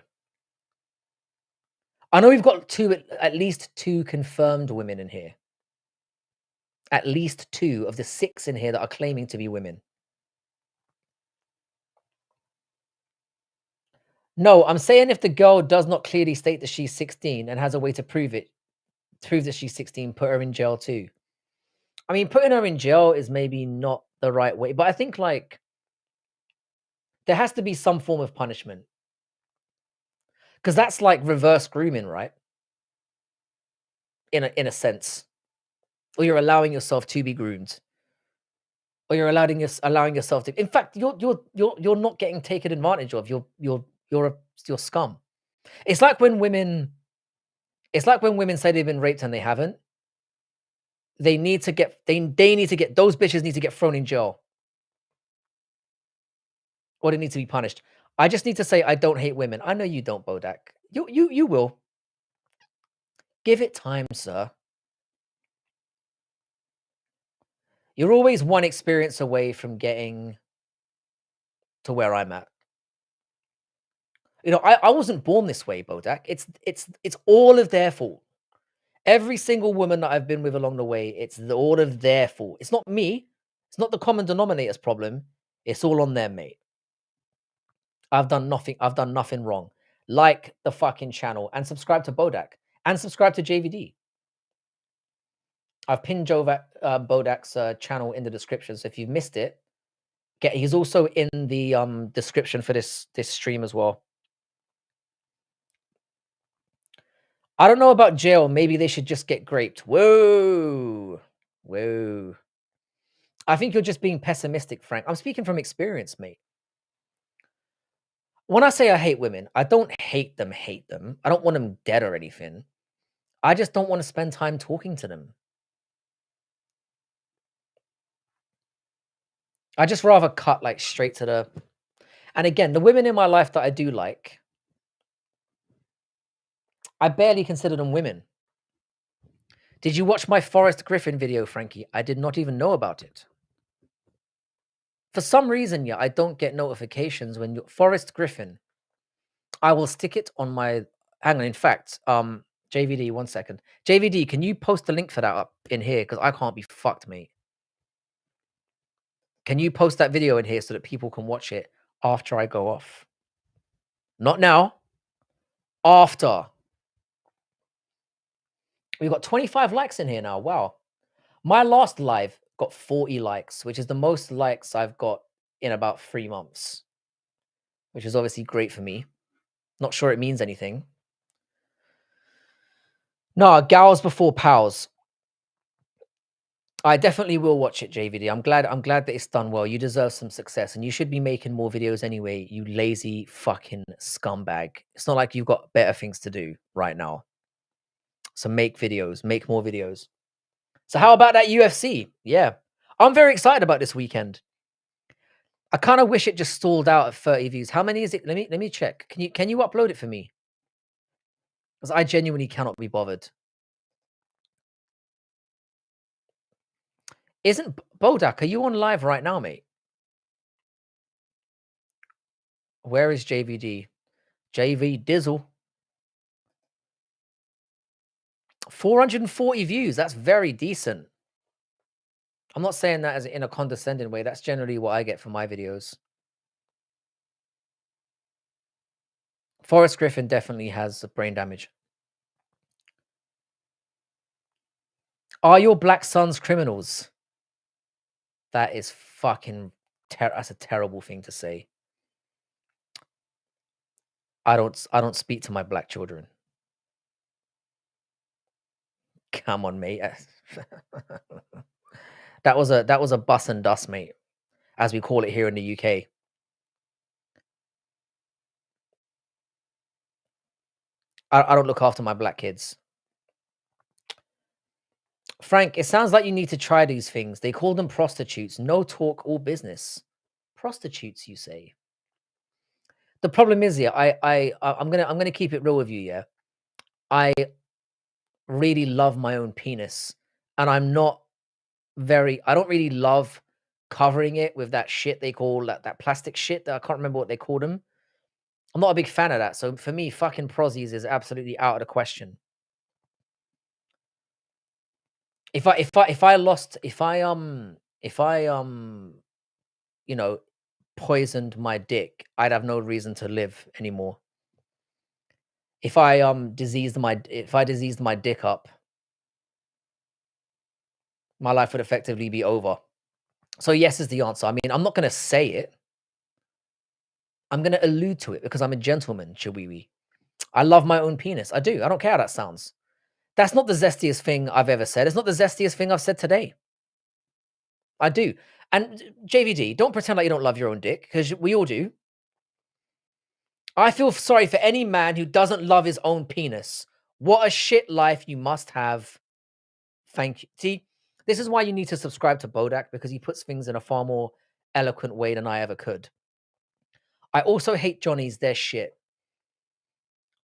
I know we've got at least two confirmed women in here. At least two of the 6 in here that are claiming to be women. No, I'm saying if the girl does not clearly state that she's 16 and has a way to prove that she's 16, put her in jail too. I mean, putting her in jail is maybe not the right way, but I think like there has to be some form of punishment because that's like reverse grooming, right? In a sense, or you're allowing yourself to be groomed, or you're allowing yourself to. In fact, you're not getting taken advantage of. You're scum. It's like when women. It's like when women say they've been raped and they haven't. They need to get those bitches need to get thrown in jail or they need to be punished. I just need to say I don't hate women. I know you don't, Bodak. You will. Give it time, sir. You're always one experience away from getting to where I'm at. You know, I wasn't born this way, Bodak. It's all of their fault. Every single woman that I've been with along the way, all of their fault. It's not me. It's not the common denominator's problem. It's all on them, mate. I've done nothing. I've done nothing wrong. Like the fucking channel and subscribe to Bodak and subscribe to JVD. I've pinned Bodak's channel in the description. So if you've missed it, he's also in the description for this stream as well. I don't know about jail. Maybe they should just get graped. Whoa. Whoa. I think you're just being pessimistic, Frank. I'm speaking from experience, mate. When I say I hate women, I don't hate them, hate them. I don't want them dead or anything. I just don't want to spend time talking to them. I just rather cut like straight to the. And again, the women in my life that I do like, I barely consider them women. Did you watch my Forrest Griffin video, Frankie? I did not even know about it. For some reason, yeah, I don't get notifications when Forrest Griffin. I will stick it on my. Hang on. In fact, JVD, 1 second. JVD, can you post the link for that up in here? Because I can't be fucked, mate. Can you post that video in here so that people can watch it after I go off? Not now. After. We've got 25 likes in here now. Wow. My last live got 40 likes, which is the most likes I've got in about 3 months, which is obviously great for me. Not sure it means anything. No, gals before pals. I definitely will watch it, JVD. I'm glad that it's done well. You deserve some success, and you should be making more videos anyway, you lazy fucking scumbag. It's not like you've got better things to do right now. So make videos, make more videos. So how about that UFC? Yeah. I'm very excited about this weekend. I kind of wish it just stalled out at 30 views. How many is it? Let me check. Can you upload it for me? Because I genuinely cannot be bothered. Isn't Bodak, are you on live right now, mate? Where is JVD? JV Dizzle. 440 views. That's very decent. I'm not saying that as in a condescending way. That's generally what I get from my videos. Forrest Griffin definitely has brain damage. Are your black sons criminals? That is fucking that's a terrible thing to say. I don't speak to my black children. Come on, mate. That was a bus and dust, mate, as we call it here in the UK. I don't look after my black kids. Frank, it sounds like you need to try these things. They call them prostitutes. No talk, all business. Prostitutes, you say? The problem is, yeah, I'm gonna keep it real with you, yeah. I really love my own penis, and I don't really love covering it with that shit they call that plastic shit that I can't remember what they call them. I'm not a big fan of that. So for me, fucking prozzies is absolutely out of the question. If I you know, poisoned my dick, I'd have no reason to live anymore. If I diseased my dick up, my life would effectively be over. So yes is the answer. I mean, I'm not gonna say it. I'm gonna allude to it because I'm a gentleman, Chiwiwi. I love my own penis. I do. I don't care how that sounds. That's not the zestiest thing I've ever said. It's not the zestiest thing I've said today. I do. And JVD, don't pretend like you don't love your own dick, because we all do. I feel sorry for any man who doesn't love his own penis. What a shit life you must have. Thank you. See, this is why you need to subscribe to Bodak, because he puts things in a far more eloquent way than I ever could. I also hate Johnnies. They're shit.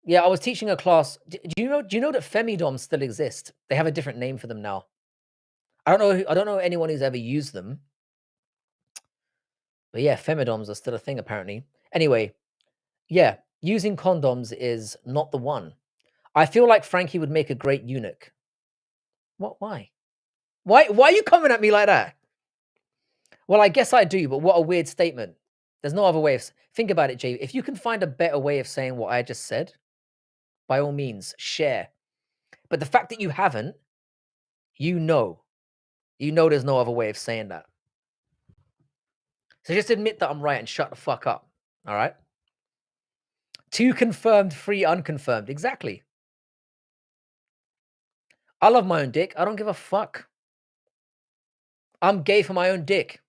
Yeah, I was teaching a class. Do you know that femidoms still exist? They have a different name for them now. I don't know anyone who's ever used them. But yeah, femidoms are still a thing apparently. Anyway, yeah, using condoms is not the one. I feel like Frankie would make a great eunuch. What? Why? Why are you coming at me like that? Well, I guess I do, but what a weird statement. There's no other way of think about it, Jay. If you can find a better way of saying what I just said, by all means, share. But the fact that you haven't, you know, there's no other way of saying that. So just admit that I'm right and shut the fuck up. All right? 2 confirmed, 3 unconfirmed. Exactly. I love my own dick. I don't give a fuck. I'm gay for my own dick.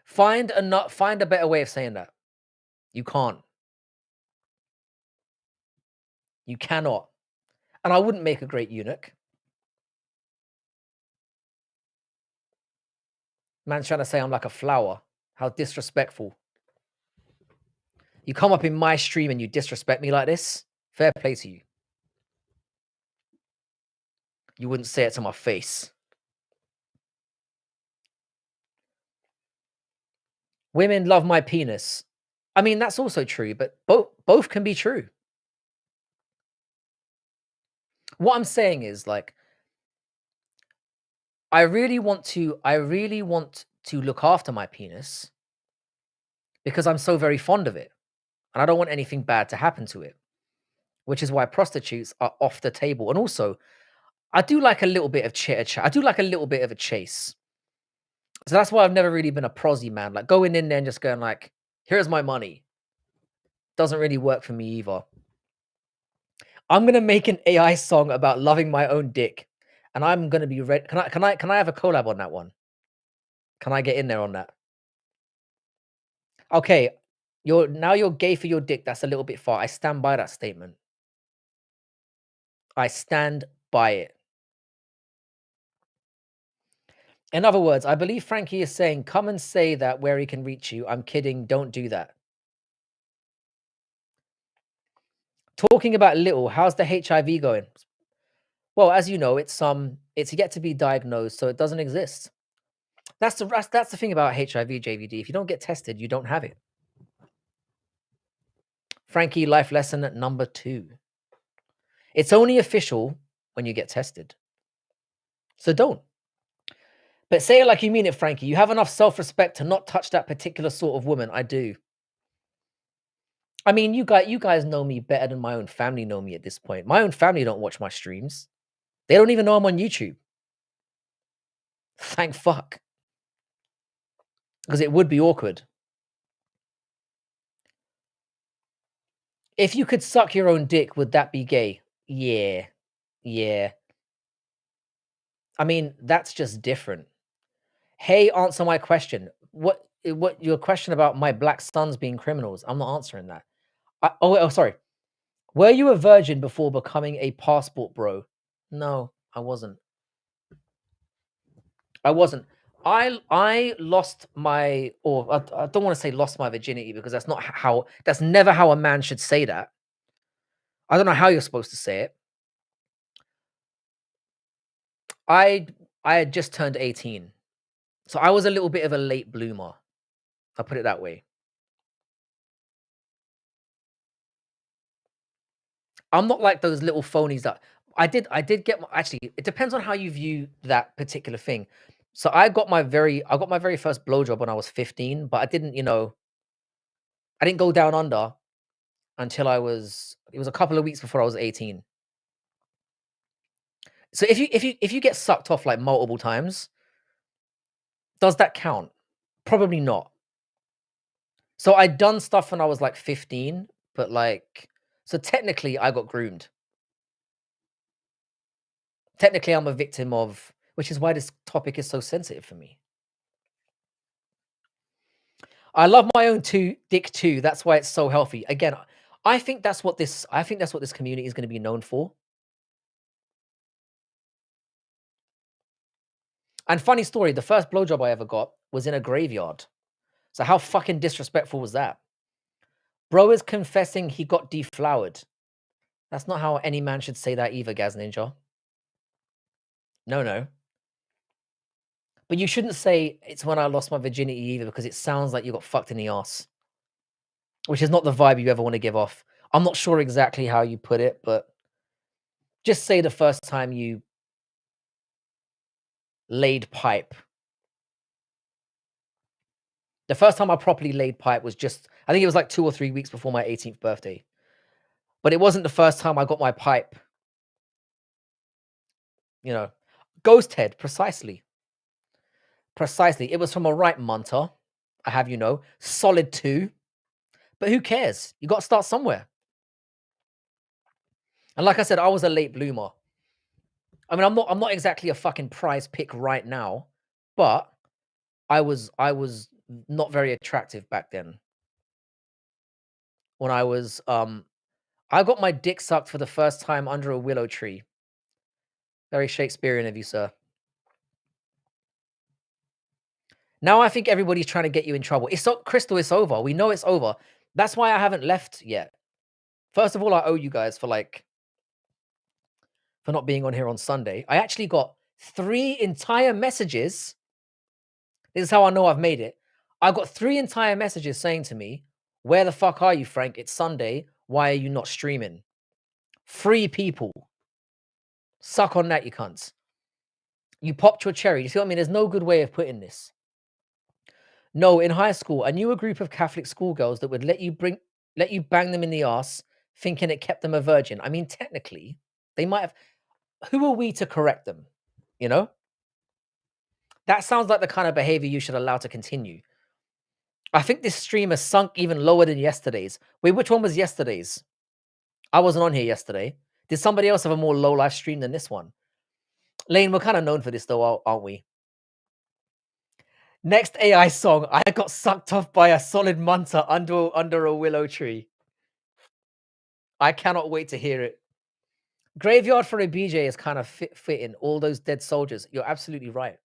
Find a better way of saying that. You can't. You cannot. And I wouldn't make a great eunuch. Man's trying to say I'm like a flower. How disrespectful. You come up in my stream and you disrespect me like this? Fair play to you. You wouldn't say it to my face. Women love my penis. I mean, that's also true, but both can be true. What I'm saying is, like, I really want to look after my penis because I'm so very fond of it, and I don't want anything bad to happen to it, which is why prostitutes are off the table. And also, I do like a little bit of chitter chat. I do like a little bit of a chase. So that's why I've never really been a prosy man. Like going in there and just going like, "Here's my money." Doesn't really work for me either. I'm gonna make an AI song about loving my own dick, and I'm gonna be ready. Can I have a collab on that one? Can I get in there on that? Okay, you're gay for your dick. That's a little bit far. I stand by that statement. I stand by it. In other words, I believe Frankie is saying, "Come and say that where he can reach you." I'm kidding. Don't do that. Talking about little, how's the HIV going? Well, as you know, it's yet to be diagnosed, so it doesn't exist. That's the thing about HIV, JVD. If you don't get tested, you don't have it. Frankie, life lesson number 2. It's only official when you get tested. So don't. But say it like you mean it, Frankie. You have enough self-respect to not touch that particular sort of woman. I do. I mean, you guys know me better than my own family know me at this point. My own family don't watch my streams. They don't even know I'm on YouTube. Thank fuck. Because it would be awkward. If you could suck your own dick, would that be gay? Yeah. Yeah. I mean, that's just different. Hey, answer my question. What your question about my black sons being criminals? I'm not answering that. Sorry. Were you a virgin before becoming a passport bro? No, I wasn't. I wasn't. I lost my, or I don't want to say lost my virginity because that's not how, that's never how a man should say that. I don't know how you're supposed to say it. I I had just turned 18. So I was a little bit of a late bloomer. I'll put it that way. I'm not like those little phonies that I did get actually, it depends on how you view that particular thing. So I got my very first blowjob when I was 15, but I didn't go down under until it was a couple of weeks before I was 18. So if you get sucked off like multiple times, does that count? Probably not. So I'd done stuff when I was like 15, but like, so technically I got groomed. Technically I'm a victim of, which is why this topic is so sensitive for me. I love my own dick too. That's why it's so healthy. Again, I think that's what this community is going to be known for. And funny story, the first blowjob I ever got was in a graveyard. So how fucking disrespectful was that? Bro is confessing he got deflowered. That's not how any man should say that either, Gaz Ninja. No, no. But you shouldn't say it's when I lost my virginity either because it sounds like you got fucked in the ass, which is not the vibe you ever want to give off. I'm not sure exactly how you put it, but just say the first time you laid pipe. The first time I properly laid pipe was I think it was like 2 or 3 weeks before my 18th birthday. But it wasn't the first time I got my pipe, you know. Ghost head, precisely. Precisely. It was from a right munter, I have you know. Solid 2. But who cares? You got to start somewhere. And like I said, I was a late bloomer. I mean, I'm not exactly a fucking prize pick right now, but I was not very attractive back then. When I got my dick sucked for the first time under a willow tree. Very Shakespearean of you, sir. Now I think everybody's trying to get you in trouble. It's so Crystal, it's over. We know it's over. That's why I haven't left yet. First of all, I owe you guys for not being on here on Sunday. I actually got 3 entire messages. This is how I know I've made it. I got 3 entire messages saying to me, "Where the fuck are you, Frank? It's Sunday. Why are you not streaming?" 3 people. Suck on that, you cunts. You popped your cherry. You see what I mean? There's no good way of putting this. No, in high school, I knew a group of Catholic schoolgirls that would let you bang them in the ass, thinking it kept them a virgin. I mean, technically, they might have. Who are we to correct them? You know, that sounds like the kind of behavior you should allow to continue. I think this stream has sunk even lower than yesterday's. Wait, which one was yesterday's? I wasn't on here yesterday. Did somebody else have a more low life stream than this one? Lane, we're kind of known for this though, aren't we? Next AI song, I got sucked off by a solid manta under a willow tree. I cannot wait to hear it. Graveyard for a BJ is kind of fitting. All those dead soldiers. You're absolutely right.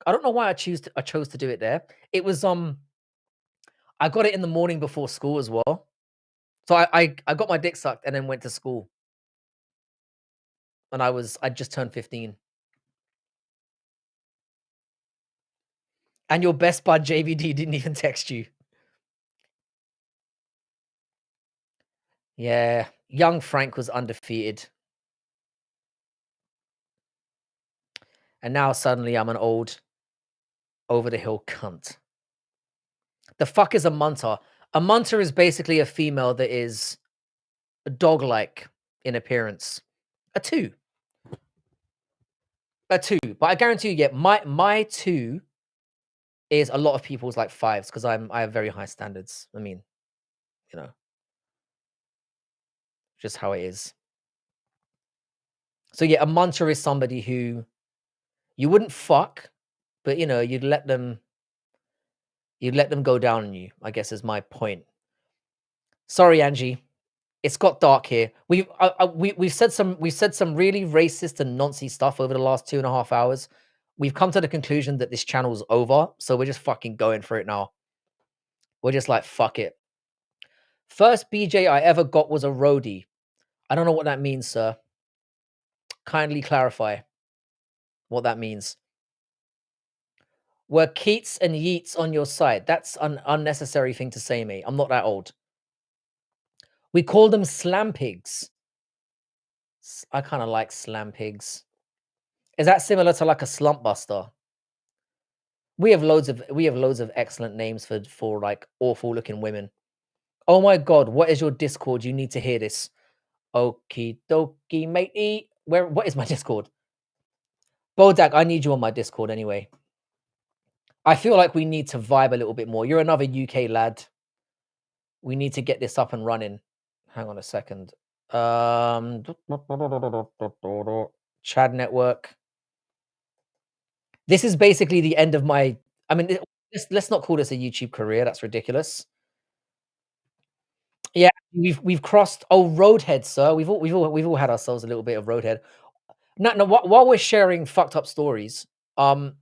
I don't know why I chose to do it there. It was I got it in the morning before school as well. So I got my dick sucked and then went to school. And I just turned 15. And your best bud JVD didn't even text you. Yeah, young Frank was undefeated. And now suddenly I'm an old over the hill cunt. The fuck is a munter? A munter is basically a female that is dog-like in appearance. A 2. A 2. But I guarantee you, yeah, my 2 is a lot of people's like 5s because I have very high standards. I mean, you know, just how it is. So yeah, a munter is somebody who you wouldn't fuck, but you know, you'd let them go down on you, I guess is my point. Sorry, Angie. It's got dark here. We've said some really racist and noncy stuff over the last 2.5 hours. We've come to the conclusion that this channel's over, so we're just fucking going for it now. We're just like, fuck it. First BJ I ever got was a roadie. I don't know what that means, sir. Kindly clarify what that means. Were Keats and Yeats on your side? That's an unnecessary thing to say, mate. I'm not that old. We call them slam pigs. I kind of like slam pigs. Is that similar to like a slump buster? We have loads of excellent names for like awful looking women. Oh my god, what is your Discord? You need to hear this. Okie dokie, matey. What is my Discord? Bodak, I need you on my Discord anyway. I feel like we need to vibe a little bit more. You're another UK lad. We need to get this up and running. Hang on a second. Chad Network. This is basically the end of my. I mean, let's not call this a YouTube career. That's ridiculous. Yeah, we've crossed. Oh, Roadhead, sir. We've all had ourselves a little bit of Roadhead. No. While we're sharing fucked up stories, I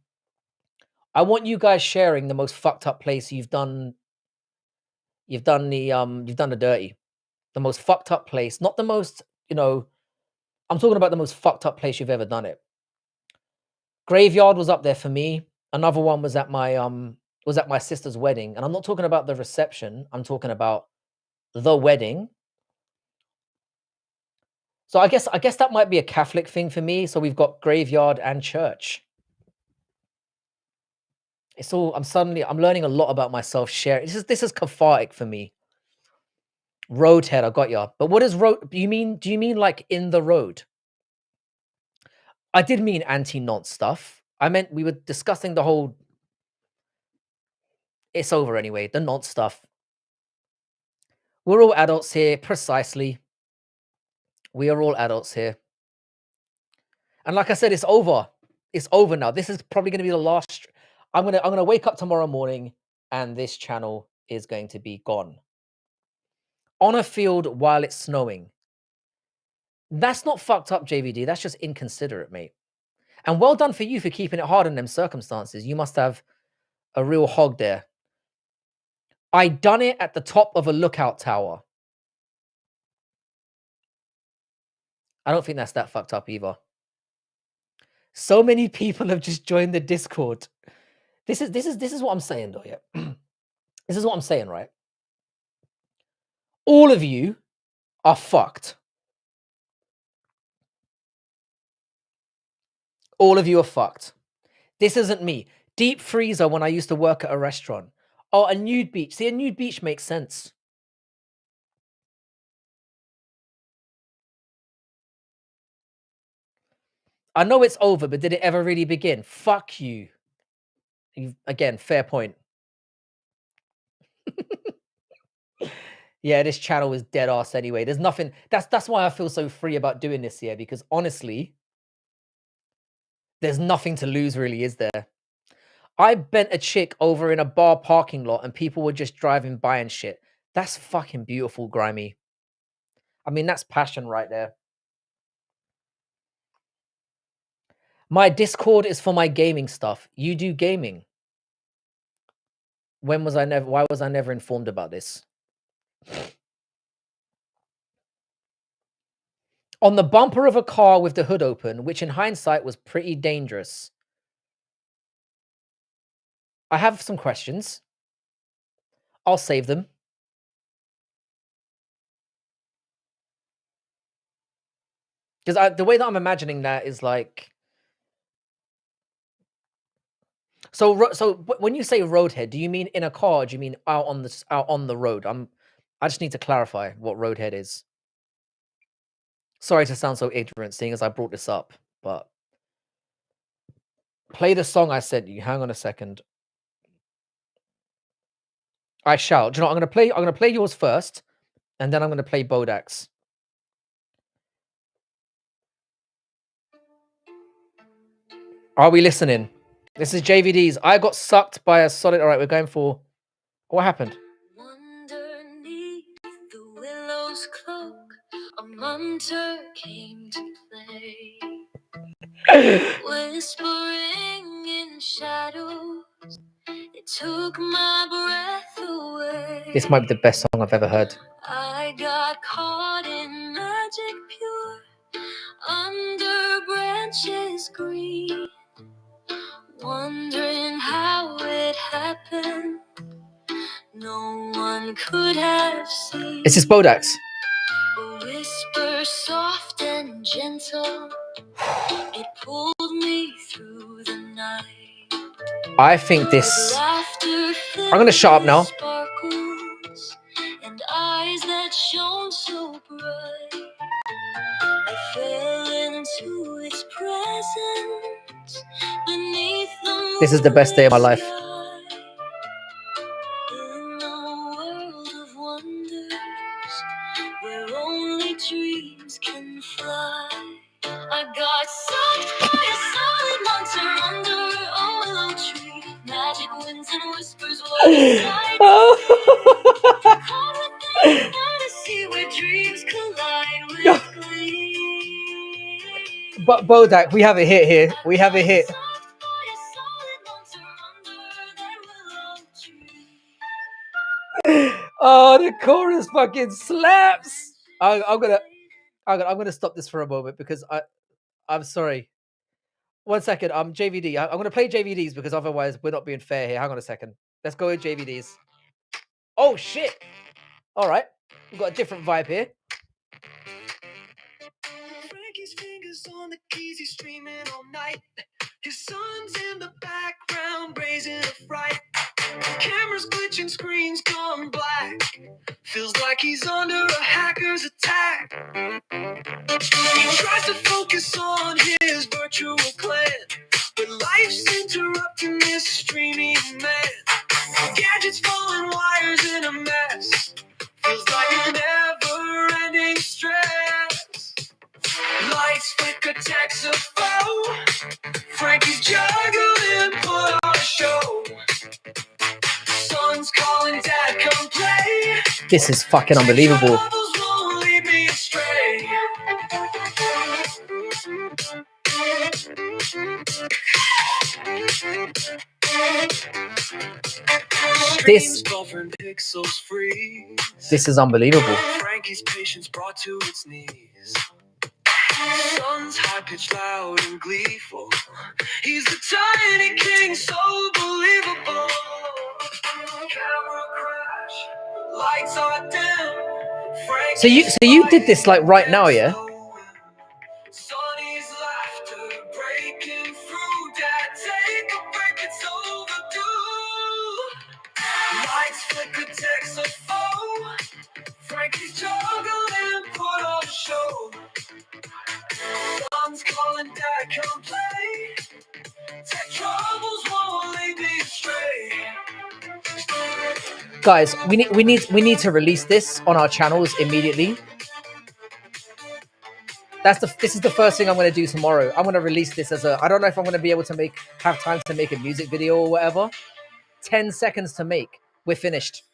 want you guys sharing the most fucked up place you've done. You've done the dirty. The most fucked up place, not the most. I'm talking about the most fucked up place you've ever done it. Graveyard was up there for me. Another one was at my sister's wedding, and I'm not talking about the reception. I'm talking about the wedding. So I guess that might be a Catholic thing for me. So we've got graveyard and church. It's all I'm learning a lot about myself. This is cathartic for me. Roadhead, I got ya. But what is road? Do you mean like in the road? I did mean anti-nonce stuff. I meant we were discussing the whole. It's over anyway. The nonce stuff. We're all adults here, precisely. We are all adults here. And like I said, it's over. It's over now. This is probably going to be the last. I'm gonna wake up tomorrow morning, and this channel is going to be gone. On a field while it's snowing. That's not fucked up, JVD. That's just inconsiderate, mate. And well done for you for keeping it hard in them circumstances. You must have a real hog there. I done it at the top of a lookout tower. I don't think that's that fucked up either. So many people have just joined the Discord. This is what I'm saying, though. Yeah, this is what I'm saying, right? All of you are fucked. All of you are fucked. This isn't me. Deep freezer when I used to work at a restaurant. Oh, a nude beach. See, a nude beach makes sense. I know it's over, but did it ever really begin? Fuck you. Again, fair point. Yeah, this channel is dead ass anyway. There's nothing. That's why I feel so free about doing this here, because honestly, there's nothing to lose, really, is there? I bent a chick over in a bar parking lot and people were just driving by and shit. That's fucking beautiful, Grimy. I mean, that's passion right there. My Discord is for my gaming stuff. You do gaming. Why was I never informed about this? On the bumper of a car with the hood open, which in hindsight was pretty dangerous. I have some questions. I'll save them. Because the way that I'm imagining that is like... So when you say roadhead, do you mean in a car? Or do you mean out on the road? I just need to clarify what roadhead is. Sorry to sound so ignorant, seeing as I brought this up, but play the song I sent you. Hang on a second. I shall. Do you know what I'm gonna play yours first, and then I'm gonna play Bodak's. Are we listening? This is JVD's. I got sucked by a solid. All right, we're going for... What happened? Underneath the willow's cloak, a munter came to play, whispering in shadows. It took my breath away. This might be the best song I've ever heard. I got caught in magic pure, under branches green, wondering how it happened. No one could have seen. Is this Bodak's? A whisper soft and gentle, it pulled me through the night. I think this... I'm gonna shut up now. And eyes that shone so bright. I fell into its presence beneath the... This is the best day of my life. In a world of wonders, where only dreams can fly, I got sucked by a solid monster under a willow tree. Magic winds and whispers were beside me. Caught within a fantasy where dreams collide with glee. But Bodak, we have a hit here. We have a hit. Oh, the chorus fucking slaps. I'm gonna stop this for a moment because I'm sorry. 1 second. JVD. I'm gonna play JVD's because otherwise we're not being fair here. Hang on a second. Let's go with JVD's. Oh shit. All right, we've got a different vibe here. Frankie's fingers on the keys, he's streaming all night. His son's in the background, raising a fright. Cameras glitching, screens gone black. Feels like he's under a hacker's attack. He tries to focus on his virtual clan, but life's interrupting this streaming man. Gadgets falling, wires in a mess. Feels like a never-ending stress. Lights flicker, text a foe. Frankie's juggling, put on a show. Son's calling, dad, come play. This is fucking unbelievable. This is unbelievable. Frankie's patience brought to its knees. Son's high pitched, loud and gleeful. He's the tiny king, so believable. Camera crash, lights are dim. So you did this like right now, yeah? Sonny's laughter breaking come play. Take troubles won't lead me astray. Guys, we need to release this on our channels immediately. This is the first thing I'm going to do tomorrow. I'm going to release this as I don't know if I'm going to be able to have time to make a music video or whatever. 10 seconds to make. We're finished.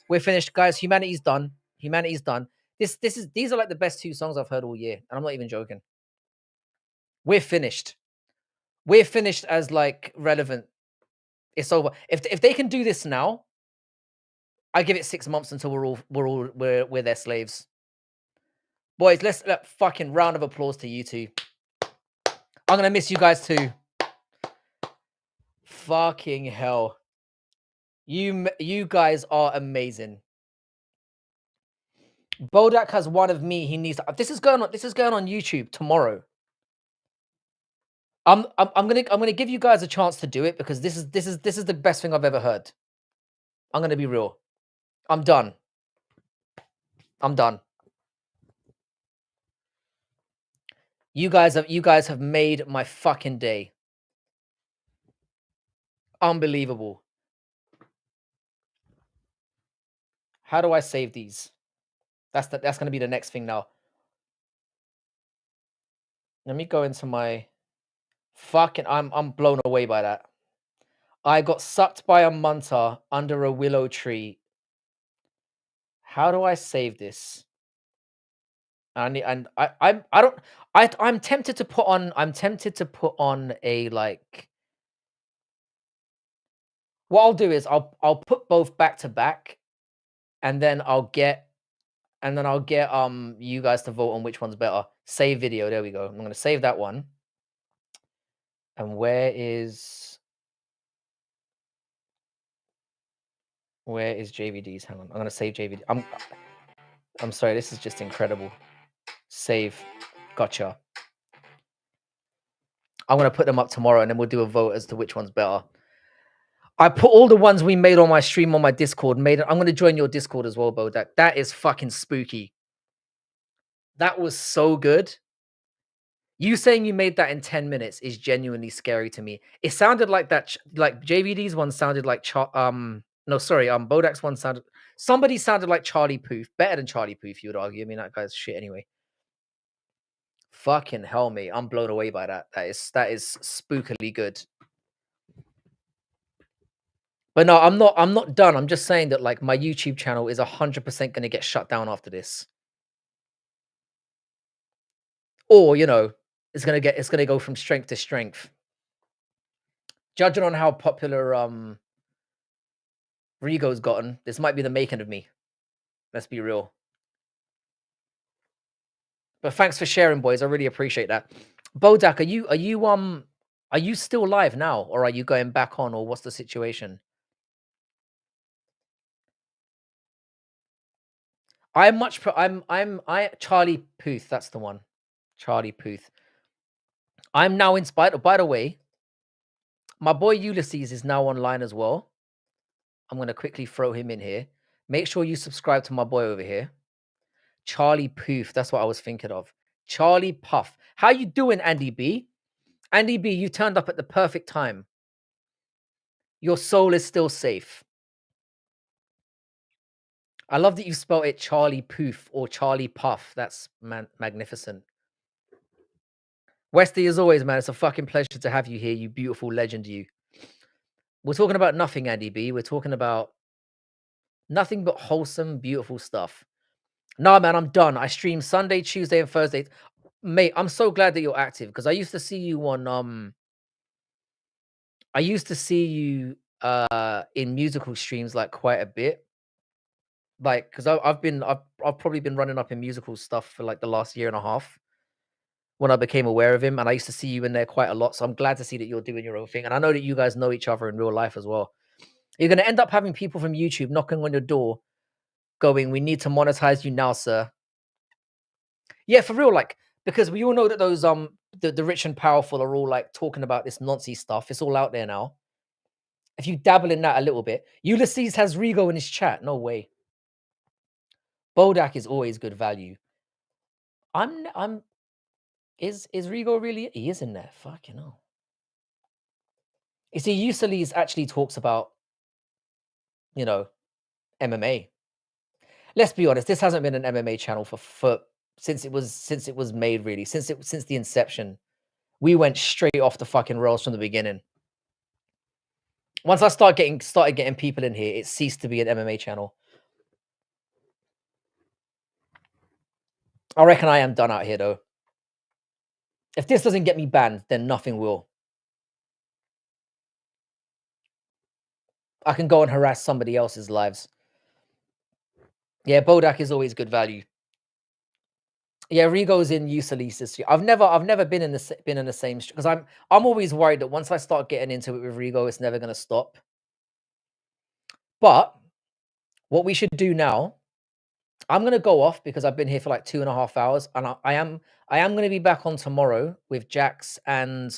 We're finished, guys. Humanity's done. Humanity's done. These are like the best 2 songs I've heard all year, and I'm not even joking. We're finished. We're finished as like relevant. It's over. If they can do this now, I give it 6 months until we're their slaves. Boys, let's fucking round of applause to you two. I'm gonna miss you guys too. Fucking hell. You guys are amazing. Bodak has one of me. He needs to, this is going on YouTube tomorrow. I'm gonna give you guys a chance to do it because this is the best thing I've ever heard. I'm gonna be real. I'm done. I'm done. You guys have made my fucking day. Unbelievable. How do I save these? That's gonna be the next thing now. Let me go into my fucking. I'm blown away by that. I got sucked by a munter under a willow tree. How do I save this? I'm tempted to put on a like. What I'll do is I'll put both back to back, and then I'll get you guys to vote on which one's better. Save video. There we go. I'm gonna save that one. And where is JVD's? Hang on. I'm gonna save JVD. I'm sorry. This is just incredible. Save. Gotcha. I'm gonna put them up tomorrow, and then we'll do a vote as to which one's better. I put all the ones we made on my stream on my Discord. I'm gonna join your Discord as well, Bodak. That is fucking spooky. That was so good. You saying you made that in 10 minutes is genuinely scary to me. It sounded like that, like JVD's one sounded like Bodak's one somebody sounded like Charlie Puth, better than Charlie Puth, you would argue. I mean, that guy's shit anyway. Fucking hell, mate. I'm blown away by that. That is spookily good. But no, I'm not done. I'm just saying that like my YouTube channel is 100% going to get shut down after this. Or, you know, it's going to go from strength to strength. Judging on how popular Rigo's gotten, this might be the making of me. Let's be real. But thanks for sharing, boys. I really appreciate that. Bodak, are you still live now, or are you going back on, or what's the situation? Charlie Puth, that's the one. Charlie Puth. I'm now inspired. By the way, my boy Ulysses is now online as well. I'm going to quickly throw him in here. Make sure you subscribe to my boy over here. Charlie Puth. That's what I was thinking of. Charlie Puff. How you doing, Andy B? Andy B, you turned up at the perfect time. Your soul is still safe. I love that you spelled it Charlie Puth or Charlie Puff. That's magnificent. Westy, as always, man, it's a fucking pleasure to have you here, you beautiful legend, you. We're talking about nothing, Andy B. We're talking about nothing but wholesome, beautiful stuff. Nah, man, I'm done. I stream Sunday, Tuesday, and Thursday. Mate, I'm so glad that you're active because I used to see you on I used to see you in musical streams like quite a bit. Like, because I've probably been running up in musical stuff for like the last year and a half when I became aware of him, and I used to see you in there quite a lot. So I'm glad to see that you're doing your own thing, and I know that you guys know each other in real life as well. You're gonna end up having people from YouTube knocking on your door, going, "We need to monetize you now, sir." Yeah, for real, like because we all know that those the rich and powerful are all like talking about this nonsense stuff. It's all out there now. If you dabble in that a little bit, Ulysses has Rigo in his chat. No way. Bodak is always good value. I'm Is Rigo really? He is in there. Fucking hell. You see, Usalis actually talks about, you know, MMA. Let's be honest, this hasn't been an MMA channel for since it was made, really. Since the inception. We went straight off the fucking rails from the beginning. Once I started getting people in here, it ceased to be an MMA channel. I reckon I am done out here though. If this doesn't get me banned, then nothing will. I can go and harass somebody else's lives. Yeah, Bodak is always good value. Yeah, Rigo's in Usalis this year. I've never been in the same because I'm always worried that once I start getting into it with Rigo, it's never gonna stop. But what we should do now, I'm gonna go off because I've been here for like 2.5 hours, and I am gonna be back on tomorrow with Jax and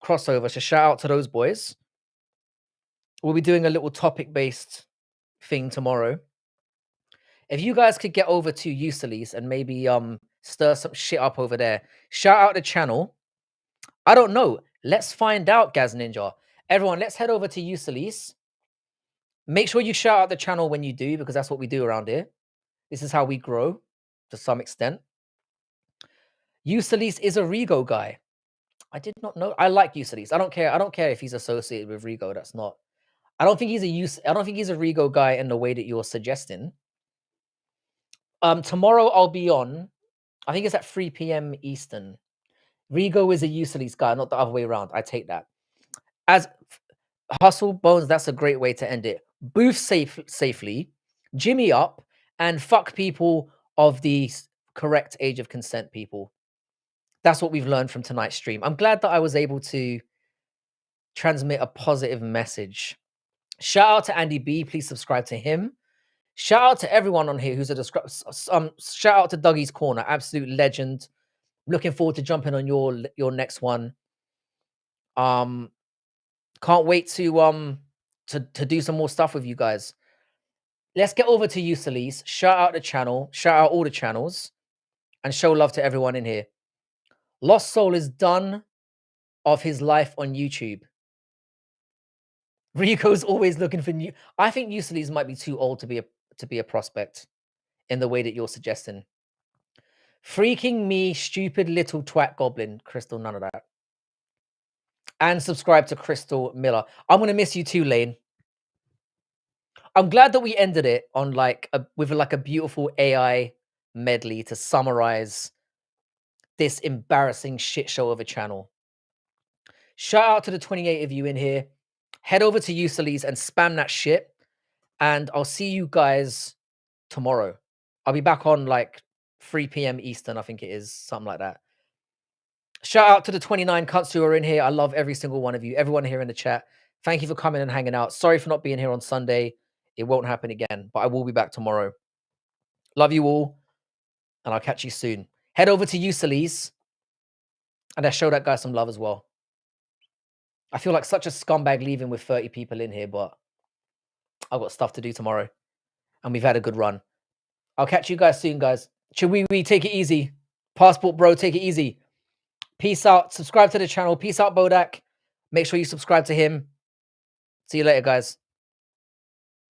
Crossover. So shout out to those boys. We'll be doing a little topic based thing tomorrow. If you guys could get over to Usalis and maybe stir some shit up over there, shout out the channel. I don't know. Let's find out, Gaz Ninja. Everyone, let's head over to Usalis. Make sure you shout out the channel when you do, because that's what we do around here. This is how we grow to some extent. Usalis is a Rigo guy. I did not know. I like Usalis. I don't care. I don't care if he's associated with Rigo. That's not. I don't think he's I don't think he's a Rigo guy in the way that you're suggesting. Tomorrow I'll be on. I think it's at 3 p.m. Eastern. Rigo is a Usalis guy, not the other way around. I take that. As Hustle Bones, that's a great way to end it. Booth safely, Jimmy up, and fuck people of the correct age of consent, people. That's what we've learned from tonight's stream. I'm glad that I was able to transmit a positive message. Shout out to Andy B. Please subscribe to him. Shout out to everyone on here who's a shout out to Dougie's Corner, absolute legend. Looking forward to jumping on your next one. Can't wait to do some more stuff with you guys. Let's get over to Usalis. Shout out the channel. Shout out all the channels, and show love to everyone in here. Lost Soul is done of his life on YouTube. Rico's always looking for new. I think Usalis might be too old to be a prospect in the way that you're suggesting. Freaking me, stupid little twat goblin. Crystal, none of that. And subscribe to Crystal Miller. I'm gonna miss you too, Lane. I'm glad that we ended it on with a beautiful AI medley to summarize this embarrassing shit show of a channel. Shout out to the 28 of you in here. Head over to Usalis and spam that shit. And I'll see you guys tomorrow. I'll be back on 3 p.m. Eastern, I think it is, something like that. Shout out to the 29 cunts who are in here. I love every single one of you. Everyone here in the chat. Thank you for coming and hanging out. Sorry for not being here on Sunday. It won't happen again, but I will be back tomorrow. Love you all, and I'll catch you soon. Head over to Usalis, and I show that guy some love as well. I feel like such a scumbag leaving with 30 people in here, but I've got stuff to do tomorrow, and we've had a good run. I'll catch you guys soon, guys. Should we take it easy? Passport bro, take it easy. Peace out. Subscribe to the channel. Peace out, Bodak. Make sure you subscribe to him. See you later, guys.